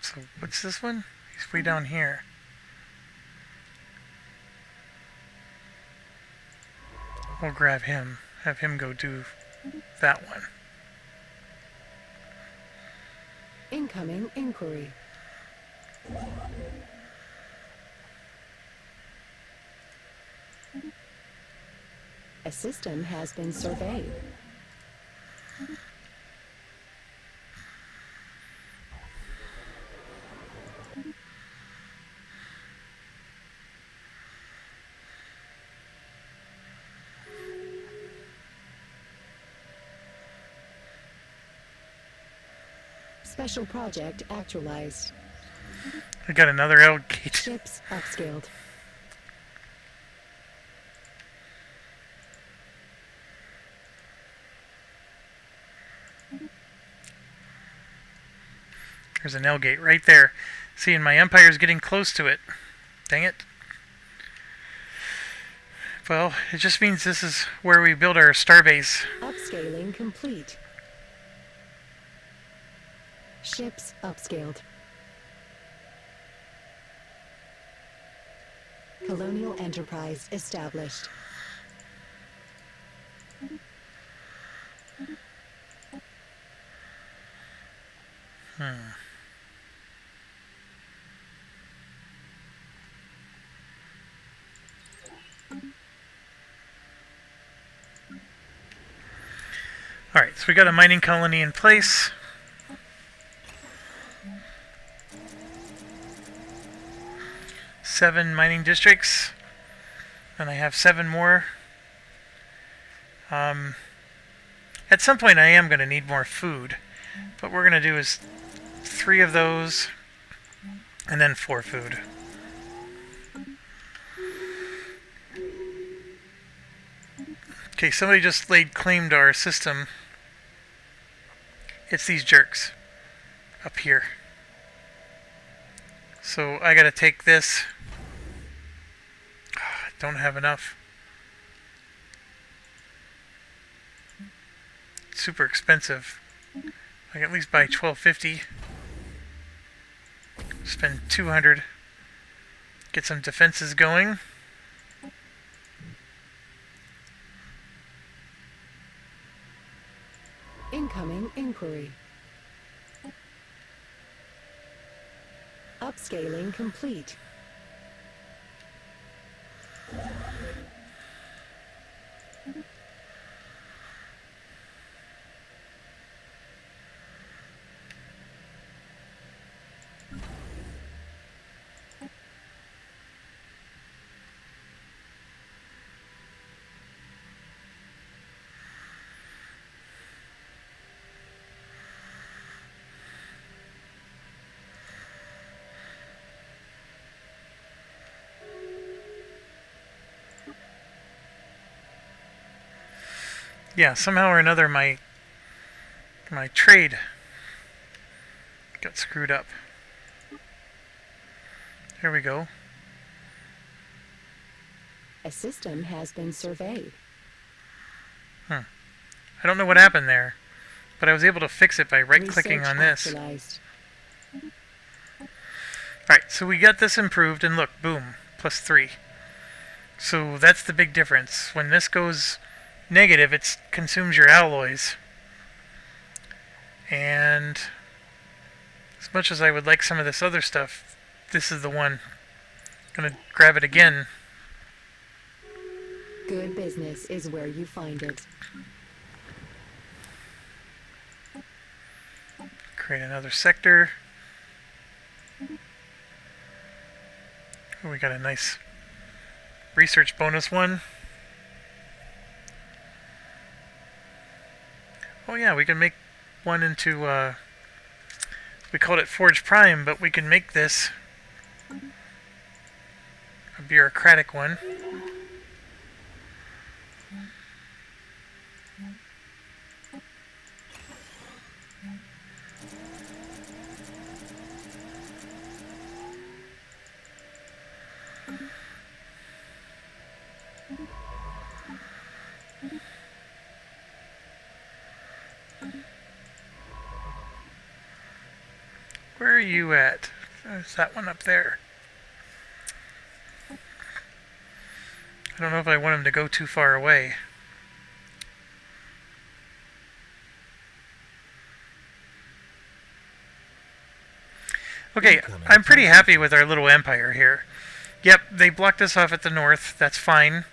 So what's this one? He's way down here. We'll grab him. Have him go do that one. Incoming inquiry. A system has been surveyed. Special project actualized. We got another L gate. Ships upscaled. There's an L gate right there. See, and my Empire's getting close to it. Dang it. Well, it just means this is where we build our starbase. Upscaling complete. Ships upscaled. Colonial enterprise established. Alright, so we got a mining colony in place. Seven mining districts. And I have 7 more. At some point I am going to need more food. What we're going to do is 3 of those and then 4 food. Okay, somebody just laid claim to our system. It's these jerks up here. So I gotta take this. Don't have enough. Super expensive. I can at least buy 1250. Spend 200. Get some defenses going. Incoming inquiry. Upscaling complete. Yeah, somehow or another my trade got screwed up. There we go. A system has been surveyed. I don't know what happened there, but I was able to fix it by right-clicking Research on this. actualized. Alright, so we got this improved, and look, boom, +3. So that's the big difference. When this goes negative, it consumes your alloys. And as much as I would like some of this other stuff, this is the one. I'm gonna grab it again. Good business is where you find it. Create another sector. Oh, we got a nice research bonus one. Oh yeah, we can make one into, we called it Forge Prime, but we can make this a bureaucratic one. Where are you at? There's that one up there. I don't know if I want him to go too far away. Okay, I'm pretty happy with our little empire here. Yep, they blocked us off at the north. That's fine.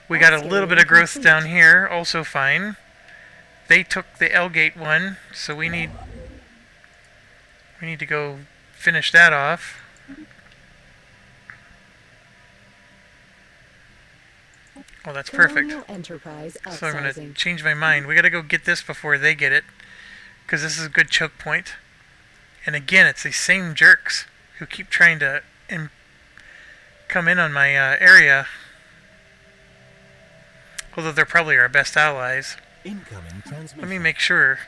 We got a little bit of growth down here. Also fine. They took the L-gate one, so we need to go finish that off. Oh, that's perfect. Enterprise So I'm going to change my mind. We got to go get this before they get it, because this is a good choke point. And again, it's these same jerks who keep trying to come in on my area. Although they're probably our best allies. Incoming transmission. Let me make sure.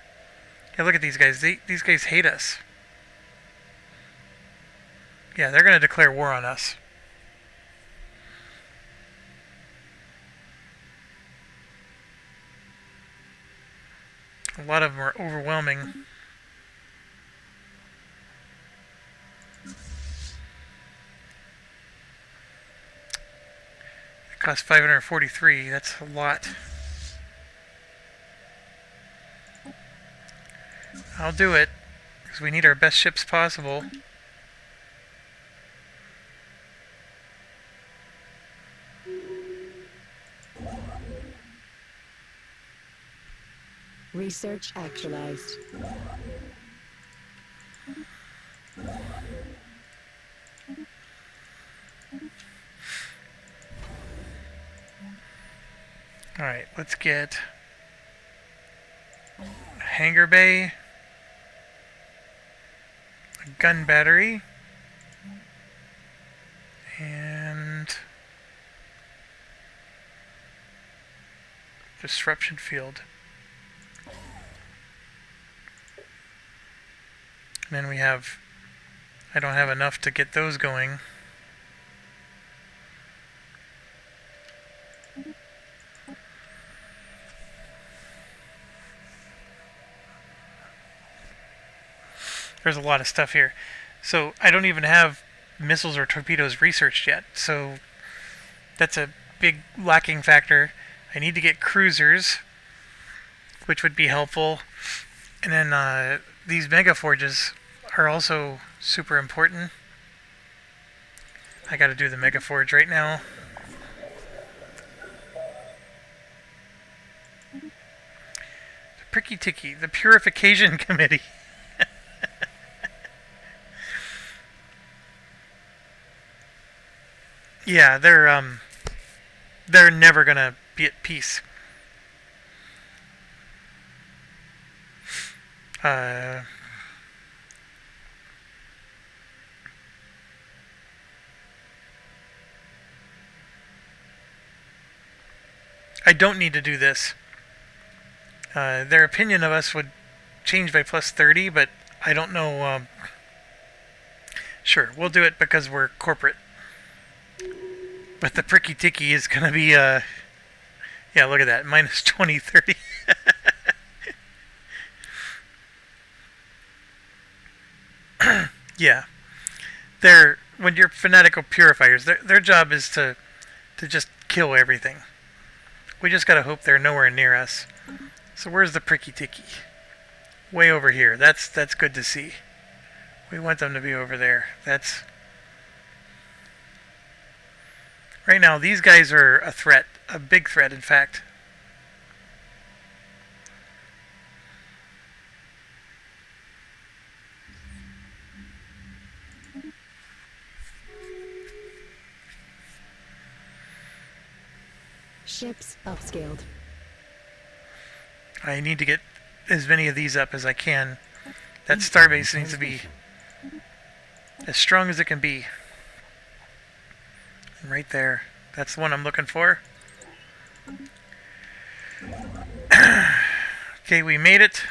Yeah, look at these guys. These guys hate us. Yeah, they're going to declare war on us. A lot of them are overwhelming. It costs 543. That's a lot. I'll do it, because we need our best ships possible. Research actualized. Alright, let's get a hangar bay, a gun battery, and disruption field. And then we have, I don't have enough to get those going. There's a lot of stuff here. So I don't even have missiles or torpedoes researched yet. So that's a big lacking factor. I need to get cruisers, which would be helpful. And then these mega forges are also super important. I gotta do the Mega Forge right now. The Pricky Ticky, the Purification Committee. Yeah, they're never gonna be at peace. I don't need to do this. Their opinion of us would change by plus 30, but I don't know. Sure, we'll do it because we're corporate. But the Pricky Ticky is going to be, yeah, look at that, minus 20, 30. Yeah. When you're fanatical purifiers, their job is to just kill everything. We just gotta hope they're nowhere near us. So where's the Pricky Ticky? Way over here. That's good to see. We want them to be over there. That's... Right now, these guys are a threat. A big threat, in fact. Ships upscaled. I need to get as many of these up as I can. That starbase needs to be as strong as it can be. And right there. That's the one I'm looking for. Okay, we made it.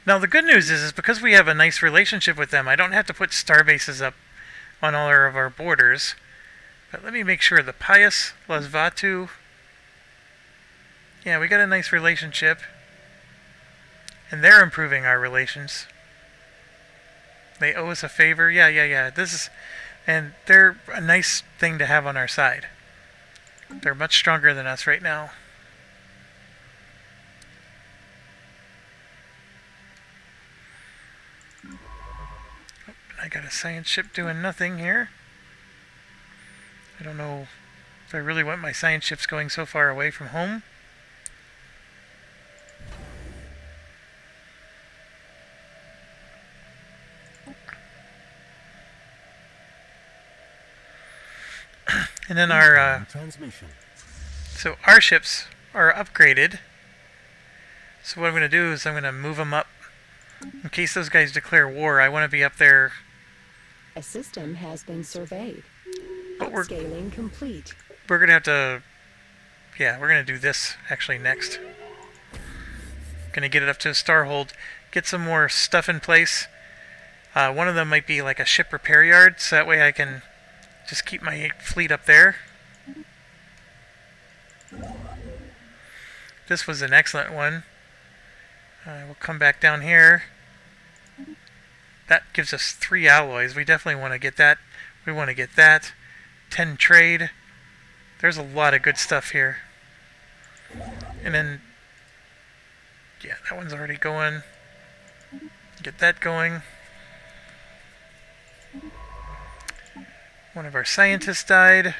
Now the good news is because we have a nice relationship with them, I don't have to put starbases up on all of our borders. But let me make sure. The Pius, Las Vatu. Yeah, we got a nice relationship. And they're improving our relations. They owe us a favor. Yeah. This is... And they're a nice thing to have on our side. They're much stronger than us right now. Oh, I got a science ship doing nothing here. I don't know if I really want my science ships going so far away from home. And then our so our ships are upgraded. So what I'm going to do is I'm going to move them up in case those guys declare war. I want to be up there. A system has been surveyed. But Upscaling complete. We're going to have to... Yeah, we're going to do this actually next. Going to get it up to a star hold. Get some more stuff in place. One of them might be like a ship repair yard, so that way I can just keep my fleet up there. This was an excellent one. We'll come back down here. That gives us 3 alloys. We definitely want to get that. We want to get that. 10 trade. There's a lot of good stuff here. And then... Yeah, that one's already going. Get that going. One of our scientists died.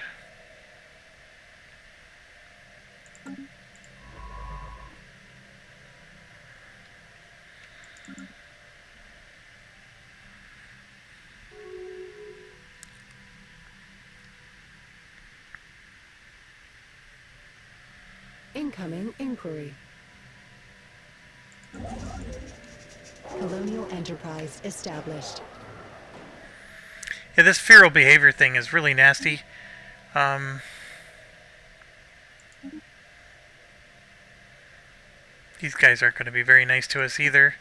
Incoming inquiry. Colonial enterprise established. Yeah, this feral behavior thing is really nasty. These guys aren't going to be very nice to us either.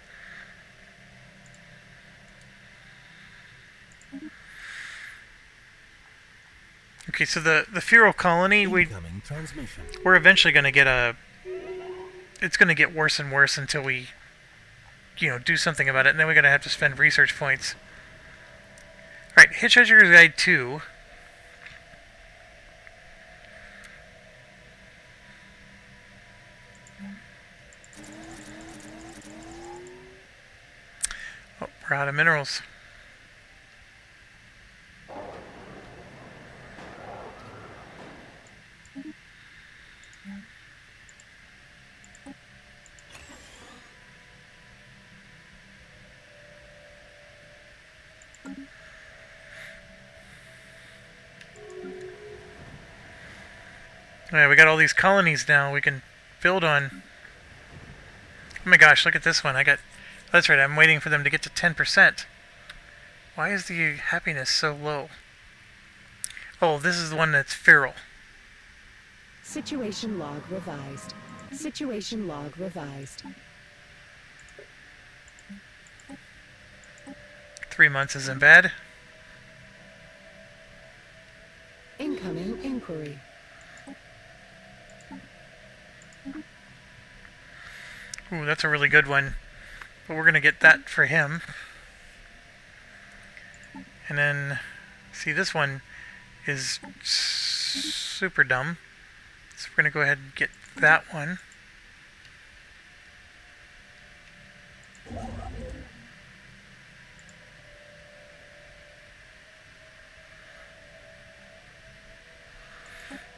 Okay, so the feral colony, we're eventually going to get a... It's going to get worse and worse until we, do something about it, and then we're going to have to spend research points. Alright, Hitchhiker's Guide 2. Oh, we're out of minerals. Yeah, we got all these colonies now we can build on. Oh my gosh, look at this one. That's right, I'm waiting for them to get to 10%. Why is the happiness so low? Oh, this is the one that's feral. Situation log revised. Situation log revised. 3 months isn't bad. Incoming inquiry. Ooh, that's a really good one. But we're going to get that for him. And then, see, this one is super dumb. So we're going to go ahead and get that one.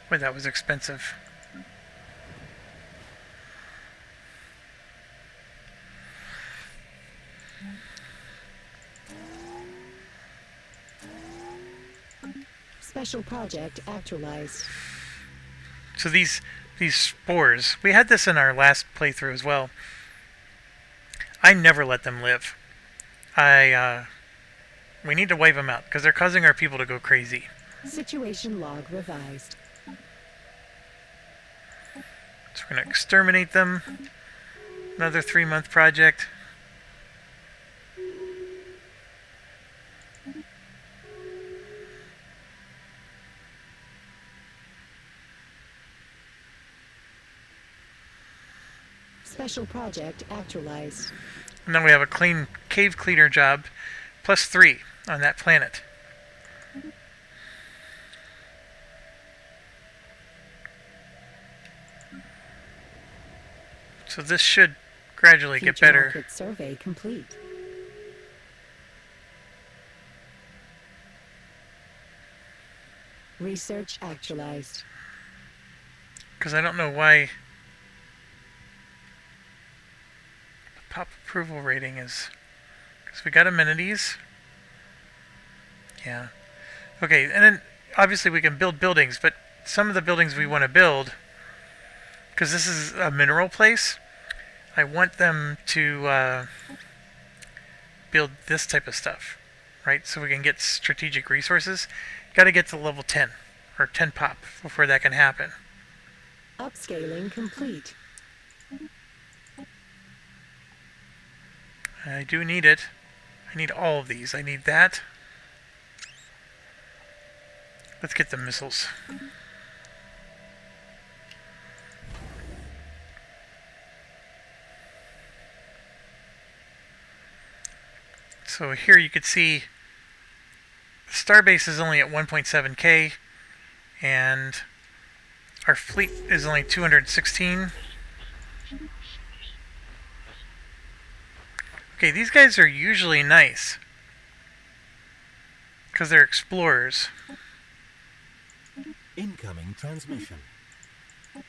Boy, that was expensive. Special project actualized. So these spores, we had this in our last playthrough as well. I never let them live. We need to wipe them out because they're causing our people to go crazy. Situation log revised. So we're going to exterminate them. Another 3-month project. Special project actualized. And then we have a clean cave cleaner job, +3 on that planet. So this should gradually get Future better. market survey complete. Research actualized. Because I don't know why the pop approval rating is... Because we got amenities. Yeah. Okay, and then obviously we can build buildings, but some of the buildings we want to build, because this is a mineral place, I want them to build this type of stuff, right? So we can get strategic resources. Got to get to level 10, or 10 pop, before that can happen. Upscaling complete. I do need it. I need all of these. I need that. Let's get the missiles. So here you could see the starbase is only at 1.7k and our fleet is only 216. Okay, these guys are usually nice because they're explorers. Incoming transmission. Let's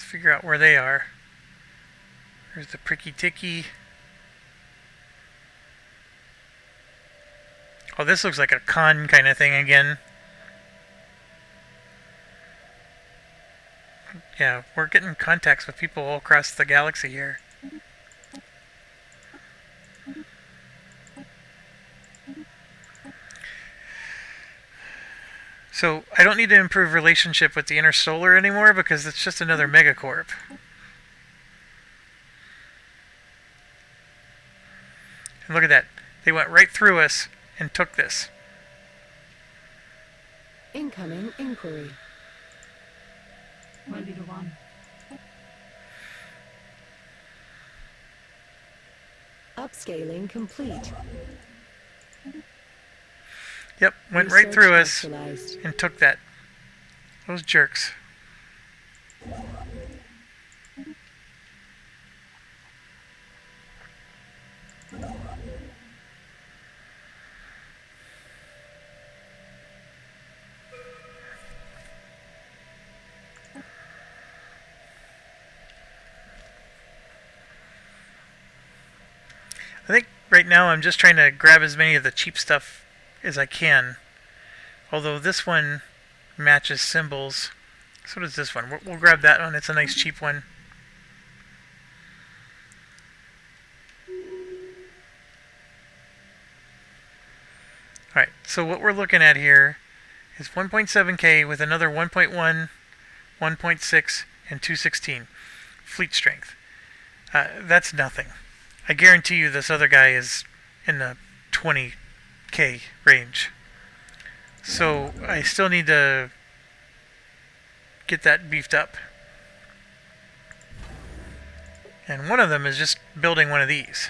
figure out where they are. There's the pricky ticky. Oh, this looks like a con kind of thing again. Yeah, we're getting contacts with people all across the galaxy here. So, I don't need to improve relationship with the Intersolar anymore because it's just another megacorp. And look at that. They went right through us and took this. Incoming inquiry. Ready to run. Upscaling complete. Yep, went right Research through us actualized. and took that. Those jerks. I think right now I'm just trying to grab as many of the cheap stuff as I can. Although this one matches symbols. So does this one. We'll grab that one. It's a nice cheap one. Alright, so what we're looking at here is 1.7K with another 1.1, 1.6, and 216 fleet strength. That's nothing. I guarantee you this other guy is in the 20K range. So I still need to get that beefed up. And one of them is just building one of these.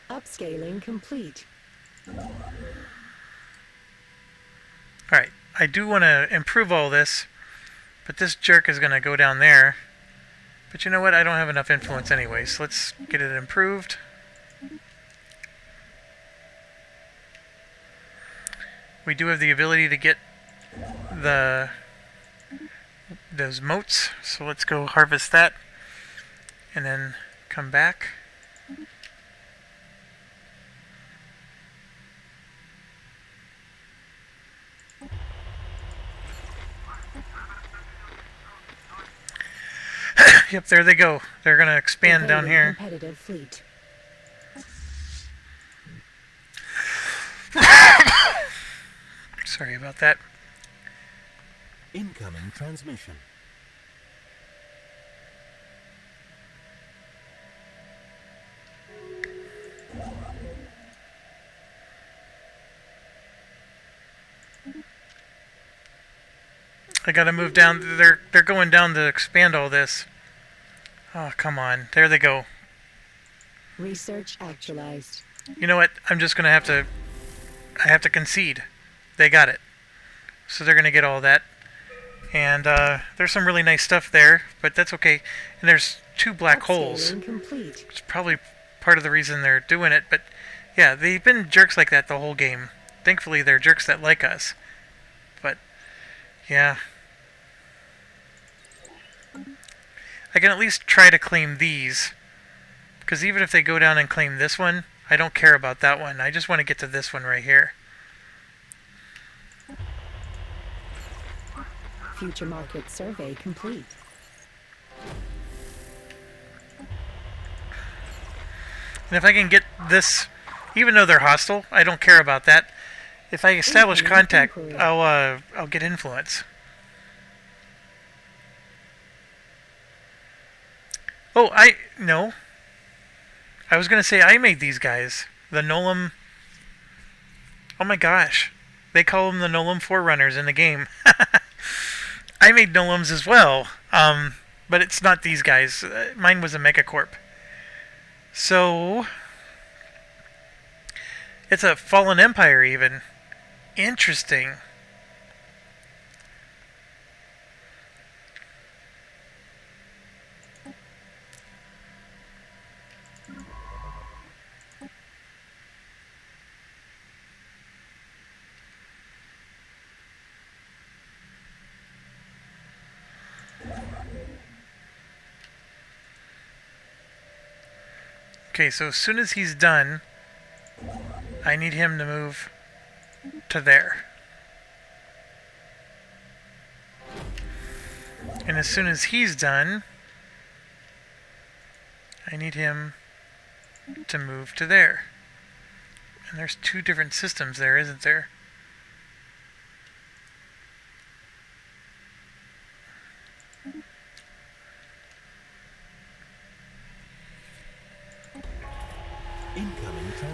Upscaling complete. Alright, I do want to improve all this, but this jerk is going to go down there. But you know what? I don't have enough influence anyway, so let's get it improved. We do have the ability to get those motes, so let's go harvest that and then come back. Yep, there they go. They're going to expand down here. Competitive fleet. Sorry about that. Incoming transmission. I gotta move down. They're going down to expand all this. Oh, come on. There they go. Research actualized. You know what? I'm just gonna have to... I have to concede. They got it. So they're gonna get all that. And there's some really nice stuff there, but that's okay. And there's 2 black holes. Complete. It's probably part of the reason they're doing it, but yeah, they've been jerks like that the whole game. Thankfully, they're jerks that like us. But, yeah. I can at least try to claim these, because even if they go down and claim this one, I don't care about that one. I just want to get to this one right here. Future market survey complete. And if I can get this, even though they're hostile, I don't care about that. If I establish contact, I'll get influence. Oh, no. I was gonna say I made these guys. The Nolam. Oh my gosh. They call them the Nolam Forerunners in the game. I made Nolams as well. But it's not these guys. Mine was a Megacorp. So... it's a Fallen Empire even. Interesting. Okay, so as soon as he's done, I need him to move to there. And as soon as he's done, I need him to move to there. And there's 2 different systems there, isn't there?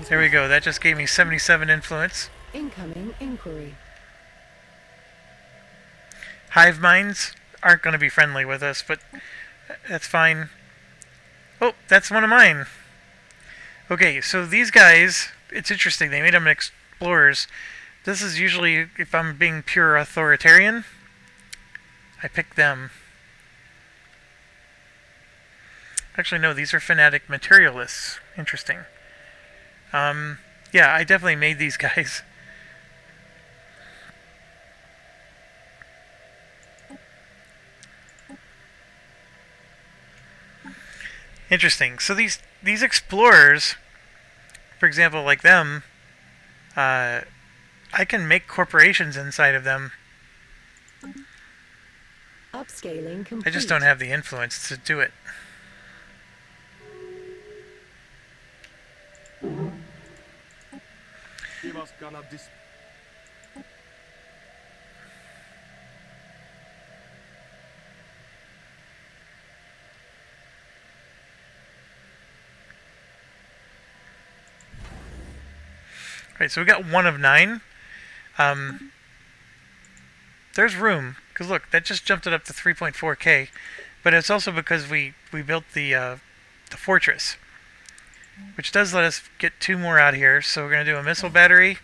There we go. That just gave me 77 influence. Incoming inquiry. Hive minds aren't going to be friendly with us, but that's fine. Oh, that's one of mine. Okay, so these guys, it's interesting. They made them explorers. This is usually, if I'm being pure authoritarian, I pick them. Actually, no, these are fanatic materialists. Interesting. Yeah, I definitely made these guys. Interesting. So these explorers, for example, like them, I can make corporations inside of them. Upscaling complete. I just don't have the influence to do it. Right, so we got 1 of 9. There's room, because look, that just jumped it up to 3.4k, but it's also because we built the fortress, which does let us get 2 more out here. So we're going to do a missile battery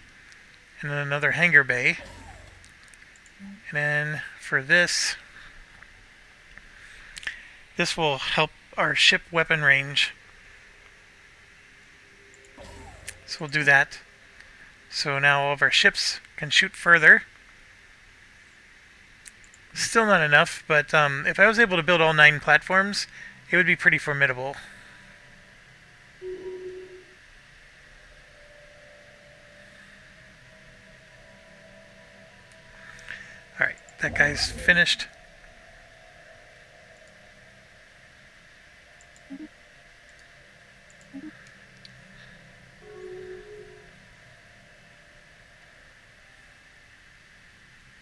and then another hangar bay. And then for this will help our ship weapon range. So we'll do that. So now all of our ships can shoot further. Still not enough, but if I was able to build all 9 platforms, it would be pretty formidable. Alright, that guy's finished.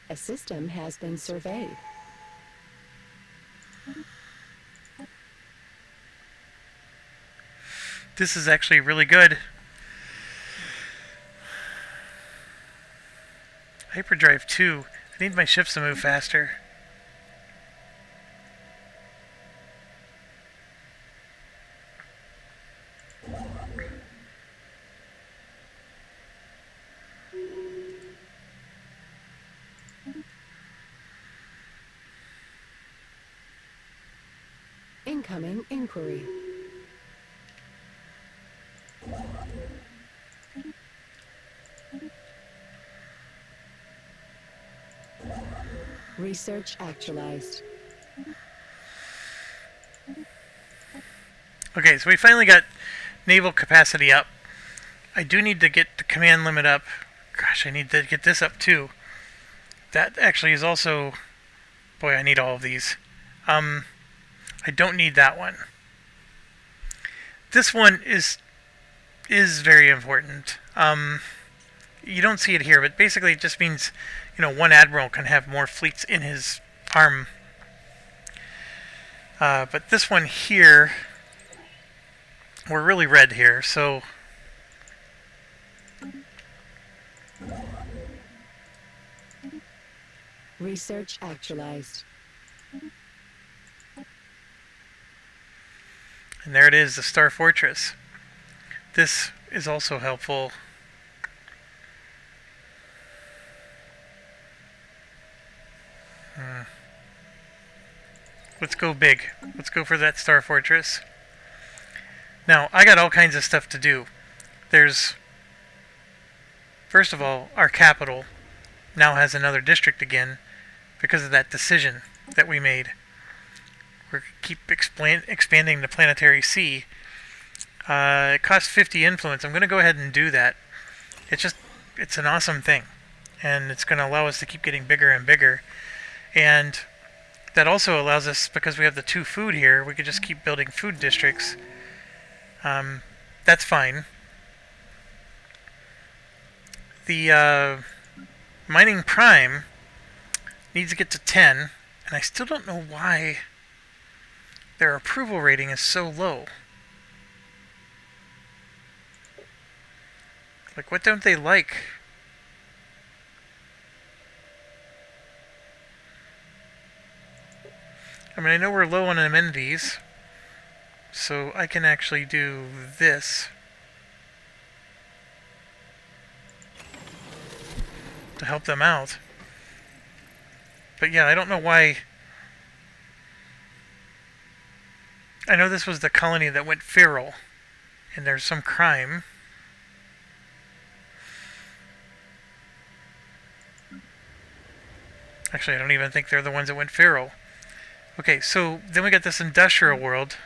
A system has been surveyed. This is actually really good. Hyperdrive 2. I need my ships to move faster. Incoming inquiry. Research actualized. Okay, so we finally got naval capacity up. I do need to get the command limit up. Gosh, I need to get this up too. That actually is also... Boy, I need all of these. I don't need that one. This one is very important. You don't see it here, but basically it just means, one admiral can have more fleets in his arm. But this one here, we're really red here, so... Research actualized. And there it is, the Star Fortress. This is also helpful. Let's go big. Let's go for that Star Fortress. Now, I got all kinds of stuff to do. There's... First of all, our capital now has another district again because of that decision that we made. We keep expanding the planetary sea. It costs 50 influence. I'm going to go ahead and do that. It's an awesome thing. And it's going to allow us to keep getting bigger and bigger. And that also allows us, because we have the 2 food here, we could just keep building food districts. That's fine. The mining prime needs to get to 10, and I still don't know why their approval rating is so low. Like, what don't they like? I mean, I know we're low on amenities, so I can actually do this to help them out. But yeah, I don't know why. I know this was the colony that went feral, and there's some crime. Actually, I don't even think they're the ones that went feral. Okay, so then we got this industrial world.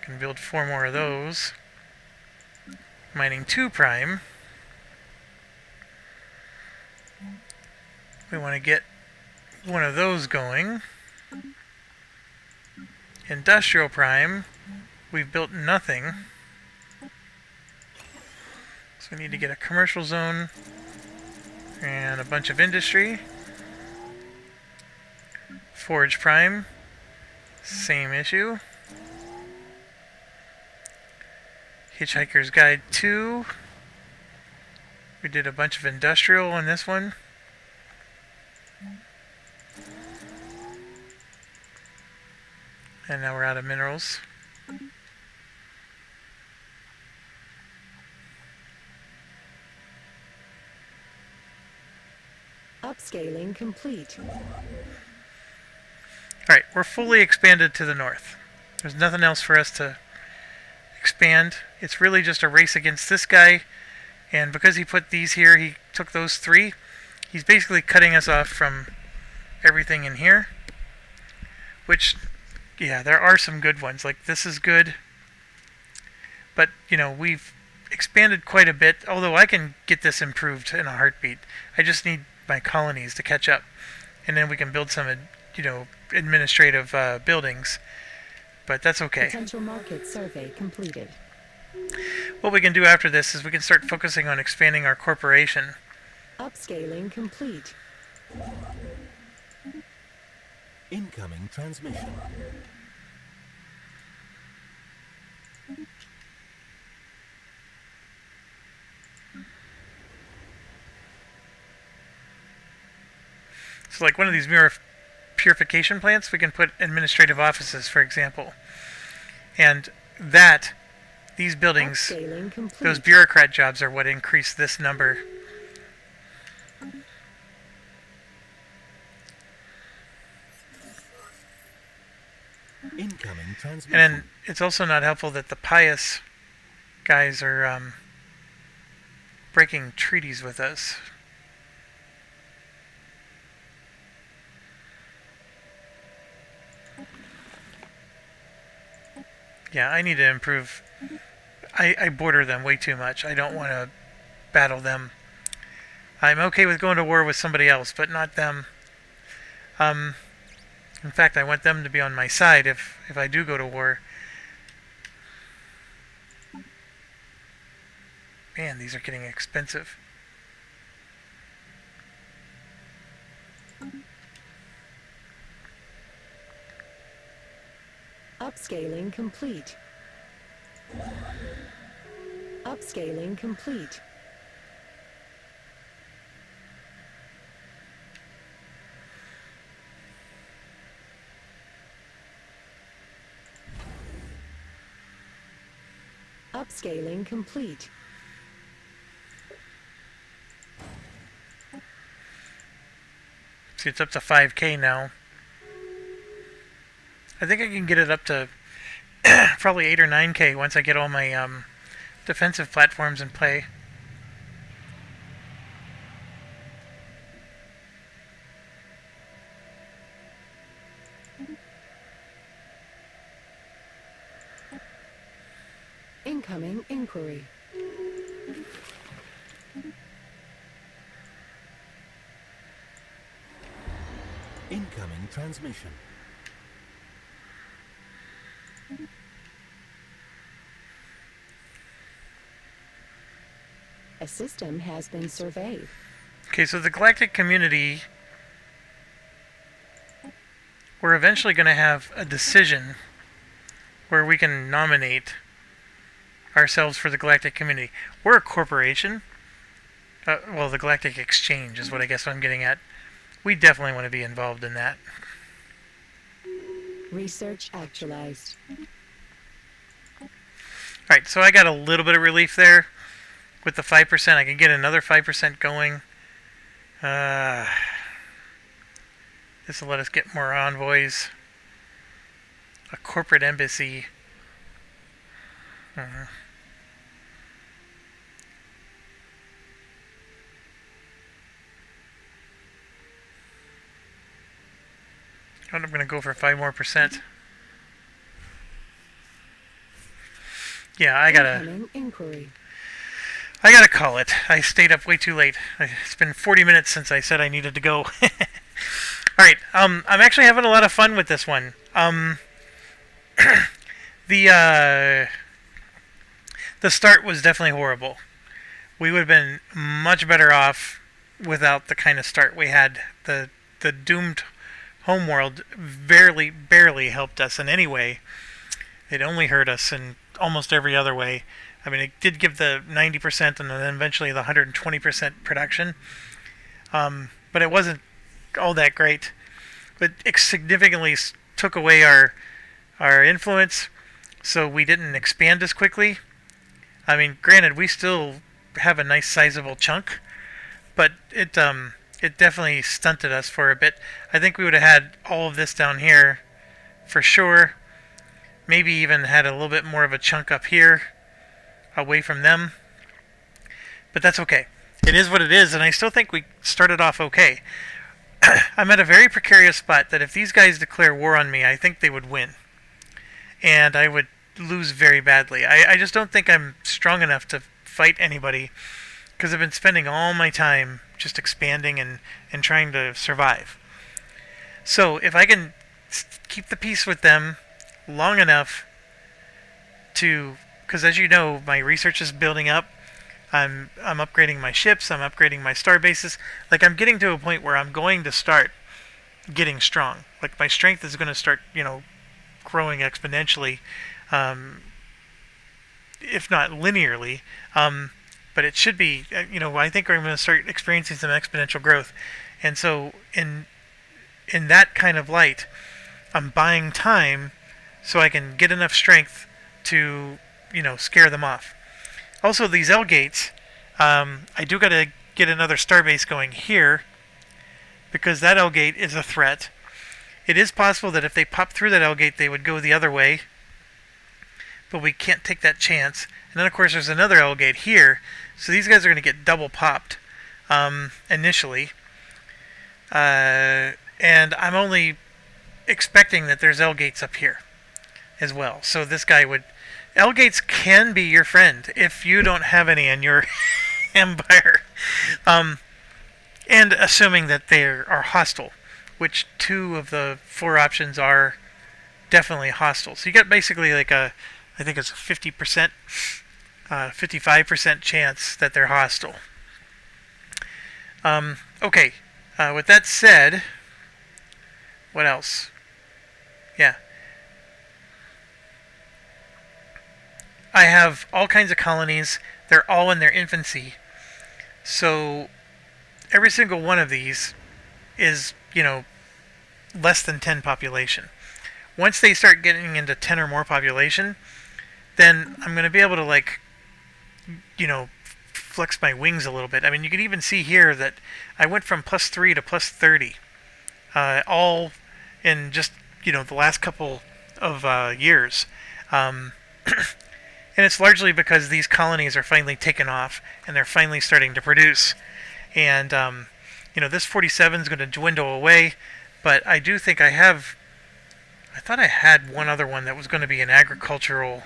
Can build 4 more of those. Mining 2 prime. We want to get one of those going. Industrial prime. We've built nothing. So we need to get a commercial zone and a bunch of industry. Forge prime. Same issue. Hitchhiker's Guide 2. We did a bunch of industrial on this one. And now we're out of minerals. Upscaling complete. Alright, we're fully expanded to the north. There's nothing else for us to expand. It's really just a race against this guy. And because he put these here, he took those 3. He's basically cutting us off from everything in here. Which, yeah, there are some good ones. Like, this is good. But, you know, we've expanded quite a bit. Although I can get this improved in a heartbeat. I just need my colonies to catch up. And then we can build some, you know, administrative buildings. But that's okay. Potential market survey completed. What we can do after this is we can start focusing on expanding our corporation. Upscaling complete. Incoming transmission. So like one of these mirror purification plants, we can put administrative offices, for example. And that, these buildings, Upscaling complete. those bureaucrat jobs are what increase this number. Incoming transmission. And then it's also not helpful that the pious guys are breaking treaties with us. Yeah, I need to improve. I border them way too much. I don't want to battle them. I'm okay with going to war with somebody else, but not them. In fact, I want them to be on my side if I do go to war. Man, these are getting expensive. Upscaling complete. Upscaling complete. Upscaling complete. See, it's up to 5K now. I think I can get it up to probably 8 or 9K once I get all my defensive platforms in play. Incoming inquiry. Incoming transmission. A system has been surveyed. Okay, so the galactic community, we're eventually going to have a decision where we can nominate ourselves for the galactic community. We're a corporation. Well, the Galactic Exchange is what I guess I'm getting at. We definitely want to be involved in that. Research actualized. Alright, so I got a little bit of relief there with the 5%. I can get another 5% going. This will let us get more envoys. A corporate embassy. I'm going to go for 5% more. Yeah, Incoming inquiry. I gotta call it. I stayed up way too late. It's been 40 minutes since I said I needed to go. All right. I'm actually having a lot of fun with this one. The start was definitely horrible. We would have been much better off without the kind of start we had. The doomed homeworld barely helped us in any way. It only hurt us in almost every other way. I mean, it did give the 90% and then eventually the 120% production. But it wasn't all that great. But it significantly took away our influence, so we didn't expand as quickly. I mean, granted, we still have a nice sizable chunk, but it definitely stunted us for a bit. I think we would have had all of this down here for sure. Maybe even had a little bit more of a chunk up here away from them. But that's okay. It is what it is, and I still think we started off okay. I'm at a very precarious spot that if these guys declare war on me, I think they would win. And I would lose very badly. I just don't think I'm strong enough to fight anybody because I've been spending all my time just expanding and trying to survive. So if I can keep the peace with them long enough to, because as you know, my research is building up. I'm upgrading my ships. I'm upgrading my star bases. Like, I'm getting to a point where I'm going to start getting strong. Like, my strength is going to start, growing exponentially, if not linearly. But it should be, I think I'm going to start experiencing some exponential growth. And so in that kind of light, I'm buying time so I can get enough strength to, scare them off. Also, these L gates, I do got to get another starbase going here because that L gate is a threat. It is possible that if they pop through that L gate, they would go the other way, but we can't take that chance. And then, of course, there's another L gate here, so these guys are going to get double popped initially. And I'm only expecting that there's L gates up here as well. So this guy would... L gates can be your friend if you don't have any in your empire. And assuming that they are hostile, which 2 of the 4 options are definitely hostile. So you got basically like I think it's a 50%, 55% chance that they're hostile. Okay, with that said, what else? Yeah. I have all kinds of colonies. They're all in their infancy. So every single one of these is, less than 10 population. Once they start getting into 10 or more population, then I'm going to be able to, flex my wings a little bit. I mean, you can even see here that I went from +3 to +30, all in just, the last couple of years. And it's largely because these colonies are finally taken off and they're finally starting to produce. And, this 47 is going to dwindle away, but I do think I thought I had one other one that was going to be an agricultural.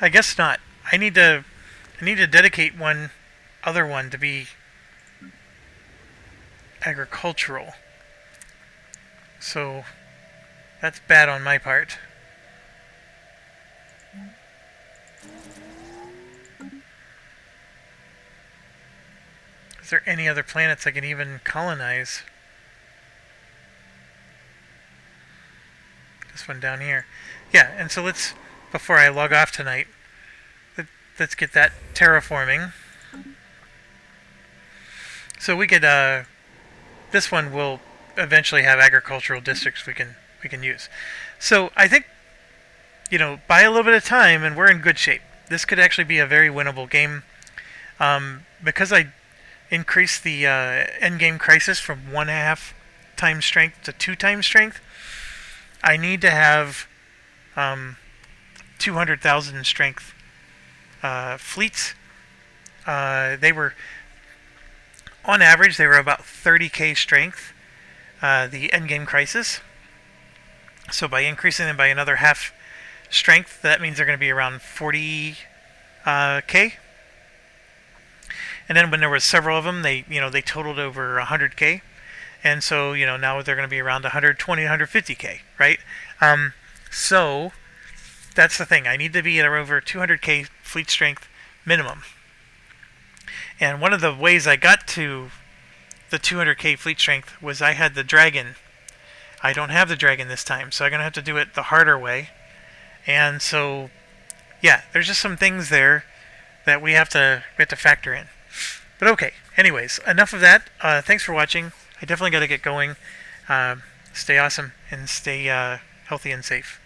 I guess not. I need to dedicate one other one to be agricultural. So that's bad on my part. Is there any other planets I can even colonize? This one down here. Yeah, and so before I log off tonight, let's get that terraforming. So we could, this one will eventually have agricultural districts we can use. So I think, buy a little bit of time and we're in good shape. This could actually be a very winnable game. Because I increased the endgame crisis from 1.5 times strength to 2 times strength, I need to have 200,000 strength fleets. They were, on average, they were about 30k strength. The endgame crisis. So by increasing them by another half strength, that means they're going to be around 40 K. And then when there was several of them, they totaled over 100K. And so, now they're going to be around 120, 150K, right? So that's the thing. I need to be at over 200K fleet strength minimum. And one of the ways I got to the 200K fleet strength was I had the Dragon. I don't have the Dragon this time, so I'm going to have to do it the harder way. And so, yeah, there's just some things there that we have to factor in. But okay, anyways, enough of that. Thanks for watching. I definitely got to get going. Stay awesome and stay healthy and safe.